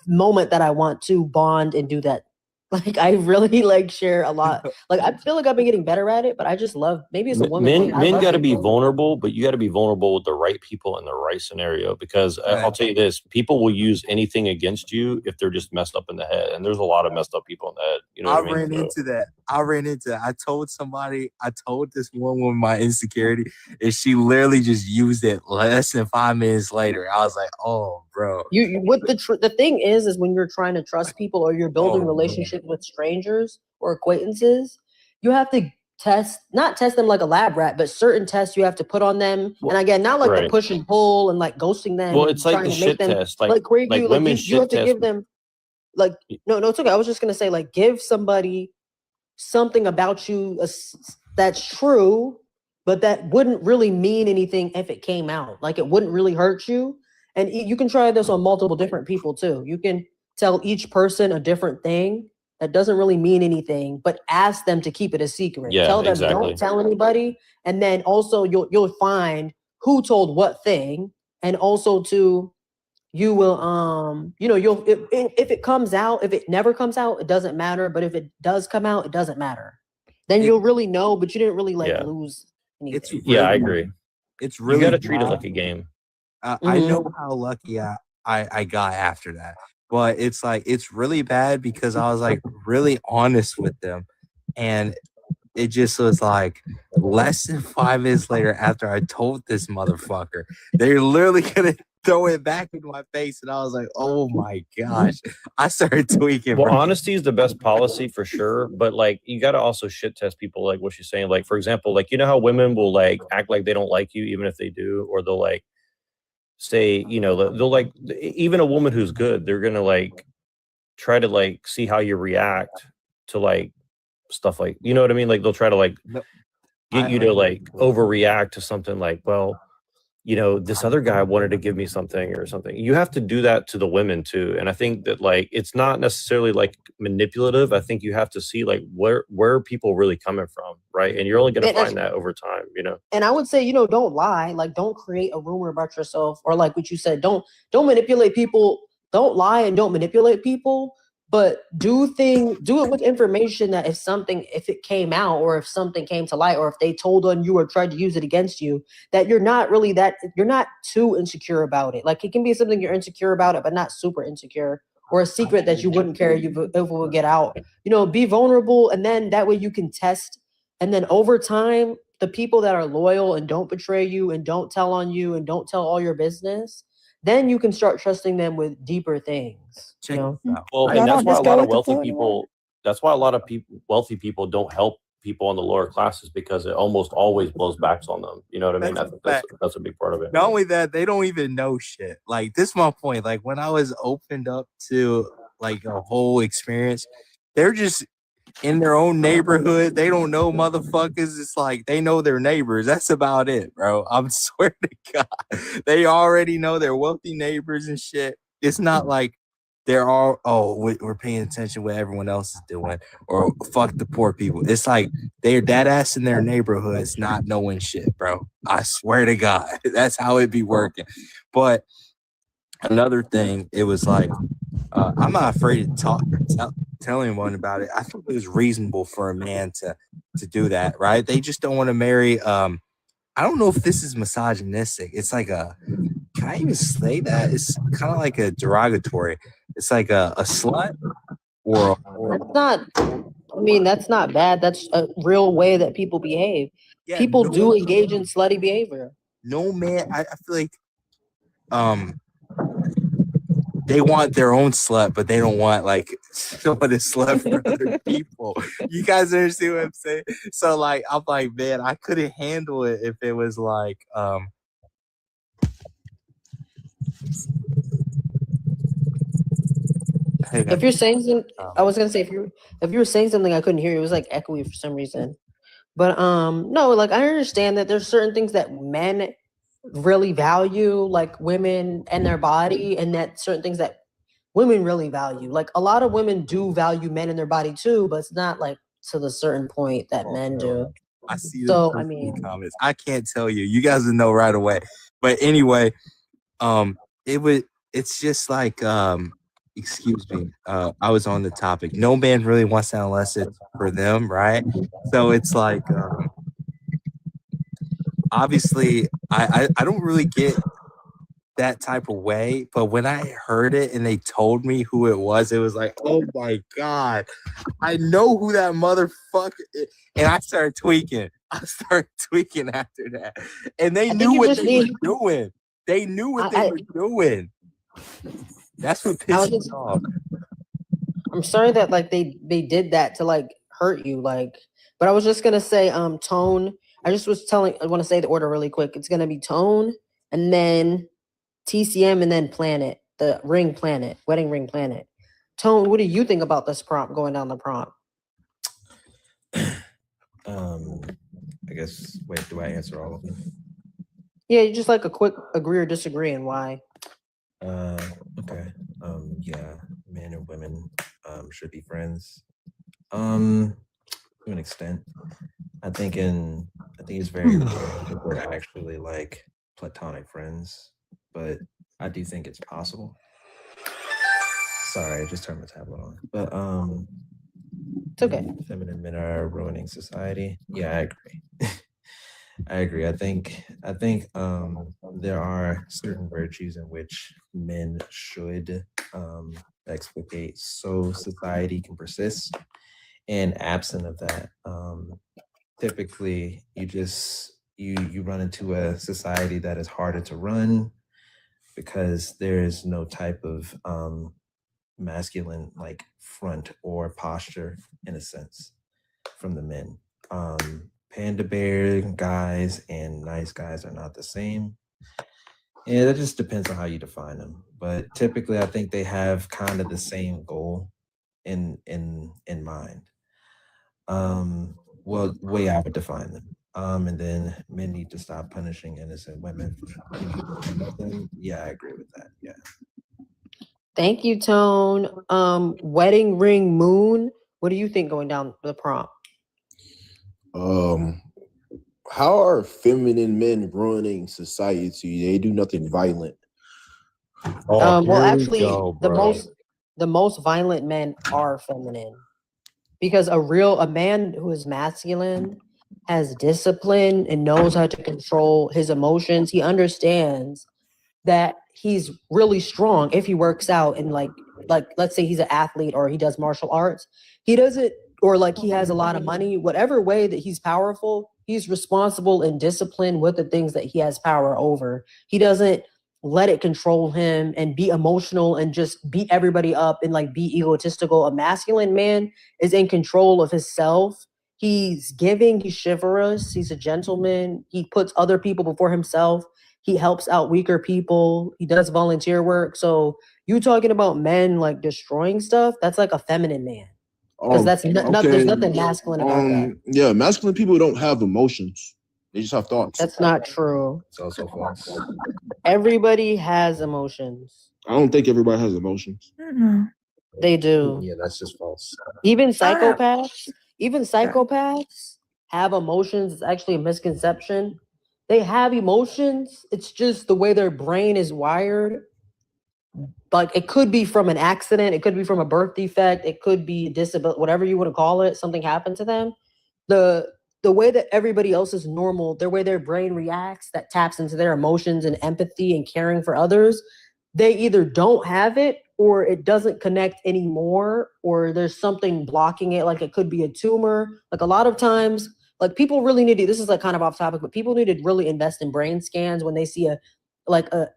moment that I want to bond and do that. Like, I really like share a lot. Like, I feel like I've been getting better at it, but I just love, maybe it's a woman thing. I Men love got to being be vulnerable, but you got to be vulnerable with the right people in the right scenario. Because I'll tell you this: people will use anything against you if they're just messed up in the head, and there's a lot of messed up people in the head. You know what I mean? ran into that. I told somebody. I told this one woman my insecurity, and she literally just used it less than 5 minutes later. I was like, "Oh, bro." The thing is when you're trying to trust people or you're building relationships with strangers or acquaintances, you have to not test them like a lab rat, but certain tests you have to put on them. And again, not like the push and pull and like ghosting them. Well, it's like the shit test, like women's you have shit to give test. them like no, it's okay. I was just gonna say, like, give somebody something about you that's true, but that wouldn't really mean anything if it came out. Like, it wouldn't really hurt you. And you can try this on multiple different people too. You can tell each person a different thing that doesn't really mean anything, but ask them to keep it a secret. Yeah, tell them exactly. Don't tell anybody, and then also you'll find who told what thing, and also you will if it comes out, if it never comes out, it doesn't matter. But if it does come out, it doesn't matter. Then you'll really know, but you didn't really lose anything. I agree. It's really you got to treat it bad. like a game. I know how lucky I got after that, but it's like, it's really bad because I was like really honest with them, and it just was like less than 5 minutes later after I told this motherfucker, they're literally gonna throw it back in my face, and I was like, oh my gosh, I started tweaking. Well, bro. honesty is the best policy for sure, but like you got to also shit test people, like what she's saying. Like, for example, like, you know how women will like act like they don't like you even if they do, or they'll like say, they'll like, even a woman who's good, they're gonna like try to like see how you react to like stuff, like, you know what I mean? Like, they'll try to like get you to like overreact to something, like, well, this other guy wanted to give me something or something. You have to do that to the women too. And I think that like, it's not necessarily like manipulative. I think you have to see like where are people really coming from, right? And you're only going to find that over time, And I would say, don't lie. Like, don't create a rumor about yourself, or like what you said, don't manipulate people. Don't lie and don't manipulate people, but do it with information that if it came out, or if something came to light, or if they told on you or tried to use it against you, that you're not too insecure about it. Like, it can be something you're insecure about it, but not super insecure, or a secret that you wouldn't care if it would get out. Be vulnerable, and then that way you can test. And then over time, the people that are loyal and don't betray you and don't tell on you and don't tell all your business, then you can start trusting them with deeper things. Well, and that's why a lot of wealthy people. That's why a lot of wealthy people don't help people in the lower classes, because it almost always blows backs on them. You know what I mean? That's a big part of it. Not only that, they don't even know shit. Like, this is my point. Like, when I was opened up to like a whole experience, they're just in their own neighborhood. They don't know motherfuckers. It's like they know their neighbors. That's about it, bro. I'm swear to God. They already know their wealthy neighbors and shit. It's not like they're all, we're paying attention to what everyone else is doing, or fuck the poor people. It's like they're dead ass in their neighborhoods not knowing shit, bro. I swear to God. That's how it be working. But another thing, it was like, I'm not afraid to tell anyone about it. I think it was reasonable for a man to do that, right? They just don't want to marry. I don't know if this is misogynistic. It's like can I even say that? It's kind of like a derogatory. It's like a slut or That's not. I mean, that's not bad. That's a real way that people behave. Yeah, People no- do engage in slutty behavior. no man. I feel like they want their own slut, but they don't want like someone to slut for other people. You guys understand what I'm saying? So like, I'm like, man, I couldn't handle it if it was like, If you're saying something, I was gonna say if you were saying something, I couldn't hear you. It was like echoey for some reason. But no, like I understand that there's certain things that men really value, like women and their body, and that certain things that women really value. Like a lot of women do value men and their body too, but it's not like to the certain point that men do. I see. So the I mean, comments. I can't tell you. You guys will know right away. But anyway, it's just like, excuse me. I was on the topic. No man really wants that unless it's for them, right? So it's like, obviously, I don't really get that type of way, but when I heard it and they told me who it was like, oh my God, I know who that motherfucker is. And I started tweaking. After that. And they knew what they were doing. They knew what they were doing. That's what pissed me off. I'm sorry that like they did that to like hurt you, like. But I was just gonna say, Tone. I want to say the order really quick. It's gonna be Tone, and then TCM, and then Planet, the ring planet, wedding ring planet. Tone, what do you think about this prompt going down the prompt? I guess. Wait, do I answer all of them? Yeah, you just like a quick agree or disagree and why. Okay. Yeah, men and women should be friends. To an extent. I think it's very important if we're actually like platonic friends, but I do think it's possible. Sorry, I just turned my tablet on. But it's okay. Feminine men are ruining society. Yeah, I agree. I agree. I think there are certain virtues in which men should explicate so society can persist. And absent of that, typically you run into a society that is harder to run because there is no type of masculine like front or posture in a sense from the men. Panda bear guys and nice guys are not the same. Yeah, that just depends on how you define them. But typically I think they have kind of the same goal in mind. Well, the way I would define them. And then men need to stop punishing innocent women for nothing. Yeah, I agree with that. Yeah. Thank you, Tone. Wedding ring moon. What do you think going down the prompt? How are feminine men ruining society? They do nothing violent. Well, actually, the most violent men are feminine, because a man who is masculine has discipline and knows how to control his emotions. He understands that he's really strong if he works out and like let's say he's an athlete or he does martial arts. He doesn't, or like he has a lot of money, whatever way that he's powerful, he's responsible and disciplined with the things that he has power over. He doesn't let it control him and be emotional and just beat everybody up and like be egotistical. A masculine man is in control of himself. He's giving, he's chivalrous, he's a gentleman. He puts other people before himself. He helps out weaker people. He does volunteer work. So you talking about men like destroying stuff, that's like a feminine man. Because there's nothing masculine about that. Yeah, masculine people don't have emotions. They just have thoughts. That's not true. It's also false. Everybody has emotions. I don't think everybody has emotions. They do. Yeah, that's just false. Even psychopaths have emotions. It's actually a misconception. They have emotions. It's just the way their brain is wired. Like it could be from an accident, it could be from a birth defect, it could be disability, whatever you want to call it. Something happened to them. The way that everybody else is normal, the way their brain reacts, that taps into their emotions and empathy and caring for others, they either don't have it or it doesn't connect anymore, or there's something blocking it. Like it could be a tumor. Like a lot of times, like people really need to, this is like kind of off topic, but people need to really invest in brain scans when they see a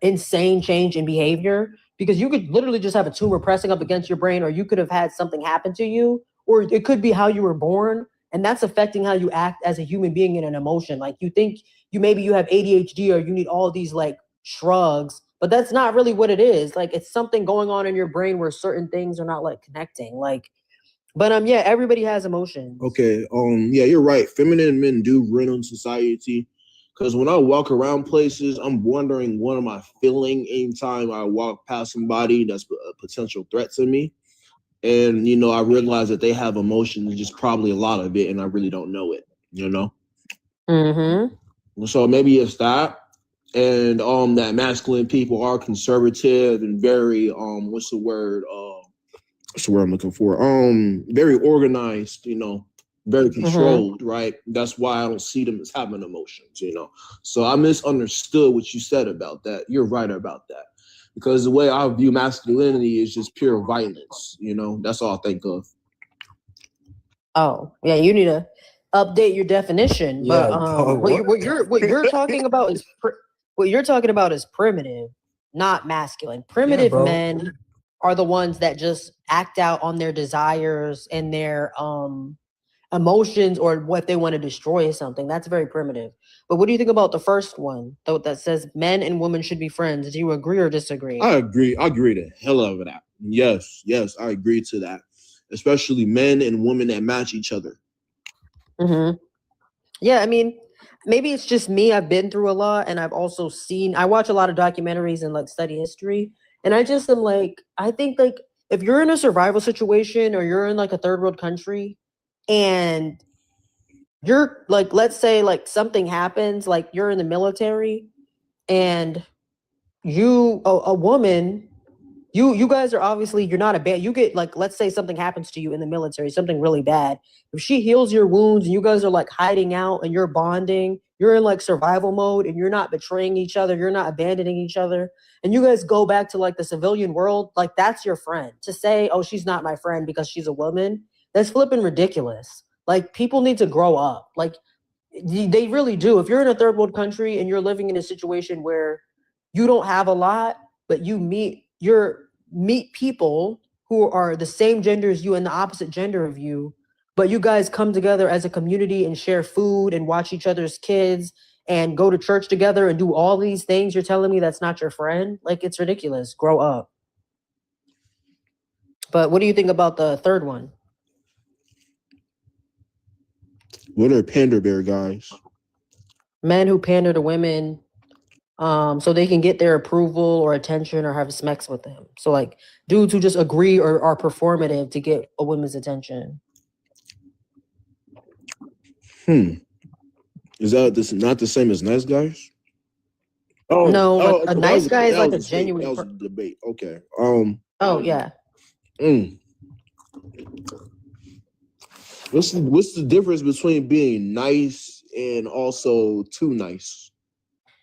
insane change in behavior, because you could literally just have a tumor pressing up against your brain, or you could have had something happen to you, or it could be how you were born. And that's affecting how you act as a human being in an emotion. Like you think maybe you have ADHD or you need all these like shrugs, but that's not really what it is. Like it's something going on in your brain where certain things are not like connecting. Yeah, everybody has emotions. Okay. Yeah, you're right. Feminine men do ruin society. Because when I walk around places, I'm wondering what am I feeling anytime I walk past somebody that's a potential threat to me. And, I realize that they have emotions, just probably a lot of it, and I really don't know it, Mm-hmm. So maybe it's that. And that masculine people are conservative and very, what's the word I'm looking for? Very organized, very controlled, right? That's why I don't see them as having emotions, So I misunderstood what you said about that. You're right about that. Because the way I view masculinity is just pure violence, That's all I think of. Oh, yeah, you need to update your definition. Yeah, but what you're talking about is primitive, not masculine. Primitive men are the ones that just act out on their desires and their emotions, or what they want to destroy something. That's very primitive. But what do you think about the first one, though, that says men and women should be friends? Do you agree or disagree? I agree. I agree the hell out of that. Yes, I agree to that. Especially men and women that match each other. Mm-hmm. Yeah, I mean, maybe it's just me. I've been through a lot, and I've also I watch a lot of documentaries and study history, and I just am like, I think if you're in a survival situation or you're in a third world country, and you're let's say something happens, you're in the military, and a woman, you guys are obviously, you're not a bad, you get let's say something happens to you in the military, something really bad. If she heals your wounds and you guys are hiding out and you're bonding, you're in survival mode, and you're not betraying each other, you're not abandoning each other, and you guys go back to the civilian world, that's your friend. To say, oh, she's not my friend because she's a woman, that's flipping ridiculous. People need to grow up. They really do. If you're in a third world country and you're living in a situation where you don't have a lot, but you meet people who are the same gender as you and the opposite gender of you, but you guys come together as a community and share food and watch each other's kids and go to church together and do all these things, you're telling me that's not your friend? It's ridiculous. Grow up. But what do you think about the third one? What are pander bear guys? Men who pander to women so they can get their approval or attention or have sex with them. So dudes who just agree or are performative to get a woman's attention. Is that not the same as nice guys? No, a nice guy is a genuine. That was a debate. Okay. Oh yeah. What's the difference between being nice and also too nice?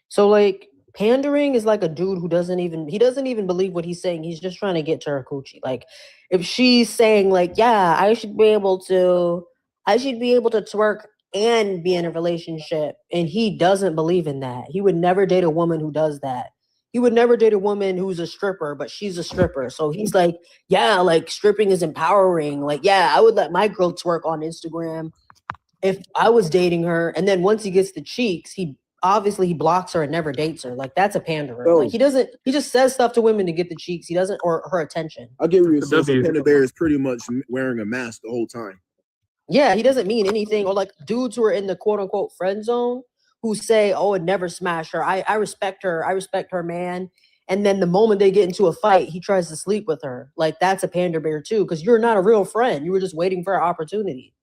So pandering is a dude who doesn't even believe what he's saying. He's just trying to get to her coochie. If she's saying yeah, I should be able to twerk and be in a relationship, and he doesn't believe in that. He would never date a woman who does that. He would never date a woman who's a stripper, but she's a stripper. So he's yeah, stripping is empowering. Yeah, I would let my girl twerk on Instagram if I was dating her. And then once he gets the cheeks, he obviously he blocks her and never dates her. Like that's a panderer. So Like he just says stuff to women to get the cheeks. He doesn't or her attention. I get what you're saying. So Panda Bear is pretty much wearing a mask the whole time. Yeah, he doesn't mean anything. Or like dudes who are in the quote unquote friend zone who say, "Oh, it never smashed her. I respect her. I respect her man." And then the moment they get into a fight, he tries to sleep with her. Like that's a pander bear too, because you're not a real friend. You were just waiting for an opportunity.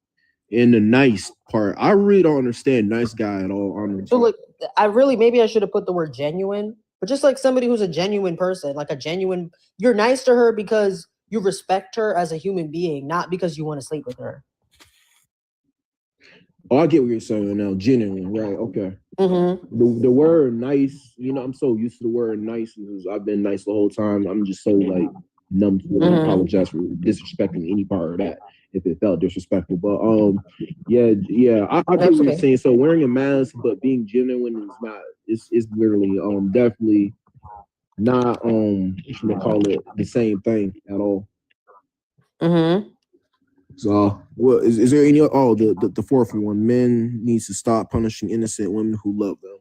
In the nice part, I really don't understand nice guy at all. So like, maybe I should have put the word genuine, but just like somebody who's a genuine person, like a genuine, you're nice to her because you respect her as a human being, not because you want to sleep with her. Oh, I get what you're saying now. Genuine, right? Okay. The word nice, I'm so used to the word nice because I've been nice the whole time. I'm just so like numb to it. I apologize for disrespecting any part of that if it felt disrespectful. But I get what you're saying. So wearing a mask but being genuine is not. It's literally definitely not what should I call it, the same thing at all. So, what is there any? Oh, the fourth one. Men needs to stop punishing innocent women who love them.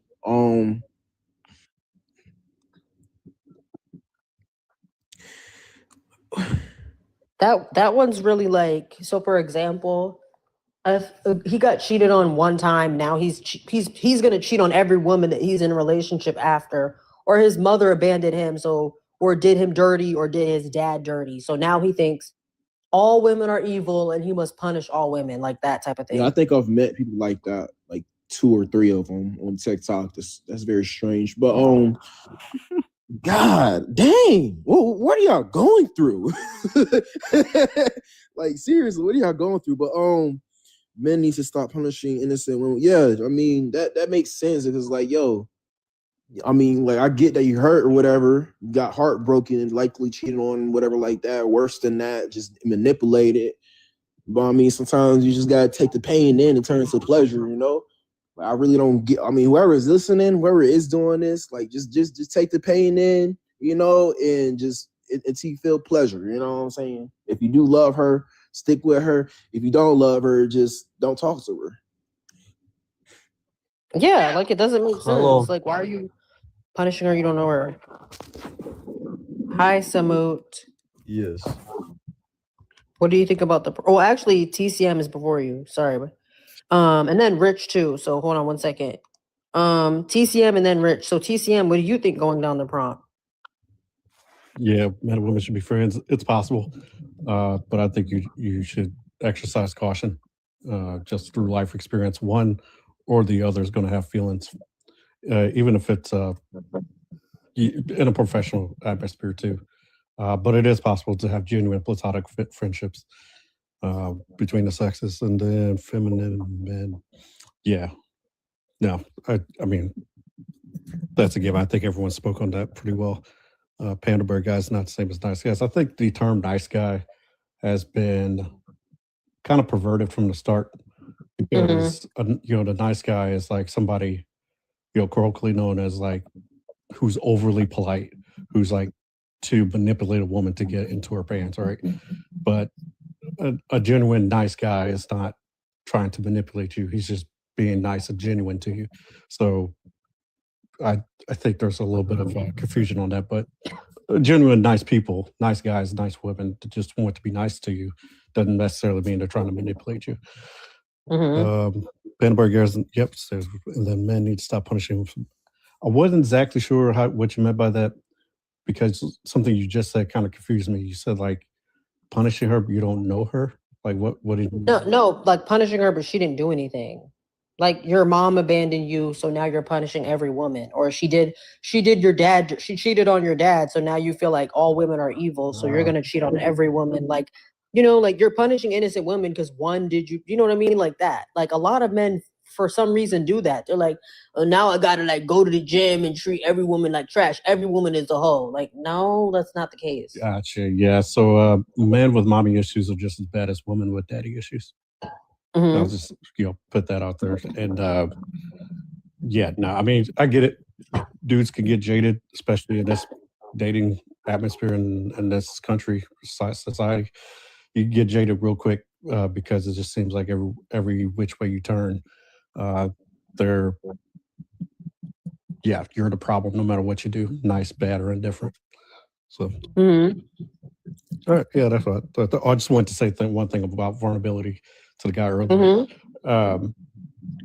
That one's really like, so for example, if he got cheated on one time, now he's gonna cheat on every woman that he's in a relationship after, or his mother abandoned him, or did him dirty, or did his dad dirty. So now he thinks all women are evil and he must punish all women, like that type of thing. Yeah, I think I've met people like that, like 2 or 3 of them on TikTok. That's very strange. But God dang, what are y'all going through? Like seriously, what are y'all going through? But men need to stop punishing innocent women. Yeah, I mean that makes sense because like I mean, like I get that you hurt or whatever, you got heartbroken and likely cheated on, whatever like that. Worse than that, just manipulated. But I mean, sometimes you just gotta take the pain in and turn it to pleasure, Like, I really don't get. I mean, whoever is listening, whoever is doing this, like just take the pain in, and just until you feel pleasure. You know what I'm saying? If you do love her, stick with her. If you don't love her, just don't talk to her. Yeah, like it doesn't make sense. Hello. Like, why are you punishing her? You don't know her. Hi, Samut. Yes. What do you think about the? Oh, actually, TCM is before you. Sorry, and then Rich too. So hold on one second. TCM and then Rich. So TCM, what do you think going down the prompt? Yeah, men and women should be friends. It's possible, but I think you should exercise caution. Just through life experience, one or the other is going to have feelings, even if it's in a professional atmosphere too. But it is possible to have genuine platonic friendships between the sexes, and then feminine men. Yeah, no, I mean that's a given. I think everyone spoke on that pretty well. Panda bear guys not the same as nice guys. I think the term nice guy has been kind of perverted from the start because the nice guy is like somebody colloquially known as like who's overly polite, who's like to manipulate a woman to get into her pants, right? But a genuine nice guy is not trying to manipulate you. He's just being nice and genuine to you. So I think there's a little bit of confusion on that, but genuine nice people, nice guys, nice women that just want to be nice to you doesn't necessarily mean they're trying to manipulate you. Vandenberg Garrison, yep, says, and then men need to stop punishing. I wasn't exactly sure what you meant by that, because something you just said kind of confused me. You said like punishing her, but you don't know her. Like what did you mean? No, like punishing her, but she didn't do anything. Like your mom abandoned you, so now you're punishing every woman. Or she cheated on your dad, so now you feel like all women are evil, so you're gonna cheat on every woman. Like, like you're punishing innocent women because one did you know what I mean? Like that. Like a lot of men for some reason do that. They're like, oh, now I gotta like go to the gym and treat every woman like trash. Every woman is a hoe. Like, no, that's not the case. Gotcha. Yeah. So men with mommy issues are just as bad as women with daddy issues. I'll just put that out there. And I mean, I get it. Dudes can get jaded, especially in this dating atmosphere in this country, society. You get jaded real quick because it just seems like every which way you turn, they're yeah, you're the problem no matter what you do, nice, bad, or indifferent. So, Mm-hmm. all right, yeah, that's what I just wanted to say one thing about vulnerability to the guy earlier. Mm-hmm.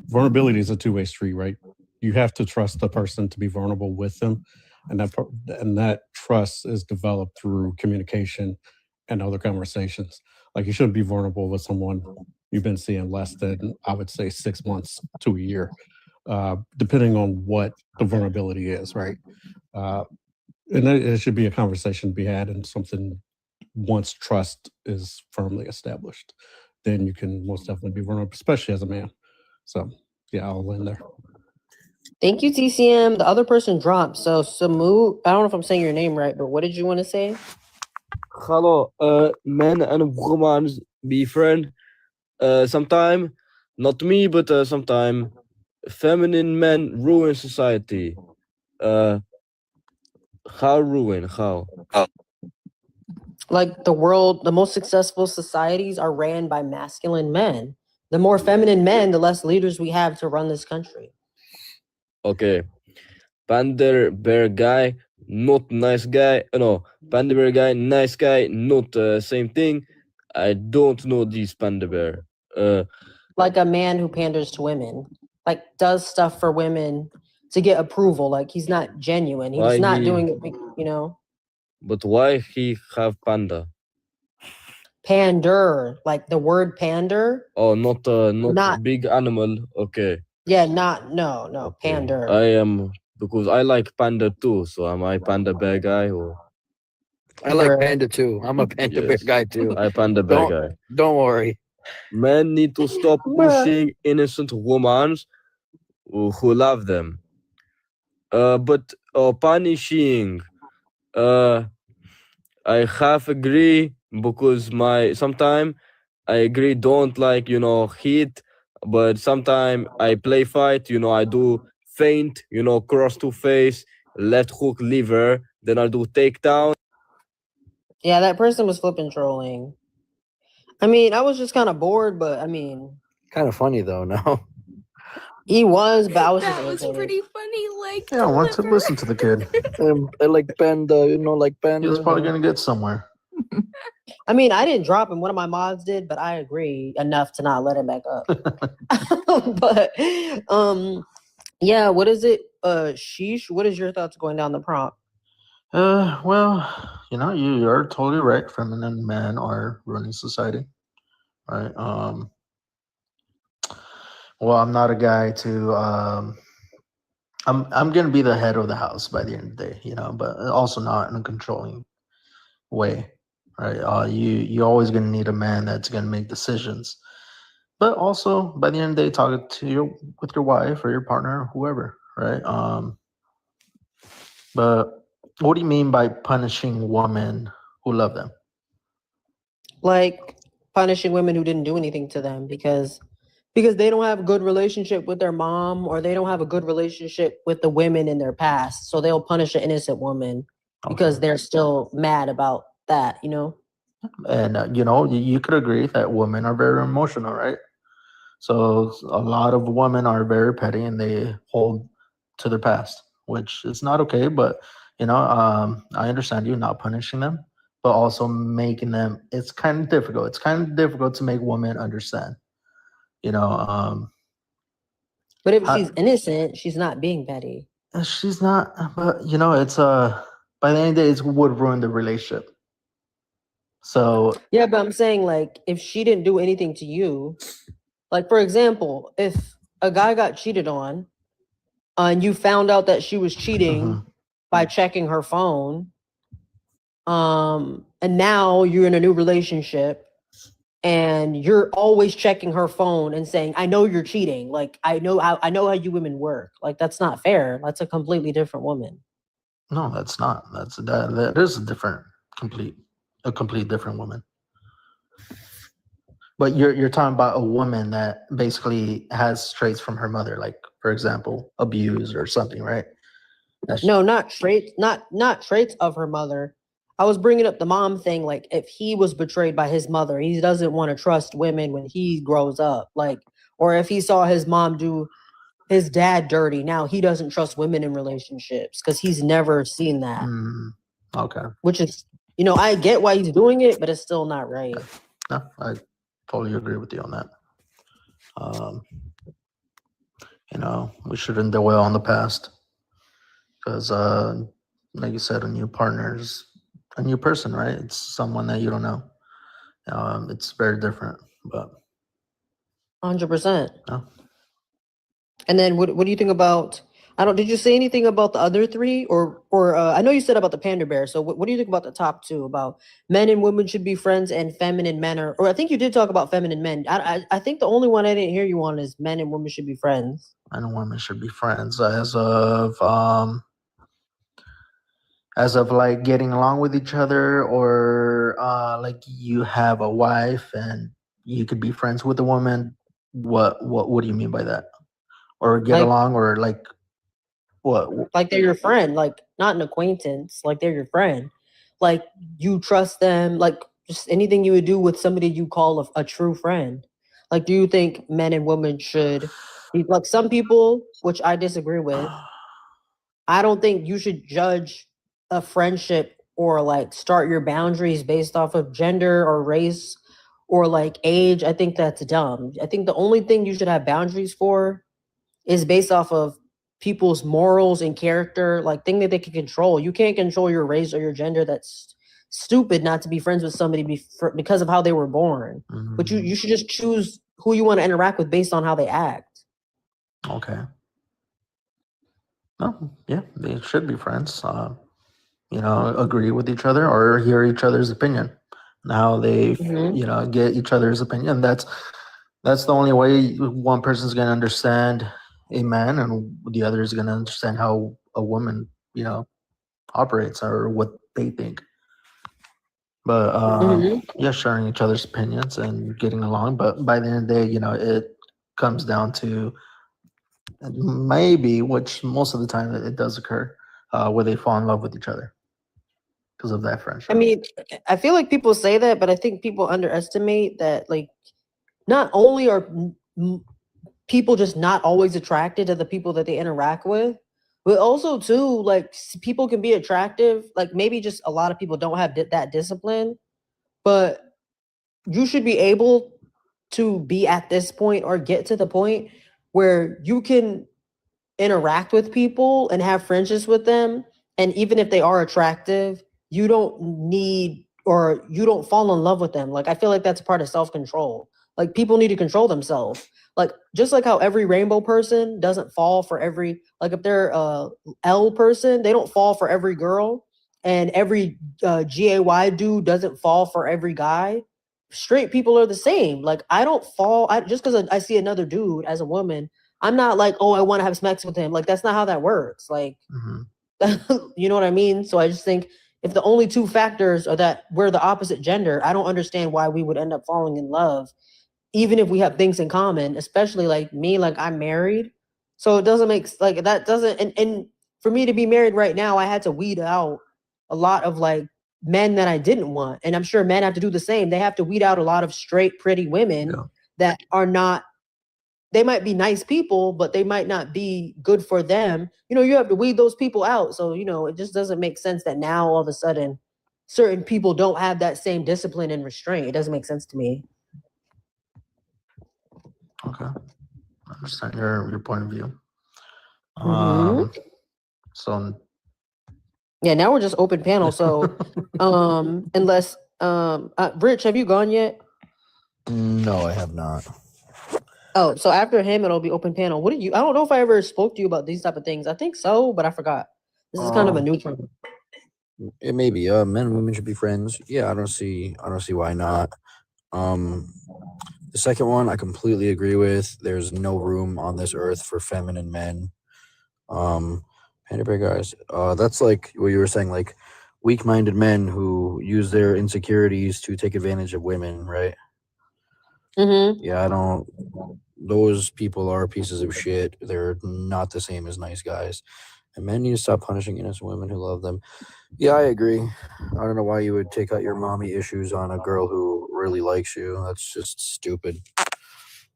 Vulnerability is a two-way street, right? You have to trust the person to be vulnerable with them, and that trust is developed through communication and other conversations. Like you shouldn't be vulnerable with someone you've been seeing less than, I would say, 6 months to a year, depending on what the vulnerability is, right? And it should be a conversation to be had, and something once trust is firmly established, then you can most definitely be vulnerable, especially as a man. So yeah, I'll end there. Thank you, TCM. The other person dropped. So Samu, I don't know if I'm saying your name right, but what did you want to say? Hello, men and women be friend. Sometime, not me, but sometime, feminine men ruin society. How ruin? How? Like the most successful societies are ran by masculine men. The more feminine men, the less leaders we have to run this country. Okay. Panda bear guy, not nice guy. No, panda bear guy, nice guy, not same thing. I don't know this panda bear. Like a man who panders to women, like does stuff for women to get approval. Like he's not genuine. He's Why not he- doing it, you know. But why he have panda? Pander, like the word pander. Oh, not Not- big animal. Okay. Yeah, no, pander. I am because I like panda too. So am I panda bear guy or? I like panda too. I'm a panda bear Yes. guy too. I panda bear Don't- guy. Don't worry. Men need to stop pushing innocent women who love them. But punishing. I half agree because sometime I agree don't like hit, but sometime I play fight. I do feint. Cross to face, left hook, liver. Then I do takedown. Yeah, that person was flipping trolling. I mean, I was just kind of bored, but I mean, Kind of funny though, no? he was, but I was just That was irritated. pretty funny. Like, Yeah, I want to listen to the kid. I like panda, like panda. He was probably gonna get somewhere. I mean, I didn't drop him. One of my mods did, but I agree enough to not let him back up. But yeah, what is it? Sheesh, what is your thoughts going down the prompt? Well, you are totally right. Feminine men are running society, right? Well, I'm not a guy to. I'm gonna be the head of the house by the end of the day, but also not in a controlling way, right? You always gonna need a man that's gonna make decisions, but also by the end of the day, talk with your wife or your partner, or whoever, right? But what do you mean by punishing women who love them? Like punishing women who didn't do anything to them because they don't have a good relationship with their mom or they don't have a good relationship with the women in their past. So they'll punish an innocent woman because they're still mad about that, And you could agree that women are very emotional, right? So a lot of women are very petty and they hold to their past, which is not okay. But I understand you not punishing them, but also making them. It's kind of difficult. It's kind of difficult to make women understand. But if she's innocent, she's not being petty. She's not. But it's by the end of the day, it would ruin the relationship. So Yeah, but I'm saying like if she didn't do anything to you, like for example, if a guy got cheated on and you found out that she was cheating by checking her phone, and now you're in a new relationship and you're always checking her phone and saying, I know you're cheating. Like I know how you women work. Like that's not fair. That's a completely different woman. no, that's not. That is a complete different woman. But you're talking about a woman that basically has traits from her mother, like for example, abuse or something, right? No, not traits, not traits of her mother. I was bringing up the mom thing. Like, if he was betrayed by his mother, he doesn't want to trust women when he grows up. Like, or if he saw his mom do his dad dirty. Now he doesn't trust women in relationships because he's never seen that. Okay. Which is, you know, I get why he's doing it, but it's still not right. No, I totally agree with you on that. You know, we shouldn't dwell on the past because, like you said, a new partner's a new person, right? It's someone that you don't know. It's very different, but 100%. No. And then what do you think about? Did you say anything about the other three, or I know you said about the panda bear. So what do you think about the top two, about men and women should be friends and feminine men or I think you did talk about feminine men. I think the only one I didn't hear you on is men and women should be friends. men and women should be friends as of like getting along with each other, or like you have a wife and you could be friends with a woman. What do you mean by that? Or get Like- along, or like what? Like they're your friend, like not an acquaintance, like they're your friend. Like you trust them, like just anything you would do with somebody you call a true friend. Like, do you think men and women should be like some people, which I disagree with? I don't think you should judge a friendship or like start your boundaries based off of gender or race or like age. I think that's dumb. I think the only thing you should have boundaries for is based off of people's morals and character, like thing that they can control. You can't control your race or your gender. That's stupid not to be friends with somebody because of how they were born. But you should just choose who you want to interact with based on how they act. Okay. No, yeah, they should be friends. You know, agree with each other or hear each other's opinion. Now they, you know, get each other's opinion. That's the only way one person's gonna understand a man and the other is gonna understand how a woman, you know, operates or what they think. But yeah, sharing each other's opinions and getting along. But by the end of the day, you know, it comes down to maybe, which most of the time it does occur, where they fall in love with each other because of that friendship. I mean, I feel like people say that, but I think people underestimate that, like, not only are people just not always attracted to the people that they interact with, but also too, like, people can be attractive. Like, maybe just a lot of people don't have that discipline, but you should be able to be at this point or get to the point where you can interact with people and have friendships with them. And even if they are attractive, you don't need, or you don't fall in love with them. Like, I feel like that's part of self-control. Like, people need to control themselves. Like, just like how every rainbow person doesn't fall for every, like if they're a L person, they don't fall for every girl, and every GAY dude doesn't fall for every guy. Straight people are the same. Like, I don't fall, just because I see another dude as a woman, I'm not like, oh, I want to have sex with him. Like, that's not how that works. Like, you know what I mean? So I just think if the only two factors are that we're the opposite gender, I don't understand why we would end up falling in love, even if we have things in common, especially like me, like I'm married. So it doesn't make, like, that doesn't, and for me to be married right now, I had to weed out a lot of like men that I didn't want. And I'm sure men have to do the same. They have to weed out a lot of straight, pretty women that are not, they might be nice people, but they might not be good for them. You know, you have to weed those people out. So, you know, it just doesn't make sense that now all of a sudden certain people don't have that same discipline and restraint. It doesn't make sense to me. Okay. I understand your point of view. So yeah, now we're just open panel. So unless Rich, have you gone yet? No, I have not. Oh, so after him, it'll be open panel. What do you? I don't know if I ever spoke to you about these type of things. I think so, but I forgot. This is kind of a new term. It may be. Men and women should be friends. Yeah, I don't see why not. The second one, I completely agree with. There's no room on this earth for feminine men. Panda bear guys. That's like what you were saying, like weak-minded men who use their insecurities to take advantage of women, right? Yeah, I don't. Those people are pieces of shit. They're not the same as nice guys. And men need to stop punishing innocent women who love them. Yeah, I agree. I don't know why you would take out your mommy issues on a girl who really likes you. That's just stupid.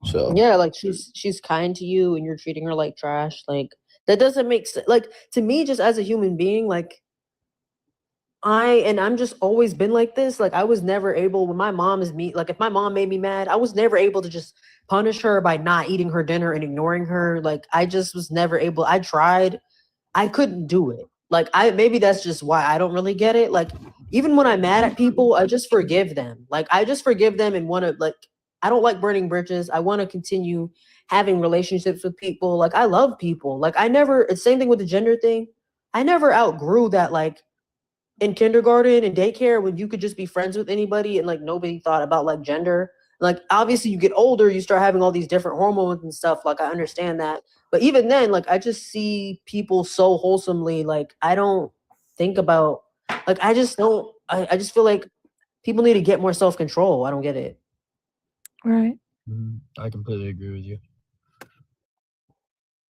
So Yeah, like she's kind to you and you're treating her like trash. Like that doesn't make sense. Like to me, just as a human being, like I'm just always been like this. Like I was never able when my mom is me. Like if my mom made me mad, I was never able to just punish her by not eating her dinner and ignoring her. Like I just was never able. I tried, I couldn't do it. Like maybe that's just why I don't really get it. Like even when I'm mad at people, I just forgive them. Like I just forgive them and want to like. I don't like burning bridges. I want to continue having relationships with people. Like I love people. Like it's same thing with the gender thing. I never outgrew that. Like in kindergarten and daycare when you could just be friends with anybody and like nobody thought about like gender. Like obviously you get older, you start having all these different hormones and stuff. Like I understand that. But even then, like I just see people so wholesomely. Like I don't think about like I just don't I just feel like people need to get more self-control. I don't get it. Right. I completely agree with you.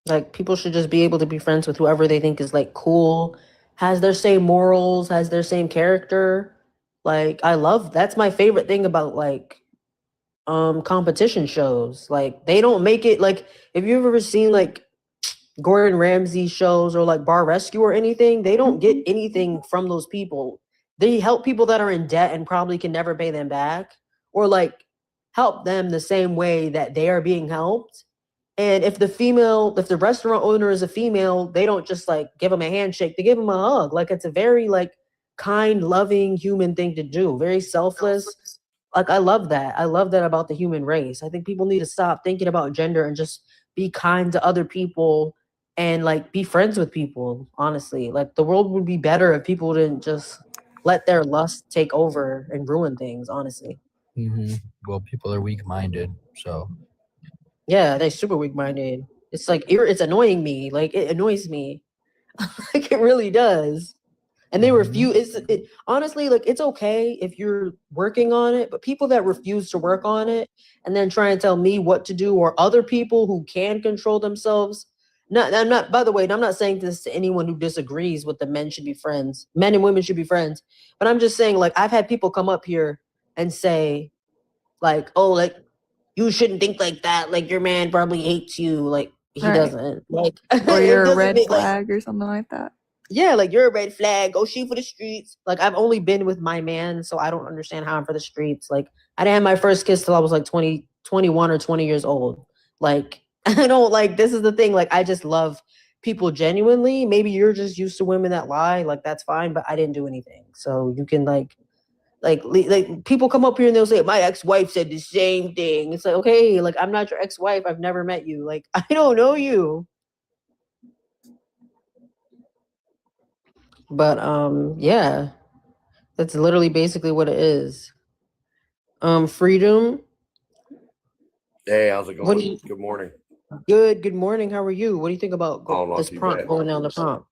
Like people should just be able to be friends with whoever they think is like cool, has their same morals, has their same character. Like that's my favorite thing about like competition shows. Like they don't make it like if you've ever seen like Gordon Ramsay shows or like Bar Rescue or anything, they don't get anything from those people. They help people that are in debt and probably can never pay them back, or like help them the same way that they are being helped. And if the restaurant owner is a female, they don't just like give them a handshake, they give them a hug. Like it's a very like kind, loving human thing to do, very selfless. Like I love that. I love that about the human race. I think people need to stop thinking about gender and just be kind to other people and like be friends with people, honestly. Like the world would be better if people didn't just let their lust take over and ruin things, honestly. Well, people are weak-minded, so Yeah, they're super weak-minded. It's like it's annoying me. Like it annoys me. Like it really does. And they refuse. Honestly, like it's okay if you're working on it, but people that refuse to work on it and then try and tell me what to do, or other people who can control themselves. I'm not. By the way, I'm not saying this to anyone who disagrees with the men should be friends. Men and women should be friends. But I'm just saying, like I've had people come up here and say, like, oh, like you shouldn't think like that. Like your man probably hates you. Like he doesn't. Like Or you're a red flag or something like that. Yeah, like you're a red flag. Go shoot for the streets. Like I've only been with my man, so I don't understand how I'm for the streets. Like I didn't have my first kiss till I was like 20, 21 or 20 years old. Like I don't like. This is the thing. Like I just love people genuinely. Maybe you're just used to women that lie. Like that's fine, but I didn't do anything. So you can like people come up here and they'll say my ex-wife said the same thing. It's like, okay, like I'm not your ex-wife. I've never met you. Like I don't know you. But yeah, that's literally basically what it is. Freedom. Hey, how's it What do going? you- Good morning. Good morning. How are you? What do you think about not this too prompt bad. going down the prompt?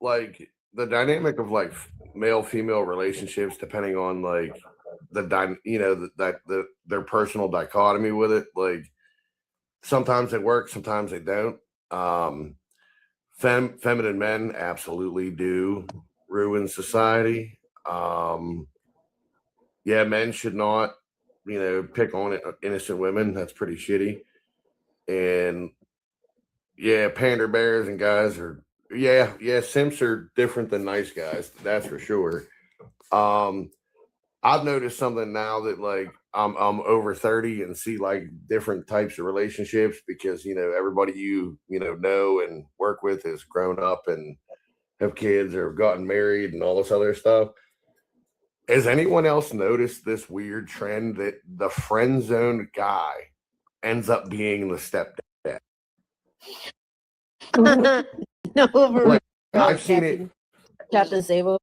Like the dynamic of like male female relationships, depending on like their personal dichotomy with it. Like sometimes they work, sometimes they don't. Feminine men absolutely do ruin society. Yeah, men should not, pick on innocent women. That's pretty shitty. And yeah, pander bears and guys are, yeah, simps are different than nice guys. That's for sure. I've noticed something now that like I'm over 30 and see like different types of relationships because everybody you know and work with has grown up and have kids or have gotten married and all this other stuff. Has anyone else noticed this weird trend that the friend zoned guy ends up being the stepdad? No, Like, I've seen it. Captain Sabo.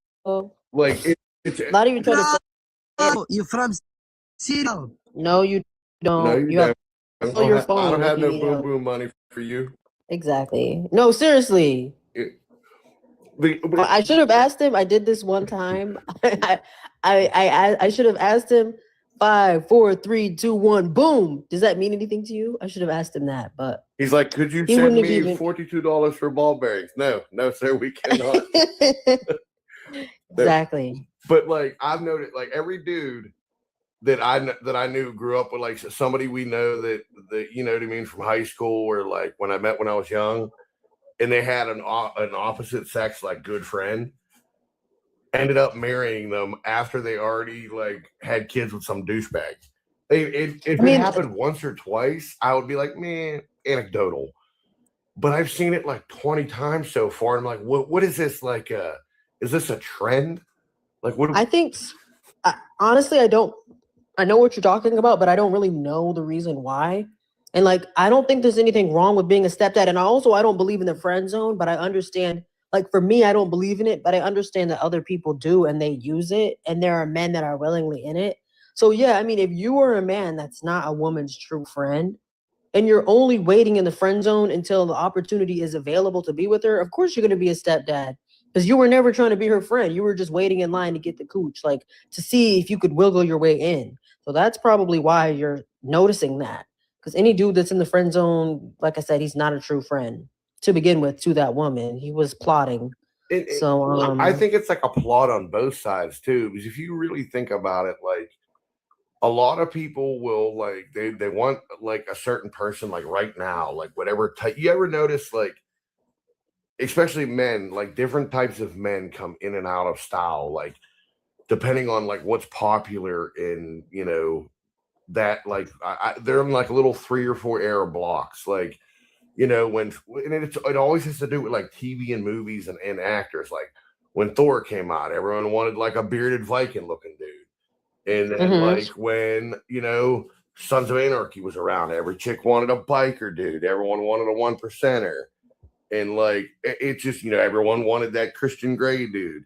Like it's Not even trying to say You're from Seattle. No, you don't. No, you you don't. have to pull your phone. I don't if have you no need boom help. boom money for you. Exactly. No, seriously. I should have asked him. I did this one time. I should have asked him 5, 4, 3, 2, 1, boom. Does that mean anything to you? I should have asked him that, but He's like, could you He send wouldn't have me even- $42 for ball bearings? No, sir, we cannot. exactly. But like I've noticed, like every dude that I knew grew up with like somebody we know that you know what I mean, from high school, or like when I was young, and they had an opposite sex like good friend, ended up marrying them after they already like had kids with some douchebag. If it happened once or twice, I would be like, man, anecdotal. But I've seen it like 20 times so far. I'm like, what is this like? Is this a trend? Like, what? I think, honestly, I know what you're talking about, but I don't really know the reason why. And like, I don't think there's anything wrong with being a stepdad. And I don't believe in the friend zone, but I understand, like for me, I don't believe in it, but I understand that other people do and they use it. And there are men that are willingly in it. So yeah, I mean, if you are a man that's not a woman's true friend, and you're only waiting in the friend zone until the opportunity is available to be with her, of course you're going to be a stepdad, because you were never trying to be her friend. You were just waiting in line to get the cooch, like to see if you could wiggle your way in. So that's probably why you're noticing that, because any dude that's in the friend zone, like I said, he's not a true friend to begin with to that woman. He was plotting. I think it's like a plot on both sides too, because if you really think about it, like, a lot of people will like they want like a certain person like right now, like whatever type. You ever notice like, especially men, like different types of men come in and out of style, like depending on like what's popular in, you know, that like they're in like little 3 or 4 era blocks, like, you know, and it always has to do with like TV and movies and actors. Like when Thor came out, everyone wanted like a bearded Viking looking dude. And then like when, you know, Sons of Anarchy was around, every chick wanted a biker dude. Everyone wanted a 1%er. And like, it just, you know, everyone wanted that Christian Grey dude.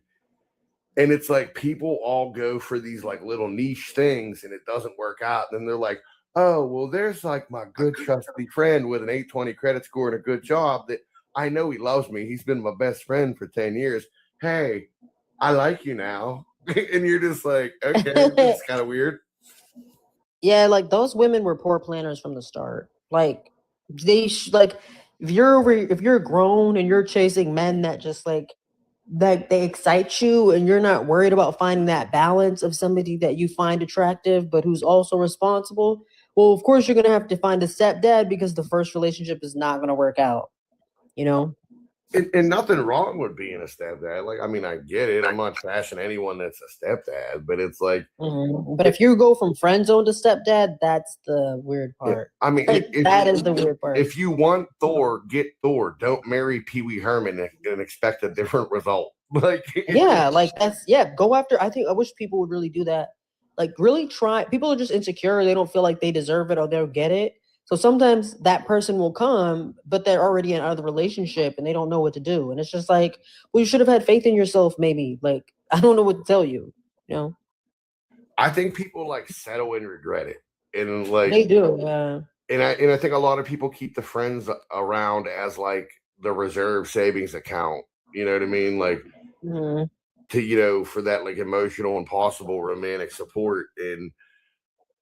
And it's like people all go for these like little niche things and it doesn't work out. And then they're like, oh, well, there's like my good trusty friend with an 820 credit score and a good job that I know he loves me. He's been my best friend for 10 years. Hey, I like you now. And you're just like, okay, it's kind of weird. Yeah, like those women were poor planners from the start. Like like if you're grown and you're chasing men that just like they excite you and you're not worried about finding that balance of somebody that you find attractive but who's also responsible, well, of course you're gonna have to find a stepdad because the first relationship is not gonna work out, you know. And nothing wrong with being a stepdad. Like, I mean, I get it. I'm not trashing anyone that's a stepdad, but it's like. But if you go from friend zone to stepdad, that's the weird part. I mean, like, that is the weird part. If you want Thor, get Thor. Don't marry Pee Wee Herman and expect a different result. Like, yeah, like go after. I wish people would really do that. Like, really try. People are just insecure. They don't feel like they deserve it or they'll get it. So sometimes that person will come, but they're already in another relationship and they don't know what to do. And it's just like, well, you should have had faith in yourself, maybe. Like, I don't know what to tell you, you know? I think people like settle and regret it. And like they do, yeah. And I think a lot of people keep the friends around as like the reserve savings account. You know what I mean? Like to, you know, for that like emotional and possible romantic support. And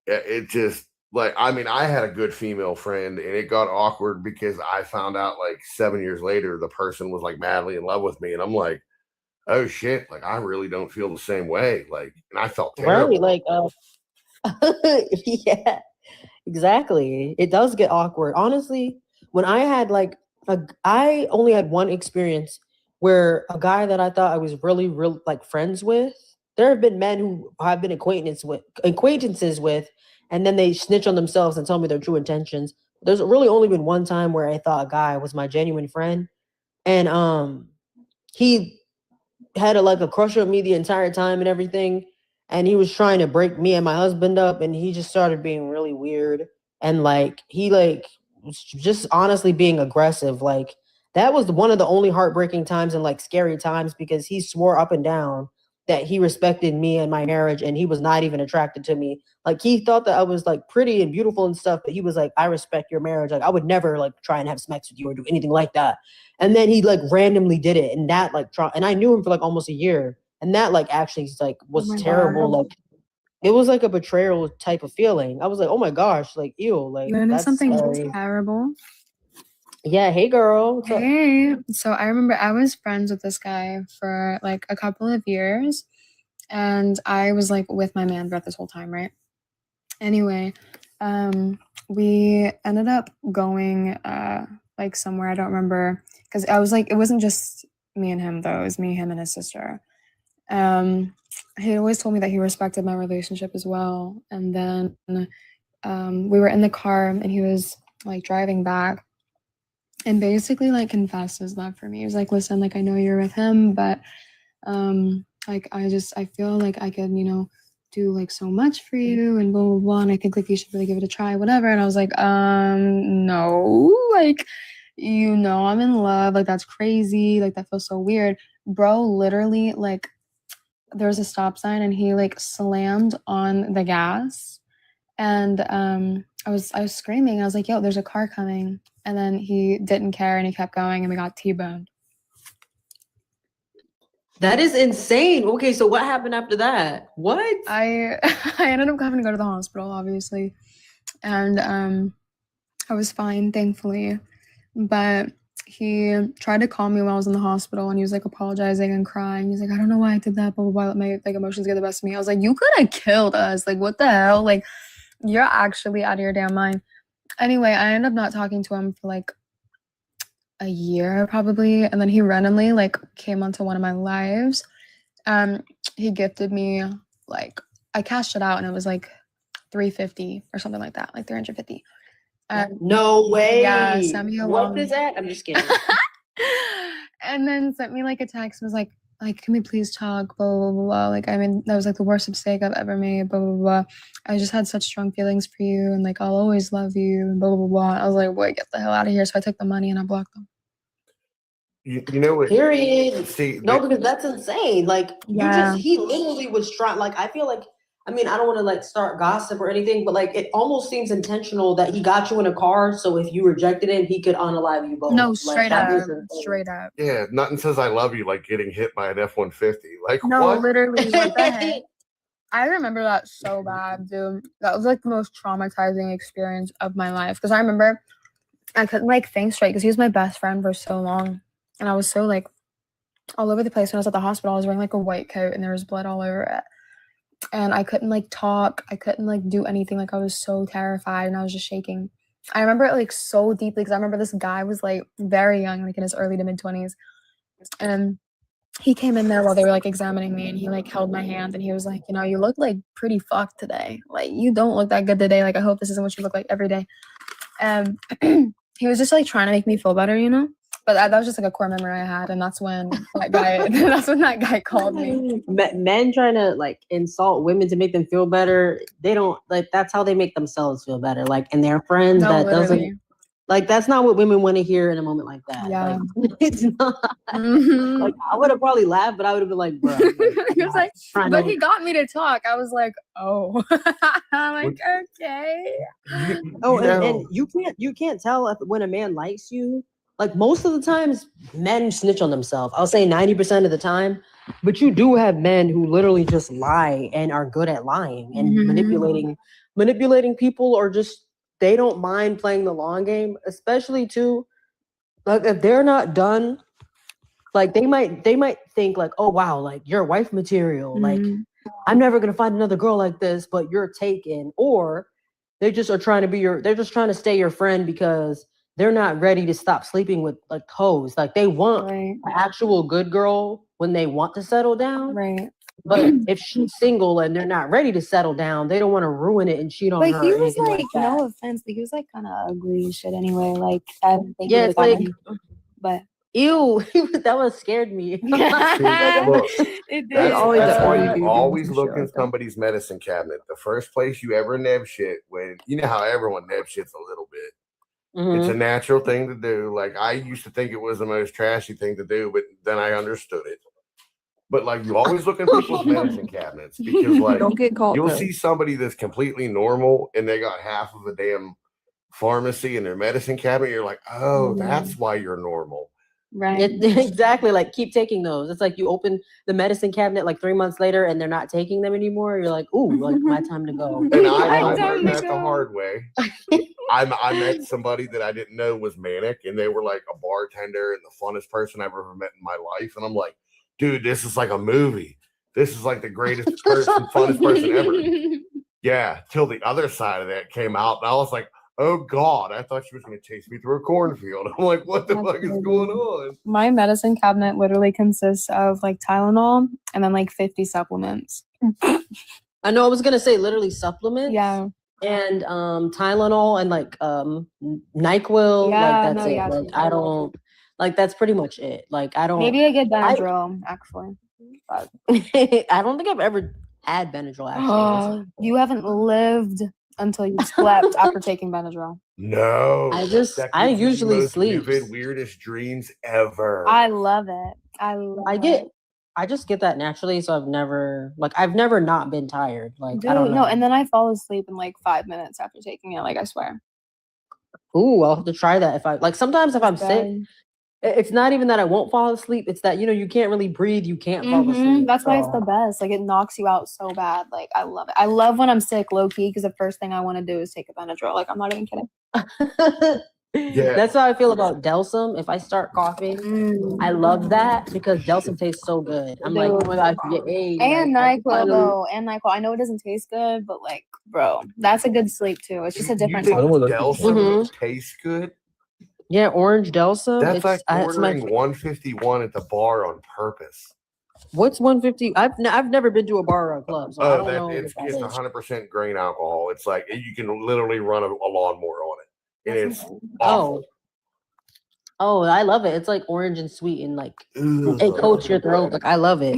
it just, like, I mean, I had a good female friend and it got awkward because I found out like 7 years later, the person was like madly in love with me. And I'm like, oh shit, like I really don't feel the same way. Like, and I felt terrible. Right, like, yeah, exactly. It does get awkward. Honestly, when I had like, I only had one experience where a guy that I thought I was really like friends with, there have been men who I've been acquaintances with, and then they snitch on themselves and tell me their true intentions. There's really only been one time where I thought a guy was my genuine friend. And he had a crush on me the entire time and everything. And he was trying to break me and my husband up. And he just started being really weird. And like, he like was just honestly being aggressive. Like that was one of the only heartbreaking times and like scary times, because he swore up and down that he respected me and my marriage and he was not even attracted to me. Like he thought that I was like pretty and beautiful and stuff, but he was like, I respect your marriage. Like I would never like try and have sex with you or do anything like that. And then he like randomly did it, and that like and I knew him for like almost a year, and that like actually like was terrible. God. Like it was like a betrayal type of feeling. I was like, oh my gosh, like ew, like You know that's something scary. terrible? Yeah, hey girl. What's up? Hey, so I remember I was friends with this guy for like a couple of years, and I was like with my man throughout this whole time, right? Anyway, we ended up going like somewhere, I don't remember, because I was like, it wasn't just me and him though, it was me, him, and his sister. He always told me that he respected my relationship as well. And then we were in the car and he was like driving back and basically like confessed his love for me. He was like, listen, like I know you're with him, but like I feel like I could, you know, do like so much for you and blah blah blah, and I think like you should really give it a try, whatever. And I was like, no, like, you know, I'm in love, like that's crazy, like that feels so weird. Bro literally, like, there's a stop sign and he like slammed on the gas, and I was screaming. I was like, yo, there's a car coming. And then he didn't care and he kept going and we got T-boned. That is insane. Okay, so what happened after that? What? I ended up having to go to the hospital, obviously. And I was fine, thankfully. But he tried to call me while I was in the hospital and he was like apologizing and crying. He's like, I don't know why I did that, blah, blah, blah. Let my like emotions get the best of me. I was like, you could have killed us. Like, what the hell? Like, you're actually out of your damn mind. Anyway, I ended up not talking to him for like a year probably, and then he randomly like came onto one of my lives. He gifted me, like, I cashed it out and it was like $350 or something like that, like $350. No way. Yeah, sent me a What long- is that? I'm just kidding. and then sent me like a text and was like, can we please talk, blah, blah, blah, blah. Like, I mean, that was like the worst mistake I've ever made, blah, blah, blah. I just had such strong feelings for you and like, I'll always love you, and blah, blah, blah. I was like, boy, get the hell out of here. So I took the money and I blocked them. You know what? Period. See, No, because that's insane. Like, Yeah. he literally was trying, like, I feel like, I mean, I don't want to like start gossip or anything, but like, it almost seems intentional that he got you in a car. So if you rejected him, he could unalive you both. No, Like, straight that up, is insane. straight up. Yeah, nothing says I love you like getting hit by an F-150. Like, No, what? literally, what the heck? I remember that so bad, dude. That was like the most traumatizing experience of my life. Because I remember I couldn't like think straight because he was my best friend for so long. And I was so like all over the place when I was at the hospital. I was wearing like a white coat and there was blood all over it. And I couldn't like talk. I couldn't like do anything. Like I was so terrified and I was just shaking. I remember it like so deeply because I remember this guy was like very young, like in his early to mid 20s. And he came in there while they were like examining me and he like held my hand and he was like, you know, you look like pretty fucked today. Like you don't look that good today. Like I hope this isn't what you look like every day. And he was just like trying to make me feel better, you know? But that was just like a core memory I had, and that's when that guy called me. Men trying to like insult women to make them feel better. They don't like. That's how they make themselves feel better. Like, and their friends. No, that literally. doesn't. Like, that's not what women want to hear in a moment like that. Yeah. Like, it's not. Mhm. Like, I would have probably laughed, but I would have been like, bro. He was like, trying but to- he got me to talk. I was like, oh. I'm like, okay. Oh, You and know- you can't tell if, when a man likes you. Like most of the times, men snitch on themselves. I'll say 90% of the time, but you do have men who literally just lie and are good at lying and Mhm. manipulating people, or just they don't mind playing the long game, especially too. Like if they're not done, like they might think like, oh wow, like you're wife material. Like Mhm. I'm never gonna find another girl like this, but you're taken. Or they just are trying to be they're just trying to stay your friend because they're not ready to stop sleeping with like hoes. Like they want Right. an actual good girl when they want to settle down. Right. But if she's single and they're not ready to settle down, they don't want to ruin it and cheat on her. But he or was anything like, that. no offense, but he was like kind of ugly as shit anyway. Like, I didn't think Yeah, he was it's that like, nice, but ew, that one scared me. Look, it did. That's, always that's why annoying, you dude, always for look sure. in somebody's medicine cabinet. The first place you ever neb shit, when you know how everyone neb shits a little bit. It's a Mhm. natural thing to do. Like I used to think it was the most trashy thing to do, but then I understood it. But like you always look in people's medicine cabinets because like Don't get caught, you'll though. see somebody that's completely normal and they got half of a damn pharmacy in their medicine cabinet. You're like, oh, that's why you're normal. Right. Exactly. Like keep taking those. It's like you open the medicine cabinet like 3 months later and they're not taking them anymore. You're like, ooh, like my time to go. And I learned that the hard way. I met somebody that I didn't know was manic, and they were like a bartender and the funnest person I've ever met in my life. And I'm like, dude, this is like a movie. This is like the greatest person, funnest person ever. Yeah, till the other side of that came out, and I was like, "Oh God!" I thought she was going to chase me through a cornfield. I'm like, "What the That's fuck is crazy. going on?" My medicine cabinet literally consists of like Tylenol and then like 50 supplements. I know I was gonna say literally supplements. Yeah. And Tylenol and like NyQuil. Yeah, like that's no, it. yeah, Like I don't like that's pretty much it. Like I don't Maybe I get Benadryl actually. But I don't think I've ever had Benadryl actually. you haven't lived until you slept after taking Benadryl. No, I just- that I gives you the usually most sleep. vivid, weirdest dreams ever. I love it. I just get that naturally, so I've never not been tired. Like Dude, I don't know. no, and then I fall asleep in like 5 minutes after taking it. Like I swear. Ooh, I'll have to try that if I like sometimes if I'm It's sick, good. it's not even that I won't fall asleep, it's that you can't really breathe, you can't fall asleep. That's why it's the so- best. Like it knocks you out so bad. Like I love it. I love when I'm sick, low key, because the first thing I want to do is take a Benadryl. Like I'm not even kidding. Yeah. That's how I feel about Delsum. If I start coughing, I love that because Delsum tastes so good. I'm like, oh my gosh, yay. And like, I NyQuil finally- though, and NyQuil. I know it doesn't taste good, but like, bro, that's a good sleep too. It's just a different. You think type of- Delsum Mhm. tastes good? Yeah, orange Delsum. That's like it's my ordering 151 at the bar on purpose. What's 150? I've never been to a bar or a club, so I Oh, don't that know. it's what that is. 100% grain alcohol. It's like you can literally run a lawnmower on it, and it's awful. Oh, I love it. It's like orange and sweet and like it coats your throat. Like I love it.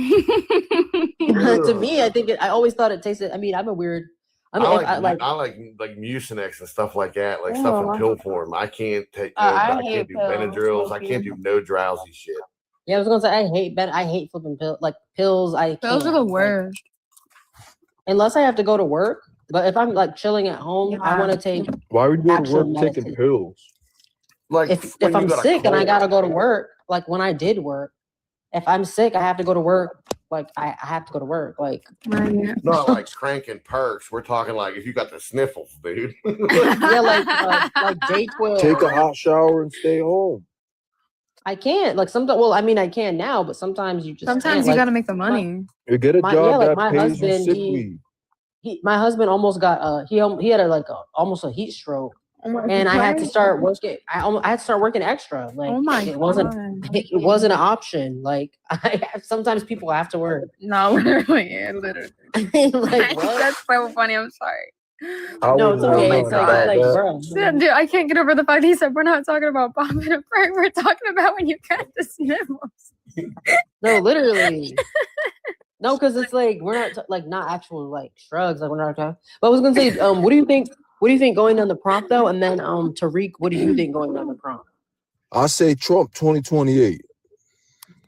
To me, I think I always thought it tasted. I mean, I'm a weird. I mean, I if like, I, like Mucinex and stuff like that, like stuff in Ew. pill form. I can't take no, I I hate can't do pills, Benadryls. I low-key. can't do no drowsy shit. Yeah, I was gonna say I hate flipping pills. Pills are the worst. Unless I have to go to work. But if I'm like chilling at home, I want to take. Why would you go to actual work taking medicine. pills? Like If I'm sick and I gotta go to work, like when I did work, if I'm sick, I have to go to work. Like I have to go to work. Like Not like cranking perks. We're talking like if you got the sniffles, dude. yeah, like Dayquil. Take a hot shower and stay home. I can't. Like sometimes. Well, I mean, I can now, but sometimes you just. Sometimes can't. you Like, gotta make the money. You get a My- job yeah, like that my pays you husband, sick he- leave. my husband almost got he had almost a heat stroke. Oh my And I had to God. start working. I had to start working extra. Like Oh my it wasn't. God. It wasn't an option. Like sometimes people have to work. No, literally, yeah, literally. Like what? That's so funny. I'm sorry. No, it's okay. It's like bro. Yeah, dude, I can't get over the fact he said we're not talking about popping a perk. We're talking about when you got the sniffles. No, literally. No, because it's like we're not like not actual like shrugs. Like we're not talking. But I was gonna say, what do you think? What do you think going down the prompt though? And then Tariq, what do you think going down the prompt? I say Trump 2028.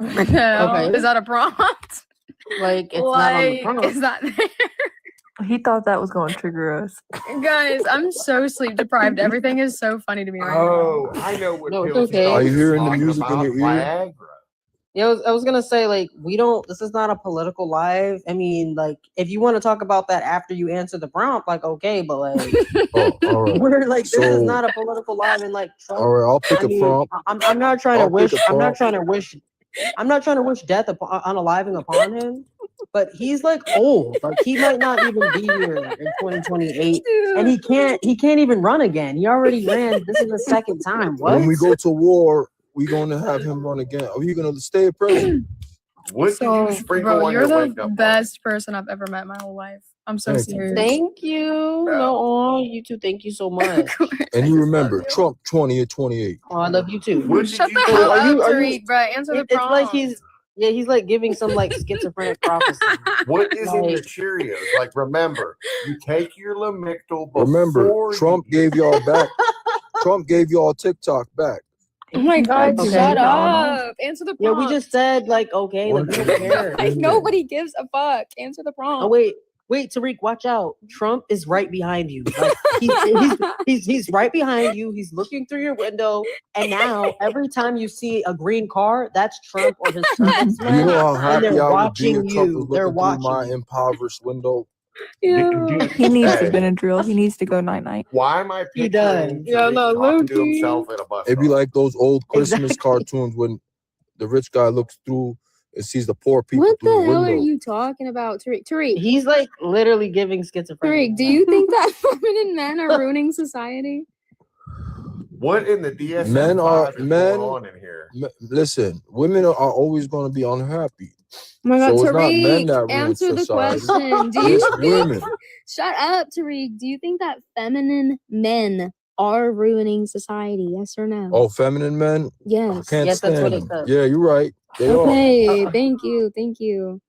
Okay. Is that a prompt? Like it's not on the prompt. Is that He thought that was going to trigger us. guys? I'm so sleep deprived. Everything is so funny to me right Oh, I know what No, it's pills okay. Are you hearing the talking music in about, your ear? Viagra. Yeah, I was gonna say like we don't. This is not a political live. I mean, like if you want to talk about that after you answer the prompt, like okay, but like Oh, all right. we're like this is So- not a political live, and like Trump, All right, I'll pick I a mean, prompt. I'm not trying to I'll pick wish. a I'm not prompt. trying to wish. I'm not trying to wish death unaliving upon him, but he's like old. Like he might not even be here in 2028, and he can't even run again. He already ran. This is the second time. What? When we go to war, we're gonna have him run again. Are you gonna stay president? What So, did you sprinkle bro, on you're your wake the up? best person I've ever met in my whole life. I'm so Thank you. serious. Thank you. No, you too. Thank you so much. And you remember Trump 20 or 28. Oh, I love you too. What Shut did the you hell Are you- up, are you- Tariq, bro. Answer the It's prompt. like he's like giving some like schizophrenic prophecy. What is in your Like- Cheerios? Like, remember, you take your Lamictal Remember, before Trump gave y'all back. Trump gave y'all TikTok back. Oh my God, Okay. shut up. Answer the Yeah, prompt. we just said like okay, like we don't care. Like, nobody gives a fuck. Answer the prompt. Oh wait, Tariq, watch out. Trump is right behind you. Like, he's right behind you. He's looking through your window, and now every time you see a green car, that's Trump or his servants. Do you know how and they're happy I would be watching if Trump you. was They're looking through watching my you. impoverished window? He needs the Benadryl. He needs to go night night. Why am I He does. picturing Yeah, Tariq no, talking to Loki. himself at a bus It'd be stop? like those old Christmas Exactly. cartoons when the rich guy looks through It sees the poor people What through the the hell are window. you talking about, Tariq? Tariq, He's like literally giving schizophrenia. Tariq, do you think that feminine men are ruining society? What in the DSM Men are is going men. on in here? Listen, women are always going to be unhappy. Oh my God, So it's not men Tariq, that ruin answer the society. question. Do It's you think? women. Shut up, Tariq. Do you think that feminine men are ruining society? Yes or no? Oh, feminine men? I Yes. can't Yes, that's what stand it them. says. Yeah, you're right. They are. Okay, thank you, thank you.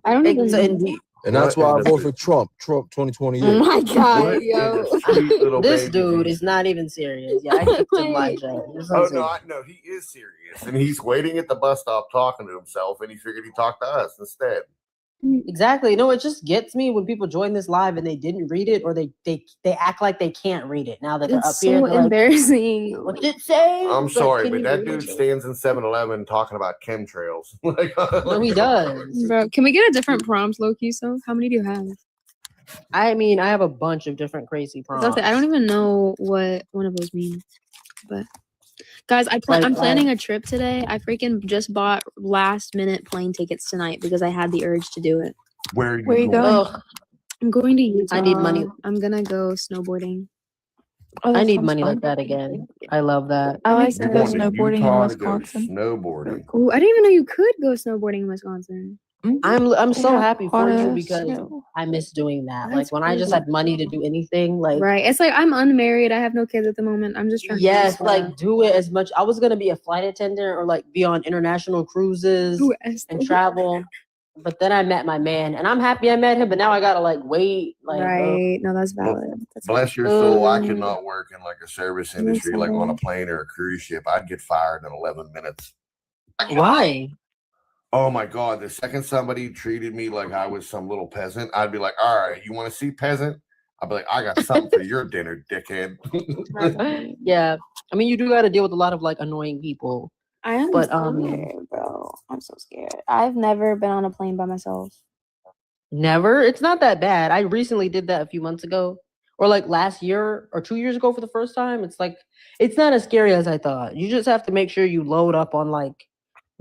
I don't It's even. indeed. And that's What why in I the vote for Trump. Trump 2028. Oh my God, what in yo. the sweet little This baby dude Jesus? is not even serious. Yeah, I kicked him live Wait. chat. This Oh one's no, like- no, he is serious, and he's waiting at the bus stop talking to himself, and he figured he'd talk to us instead. Exactly. No, it just gets me when people join this live and they didn't read it, or they act like they can't read it. Now that they're up It's here, so they're like, embarrassing. what did it say? I'm Like, sorry, can but you that read dude it? stands in 7-Eleven talking about chemtrails. Like, No, he does. Bro, can we get a different prompt, Loki? So, how many do you have? I mean, I have a bunch of different crazy prompts. I don't even know what one of those means. But guys, Like, I'm planning a trip today. I freaking just bought last minute plane tickets tonight because I had the urge to do it. Where Where you going? Ugh, I'm going to Utah. I need money. I'm gonna go snowboarding. Oh, I that need sounds money fun. like that again. I love that. I like to You're go going to snowboarding in Utah to go Wisconsin. snowboarding. Ooh, I didn't even know you could go snowboarding in Wisconsin. I'm so Yeah, happy for hot you ass because snow. I miss doing that. That's Like when I just cool. had money to do anything, like Right. It's like I'm unmarried. I have no kids at the moment. I'm just trying to yes, do like do it as much. I was gonna be a flight attendant or like be on international cruises Who asked and them? travel. But then I met my man, and I'm happy I met him. But now I gotta like wait, like Right. No, that's valid. That's Bless your soul, I could Mm. not work in like a service That's industry, like on a valid. plane or a cruise ship. I'd get fired in 11 minutes. why? Oh my God. The second somebody treated me like I was some little peasant, I'd be like, all right, you want to see peasant? I'd be like, I got something for your dinner, dickhead. Yeah, I mean you do gotta deal with a lot of like annoying people. I am But scared, bro. I'm so scared. I've never been on a plane by myself. never. It's not that bad. I recently did that a few months ago, or like last year or 2 years ago for the first time. It's like it's not as scary as I thought. You just have to make sure you load up on like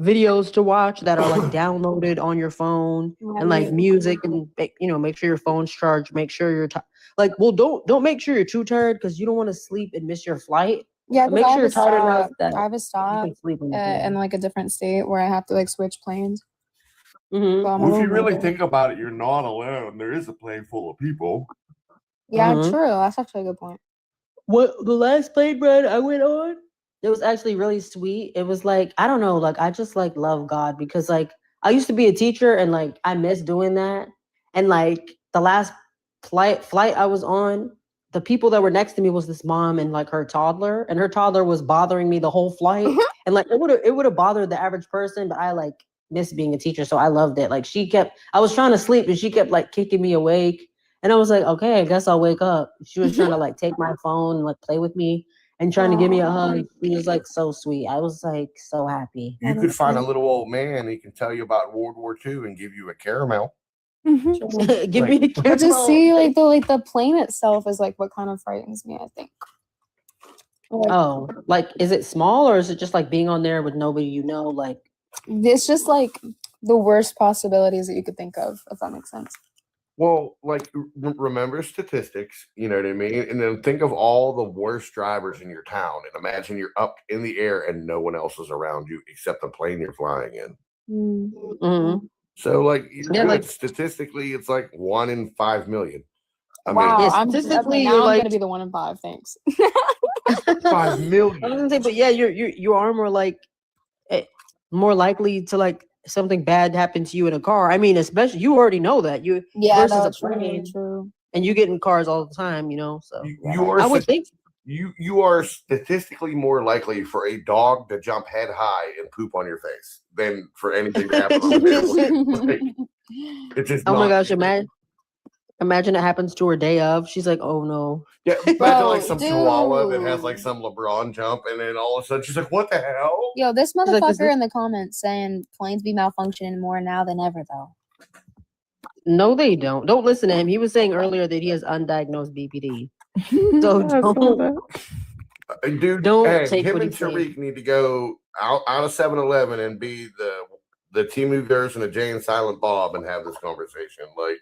videos to watch that are like downloaded on your phone and like Right. music and make sure your phone's charged. Make sure you're don't make sure you're too tired because you don't want to sleep and miss your flight. Yeah, But because make I sure have you're a tired enough stop. that I have a you stop can sleep in the in plane. like a different state where I have to like switch planes. Mhm. So I'm a Well, if you little really nervous. think about it, you're not alone. There is a plane full of people. Yeah, Mhm. true. That's actually a good point. What the last plane ride I went on? It was actually really sweet. It was like, I don't know, like I just like love God because like I used to be a teacher and like I miss doing that. And like the last flight I was on, the people that were next to me was this mom and like her toddler, and her toddler was bothering me the whole flight. And like it would have bothered the average person, but I like miss being a teacher, so I loved it. Like I was trying to sleep and she kept like kicking me awake. And I was like, okay, I guess I'll wake up. She was trying to like take my phone and like play with me and trying to give me a hug. She was like so sweet. I was like so happy. You could find a little old man. He can tell you about World War II and give you a caramel. Give me a But caramel. to see like the plane itself is like what kind of frightens me, I think. Like, Oh, like is it small or is it just like being on there with nobody you know? Like it's just like the worst possibilities that you could think of, if that makes sense. Well, like remember statistics, you know what I mean? And then think of all the worst drivers in your town and imagine you're up in the air and no one else is around you except the plane you're flying in. Mhm. So like, you're Yeah, good. like- Statistically, it's like 1 in 5 million. I Wow, mean, I'm statistically, now you're I'm like- gonna be the 1 in 5. Thanks. 5 million. I was gonna say, but yeah, you are more like more likely to like something bad happen to you in a car. I mean, especially you already know that you Yeah, versus no, a true, plane, true. and you get in cars all the time, you know. So You are I would think you are statistically more likely for a dog to jump head high and poop on your face than for anything to happen on an airplane. Like, it's just oh my not- gosh, imagine it happens to her day of. She's like, oh no. Yeah, imagine Bro, like some chihuahua that has dude. like some LeBron jump, and then all of a sudden she's like, "What the hell?" Yo, this like, motherfucker is this- in the comments saying planes be malfunctioning more now than ever, though. No, they don't. Don't listen to him. He was saying earlier that he has undiagnosed BPD. So I saw don't. that. Dude, Don't hey, take him what and he's saying. Tariq need to go out of 7-Eleven and be the Temu version of Jay and Silent Bob and have this conversation. Like,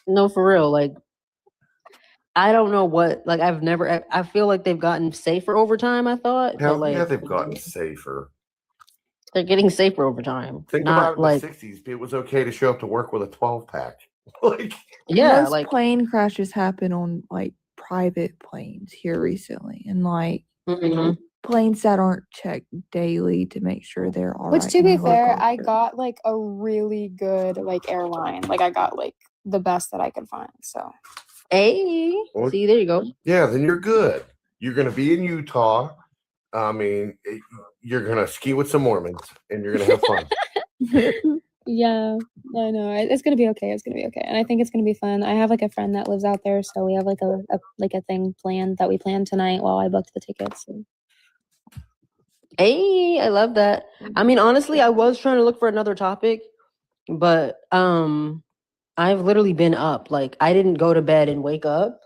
No, for real. Like, I don't know what. Like, I feel like they've gotten safer over time. I thought, but hell like yeah, they've gotten safer. they're getting safer over time. Think Not about it, like in the 60s, it was okay to show up to work with a 12-pack. Like, yeah, Most like plane crashes happen on like private planes here recently, and like mhm. planes that aren't checked daily to make sure they're all Which, right. to in be a fair, I helicopter. got like a really good like airline. Like I got like the best that I could find. So Hey, Well, see, there you go. yeah, then you're good. You're going to be in Utah. I mean, you're going to ski with some Mormons and you're going to have fun. yeah, I know it's gonna be okay. It's gonna be okay, and I think it's gonna be fun. I have like a friend that lives out there, so we have like a thing planned that we planned tonight while I booked the tickets. So. Hey, I love that. I mean, honestly, I was trying to look for another topic, but I've literally been up. Like, I didn't go to bed and wake up.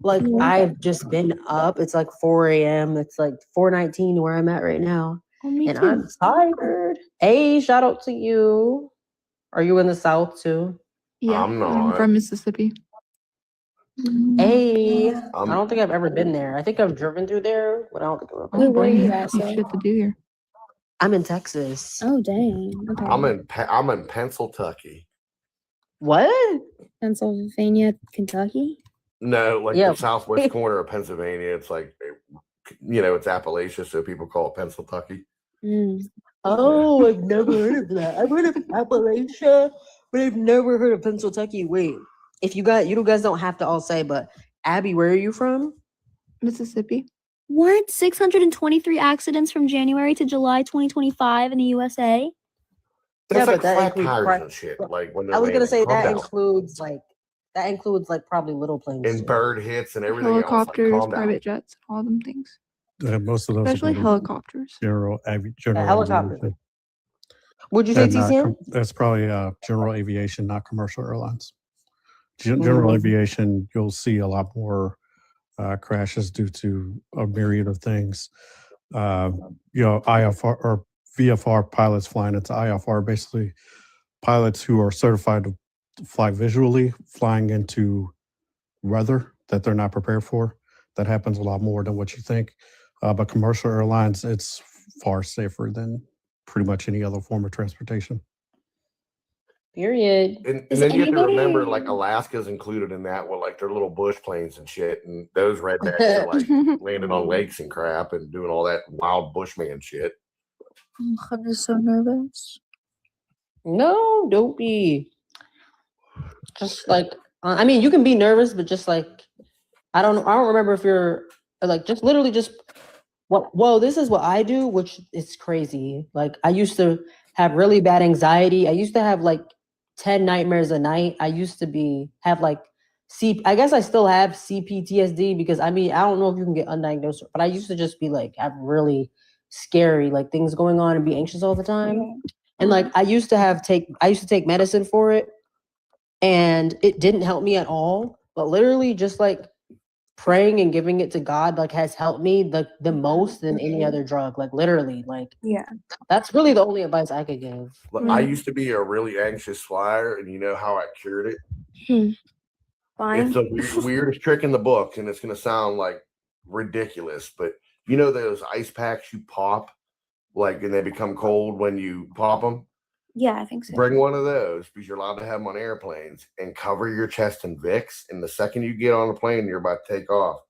Like, I've just been up. It's like 4 a.m. It's like 4:19 where I'm at right now. Oh, me And too. I'm tired. Hey, shout out to you. Are you in the South too? Yeah, I'm I'm not. from Mississippi. Hey, I I'm don't think I've ever been there. I think I've driven through there, but I don't think I've Oh, ever Where are been you there. at, you sir? shit to do here. I'm in Texas. Oh dang. Okay. I'm in Pennsylvania. What? Pennsylvania, Kentucky. No, like Yeah. the southwest corner of Pennsylvania. It's like, it's Appalachia, so people call it Pennsylvania. Mm. Oh, I've never heard of that. I've heard of Appalachia, but I've never heard of Pennsylvania. Wait, if you guys don't have to all say, but Abby, where are you from? Mississippi. What? 623 accidents from January to July 2025 in the USA. That's Yeah, like but that flat includes tires pri- and shit. Like when I they're was gonna landing. say Calm that down. includes like probably little planes And too. bird hits and everything else. Like, Helicopters, calm down. private jets, all them things. Most of those are Especially gonna be helicopters. general Helicopters. aviation. Would you say And not TCM? that's probably general aviation, not commercial airlines. General aviation, you'll see a lot more crashes due to a myriad of things. IFR or VFR pilots flying into IFR, basically pilots who are certified to fly visually, flying into weather that they're not prepared for. That happens a lot more than what you think. But commercial airlines, it's far safer than pretty much any other form of transportation. Period. And Is then you have to remember, anybody- like Alaska's included in that with like their little bush planes and shit, and those rednecks are like landing on lakes and crap and doing all that wild bushman shit. I'm just so nervous. No, don't be. Just like I mean, you can be nervous, but just like I don't remember if you're like just literally just well, this is what I do, which is crazy. Like I used to have really bad anxiety. I used to have like 10 nightmares a night. I used to have like I guess I still have CPTSD because I mean, I don't know if you can get undiagnosed, but I used to just be like have really scary like things going on and be anxious all the time. Yeah. And like I used to take medicine for it and it didn't help me at all. But literally just like praying and giving it to God like has helped me the most than any other drug. Like literally, like Yeah. that's really the only advice I could give. Look, I used to be a really anxious flyer, and you know how I cured it? Fine. It's the weirdest trick in the book, and it's going to sound like ridiculous, but you know those ice packs you pop, like, and they become cold when you pop them? Yeah, I think so. Bring one of those because you're allowed to have them on airplanes and cover your chest in Vicks. And the second you get on the plane, you're about to take off.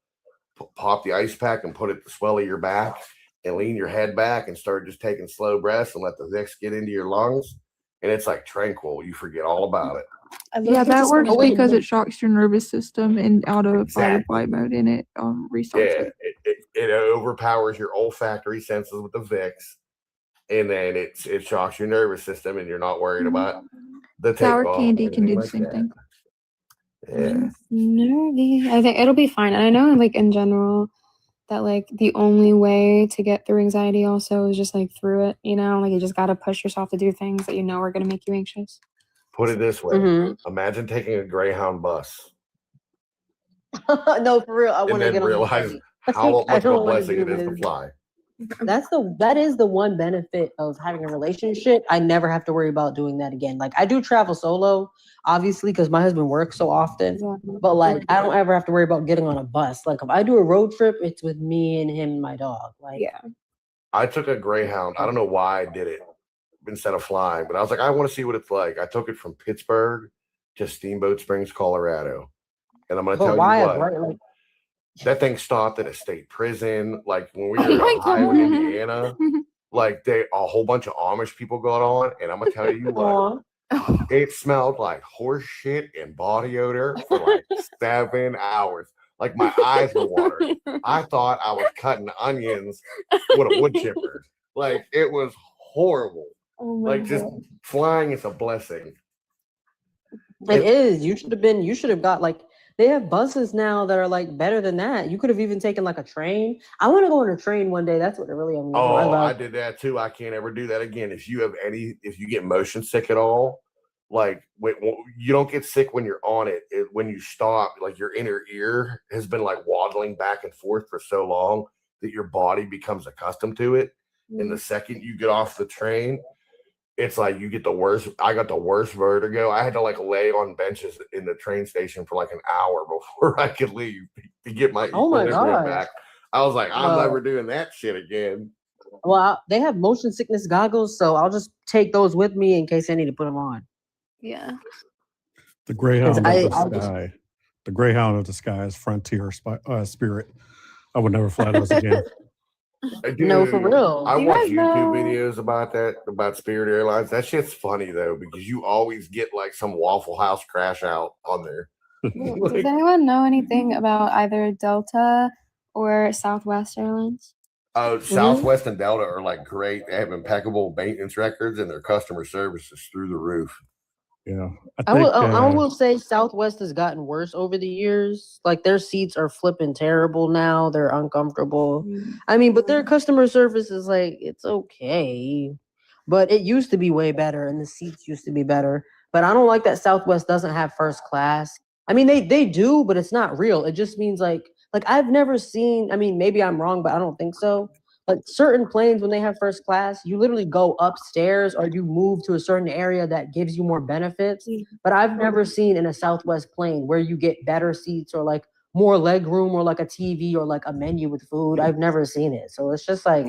Pop the ice pack and put it to swell of your back and lean your head back and start just taking slow breaths and let the Vicks get into your lungs. And it's like tranquil. You forget all about it. Yeah, that works wait, because it shocks your nervous system and out of fight or Exactly. flight mode, and it restarts Yeah, it. it overpowers your olfactory senses with the Vicks. And then it shocks your nervous system and you're not worried about the Sour takeoff. candy or can do anything the like same that. thing. Yeah. Nervy. I think it'll be fine. And I know like in general that like the only way to get through anxiety also is just like through it, like you just gotta push yourself to do things that you know are gonna make you anxious. Put it this way. Mhm. Imagine taking a Greyhound bus No, for real. I and want to then get on the realize plane. how I much of don't a wanna blessing do it is to this. fly. that is the one benefit of having a relationship. I never have to worry about doing that again. Like I do travel solo, obviously, because my husband works so often. But like I don't ever have to worry about getting on a bus. Like if I do a road trip, it's with me and him and my dog. Like I took a Greyhound. I don't know why I did it instead of flying, but I was like, I want to see what it's like. I took it from Pittsburgh to Steamboat Springs, Colorado. And I'm going to tell you what, that thing stopped at a state prison. Like when we were in Ohio, Indiana, like a whole bunch of Amish people got on. And I'm going to tell you what, it smelled like horse shit and body odor for like 7 hours. Like my eyes were watering. I thought I was cutting onions with a wood chipper. Like it was horrible. Like just flying is a blessing. It is. You should have got like they have buses now that are like better than that. You could have even taken like a train. I want to go on a train one day. That's what it really is. Oh, I did that too. I can't ever do that again. If you get motion sick at all, like you don't get sick when you're on it. When you stop, like your inner ear has been like waddling back and forth for so long that your body becomes accustomed to it. And the second you get off the train, it's like you get the worst. I got the worst vertigo. I had to like lay on benches in the train station for like an hour before I could leave to get my equilibrium back. I was like, I'm never doing that shit again. Well, they have motion sickness goggles, so I'll just take those with me in case I need to put them on. Yeah. The Greyhound of the Sky. The Greyhound of the Sky is Frontier Spirit. I would never fly those again. Dude, no, for real. I watch YouTube videos about Spirit Airlines. That shit's funny though, because you always get like some Waffle House crash out on there. Does anyone know anything about either Delta or Southwest Airlines? Southwest and Delta are like great. They have impeccable maintenance records and their customer service is through the roof. Yeah. I will say Southwest has gotten worse over the years. Like their seats are flipping terrible now. They're uncomfortable. I mean, but their customer service is like, it's okay. But it used to be way better and the seats used to be better. But I don't like that Southwest doesn't have first class. I mean, they do, but it's not real. It just means like I've never seen, I mean, maybe I'm wrong, but I don't think so. Like certain planes, when they have first class, you literally go upstairs or you move to a certain area that gives you more benefits. But I've never seen in a Southwest plane where you get better seats or like more leg room or like a TV or like a menu with food. I've never seen it. So it's just like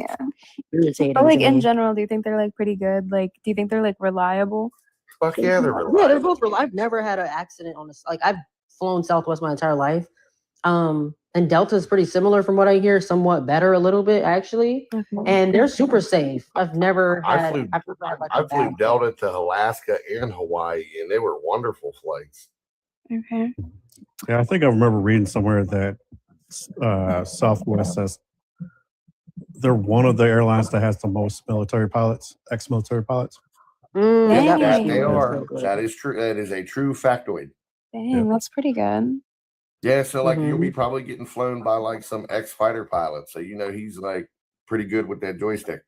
irritating. But like in general, do you think they're like pretty good? Like, do you think they're like reliable? Fuck yeah, they're reliable. Yeah, they're both reliable. I've never had an accident on this. Like I've flown Southwest my entire life. And Delta is pretty similar from what I hear, somewhat better a little bit actually. And they're super safe. I've never had. I flew Delta to Alaska and Hawaii, and they were wonderful flights. Okay. Yeah, I think I remember reading somewhere that Southwest says they're one of the airlines that has the most military pilots, ex-military pilots. That they are. That is true. That is a true factoid. Dang, that's pretty good. Yeah, so like you'll be probably getting flown by like some ex-fighter pilot, so you know he's like pretty good with that joystick.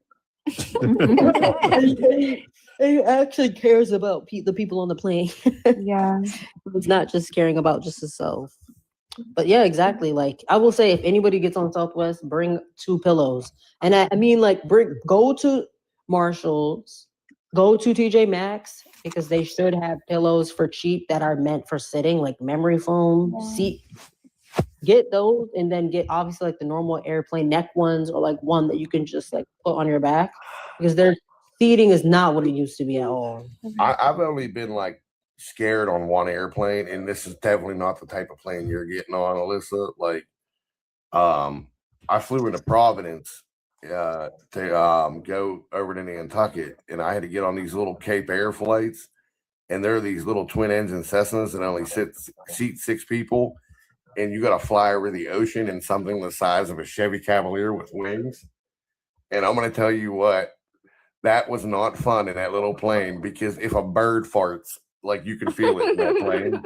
He actually cares about the people on the plane. Yeah, it's not just caring about just himself. But yeah, exactly. Like I will say, if anybody gets on Southwest, bring 2 pillows, and I mean like go to Marshalls, go to TJ Maxx. Because they should have pillows for cheap that are meant for sitting, like memory foam seat. Get those and then get obviously like the normal airplane neck ones or like one that you can just like put on your back because their seating is not what it used to be at all. I've only been like scared on one airplane, and this is definitely not the type of plane you're getting on, Alyssa. Like, I flew into Providence to go over to Nantucket, and I had to get on these little Cape Air flights, and they're these little twin engine Cessnas that only seat 6 people, and you got to fly over the ocean in something the size of a Chevy Cavalier with wings. And I'm going to tell you what, that was not fun in that little plane, because if a bird farts, like you could feel it in that plane.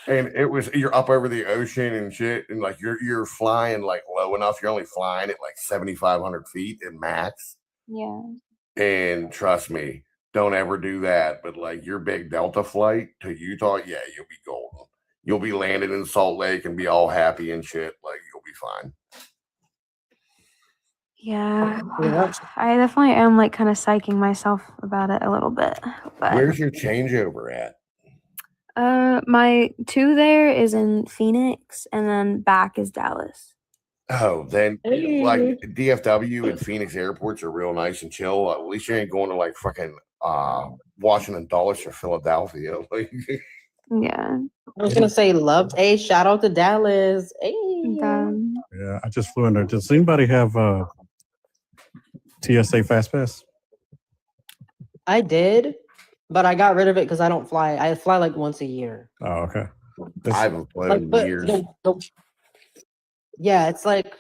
And you're up over the ocean and shit, and like you're flying like low enough. You're only flying at like 7,500 feet at max. Yeah. And trust me, don't ever do that. But like your big Delta flight to Utah, yeah, you'll be golden. You'll be landed in Salt Lake and be all happy and shit. Like you'll be fine. Yeah, Yeah. I definitely am like kind of psyching myself about it a little bit. But Where's your changeover at? my 2 there is in Phoenix, and then back is Dallas. Oh, then Hey. like DFW and Phoenix airports are real nice and chill. At least you ain't going to like fucking Washington Dulles or Philadelphia. Like, Yeah. I was gonna say love. Hey, shout out to Dallas. Hey. Yeah, I just flew in there. Does anybody have TSA Fast Pass? I did, but I got rid of it because I don't fly. I fly like once a year. Oh, okay. I haven't flown Like, in but years. yeah, it's like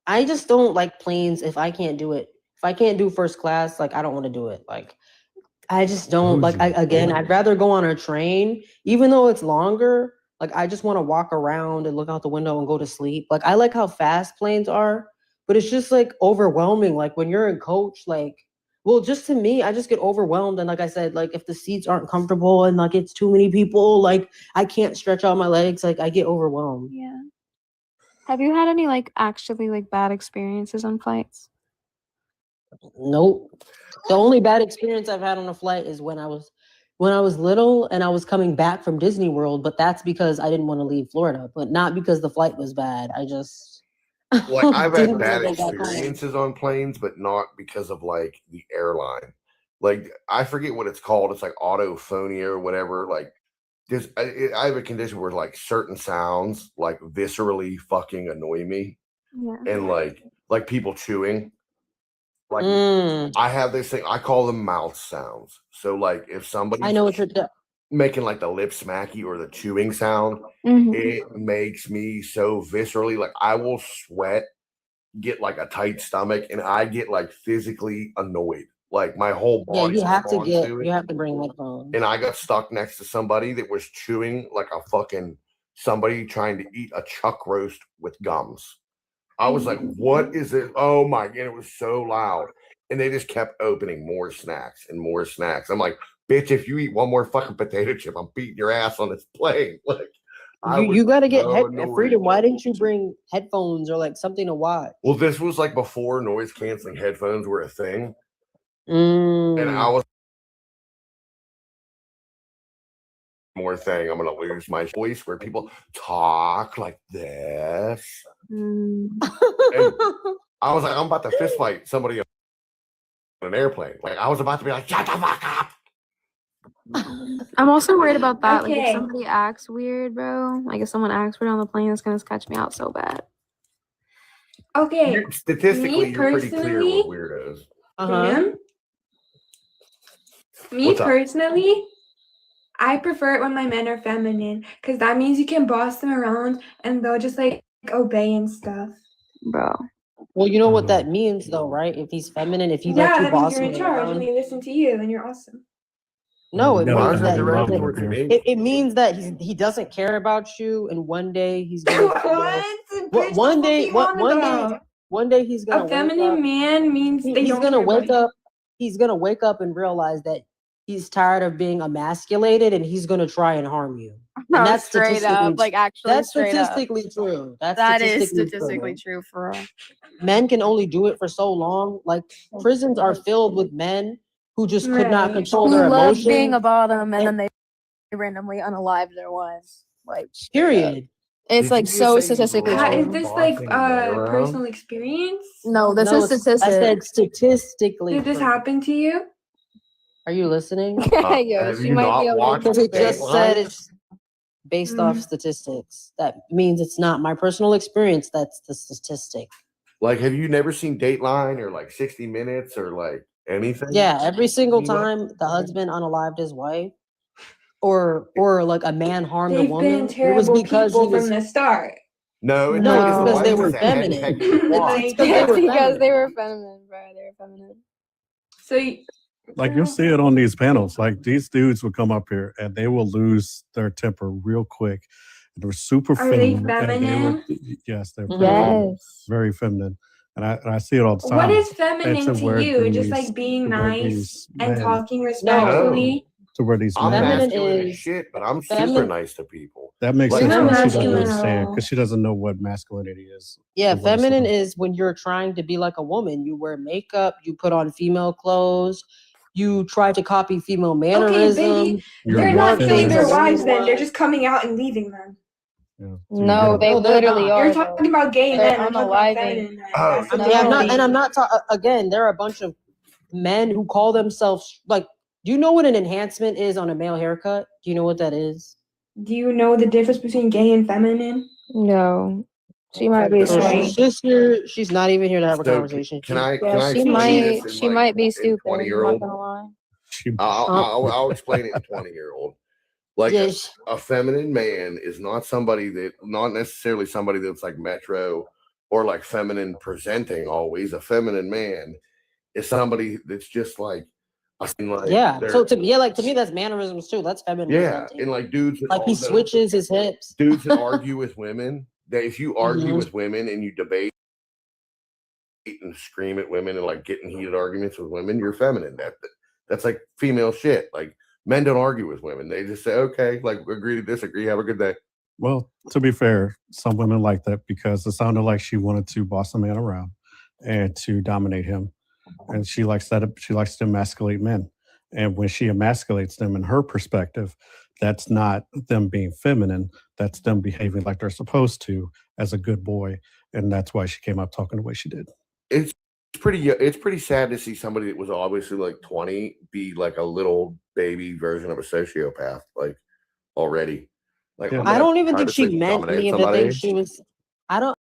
I just don't like planes if I can't do it. If I can't do first class, like I don't want to do it. Like I just don't like. I'd rather go on a train, even though it's longer. Like I just want to walk around and look out the window and go to sleep. Like I like how fast planes are, but it's just like overwhelming. Like when you're in coach, like. Well, just to me, I just get overwhelmed. And like I said, like if the seats aren't comfortable and like it's too many people, like I can't stretch out my legs, like I get overwhelmed. Yeah. Have you had any like actually like bad experiences on flights? Nope. The only bad experience I've had on a flight is when I was little and I was coming back from Disney World, but that's because I didn't want to leave Florida, but not because the flight was bad. I just Like I've didn't had bad want to go back home. experiences on planes, but not because of like the airline. Like I forget what it's called. It's like autophonia or whatever. Like there's I have a condition where like certain sounds like viscerally fucking annoy me, Yeah. and like people chewing. Like Mm. I have this thing. I call them mouth sounds. So like if somebody's I know what you're making like the lip smacky or the chewing sound, Mhm. it makes me so viscerally like I will sweat, get like a tight stomach, and I get like physically annoyed. Like my whole Yeah, body you have to responds to it. you have to bring headphones. And I got stuck next to somebody that was chewing like a fucking somebody trying to eat a chuck roast with gums. I was like, what is it? Oh my god, it was so loud. And they just kept opening more snacks and more snacks. I'm like, bitch, if you eat one more fucking potato chip, I'm beating your ass on this plane. Like You got to get so annoyed. freedom. Why didn't you bring headphones or like something to watch? Well, this was like before noise canceling headphones were a thing. And Mm. I was more thing. I'm gonna lose my voice where people talk like this. Mm. And I was like, I'm about to fist fight somebody on an airplane. Like I was about to be like, shut the fuck up. I'm also worried about that. Like Okay. if somebody acts weird, bro. Like if someone acts weird on the plane, it's gonna catch me out so bad. Okay. Statistically, Me you're pretty clear personally, with weirdos. Sam, me What's up? personally, I prefer it when my men are feminine because that means you can boss them around and they'll just like obey and stuff. Bro. Well, you know what that means though, right? If he's feminine, if he Yeah, lets you that means boss you're him in charge around. and they listen to you and you're awesome. No, it No, Why means is no, that that no, directed no, towards no. me? it means that he doesn't care about you, and one day he's gonna Bitch, one that's day what we want, though. one day he's gonna A wake up. feminine man means they He's don't gonna care wake about you. up. He's gonna wake up and realize that he's tired of being emasculated, and he's gonna try and harm you. No, And that's straight up, like actually that's straight up. statistically true. That's That is statistically statistically true for real. Men can only do it for so long. Like prisons are filled with men who just could not Right. control Who their love emotions. being a bottom and then they randomly unalive their wives. Like Period. it's Did like you so just say you statistically love Is true. this like bossing men around? personal experience? No, this No, is I said statistics. statistically. Did this true. happen to you? Are you listening? Yeah, Have she you might not be able watched to. Because it just said Dateline? it's based off statistics. That means it's not my personal experience. That's the statistic. Like, have you never seen Dateline or like 60 Minutes or like anything? Yeah, every single You know? time the husband unalived his wife, or like a man harmed a They've woman, been it was terrible because he people was from the start. No, it's no, because it's the because they wife were is a feminine. henpecked It's twat. because they were Because feminine. they were feminine, bro. They were feminine. So you, Like you'll see it on these panels. Like these dudes will come up here and they will lose their temper real quick. They're super are they feminine. And they were, feminine? yes, they're very Mhm. feminine. Yes. Very feminine. And I see it all the time. What is And feminine to where you? Just these- like being to where nice these and men- talking respectfully? to where these I'm men Feminine masculine as is shit, but I'm super feminine. nice to people. That makes Like- sense Not what she doesn't masculine at understand all. because she doesn't know what masculinity is. Yeah, or what it's feminine supposed- is when you're trying to be like a woman. You wear makeup, you put on female clothes, you try to copy female Okay, mannerisms. baby, You're they're more not killing their feminist. wives then. They're just coming out and leaving them. Yeah, so No, you're they No, they're literally not. are. You're talking about gay They're men. I'm talking about unaliving. feminine men. Oh, That's the Yeah, I'm not, difference. and I'm not again. There are a bunch of men who call themselves like. Do you know what an enhancement is on a male haircut? Do you know what that is? Do you know the difference between gay and feminine? No, she might be So smart. she's just here. She's not even here to have a So conversation. can She's- I Yeah, she explain might. this in She like might be in stupid. I'm 20-year-old? not gonna lie. She, I'll explain it in 20-year-old. Like Yes. a feminine man is not necessarily somebody that's like metro or like feminine presenting always. A feminine man is somebody that's just like, Yeah. they're- So to me, that's mannerisms too. That's feminine. yeah, presenting. and like dudes that Like he also- switches his hips. dudes that argue with women, that if you argue Mhm. with women and you debate and scream at women and like get in heated arguments with women, you're feminine. That's like female shit. Like men don't argue with women. They just say, okay, like agree to disagree, have a good day. well, to be fair, some women like that because it sounded like she wanted to boss a man around and to dominate him. And she likes that. She likes to emasculate men. And when she emasculates them in her perspective, that's not them being feminine. That's them behaving like they're supposed to as a good boy. And that's why she came up talking the way she did. It's pretty sad to see somebody that was obviously like 20 be like a little baby version of a sociopath, like already. Like Yeah. I'm I not don't even trying think to she say meant dominate any of the somebody. things she was. I don't.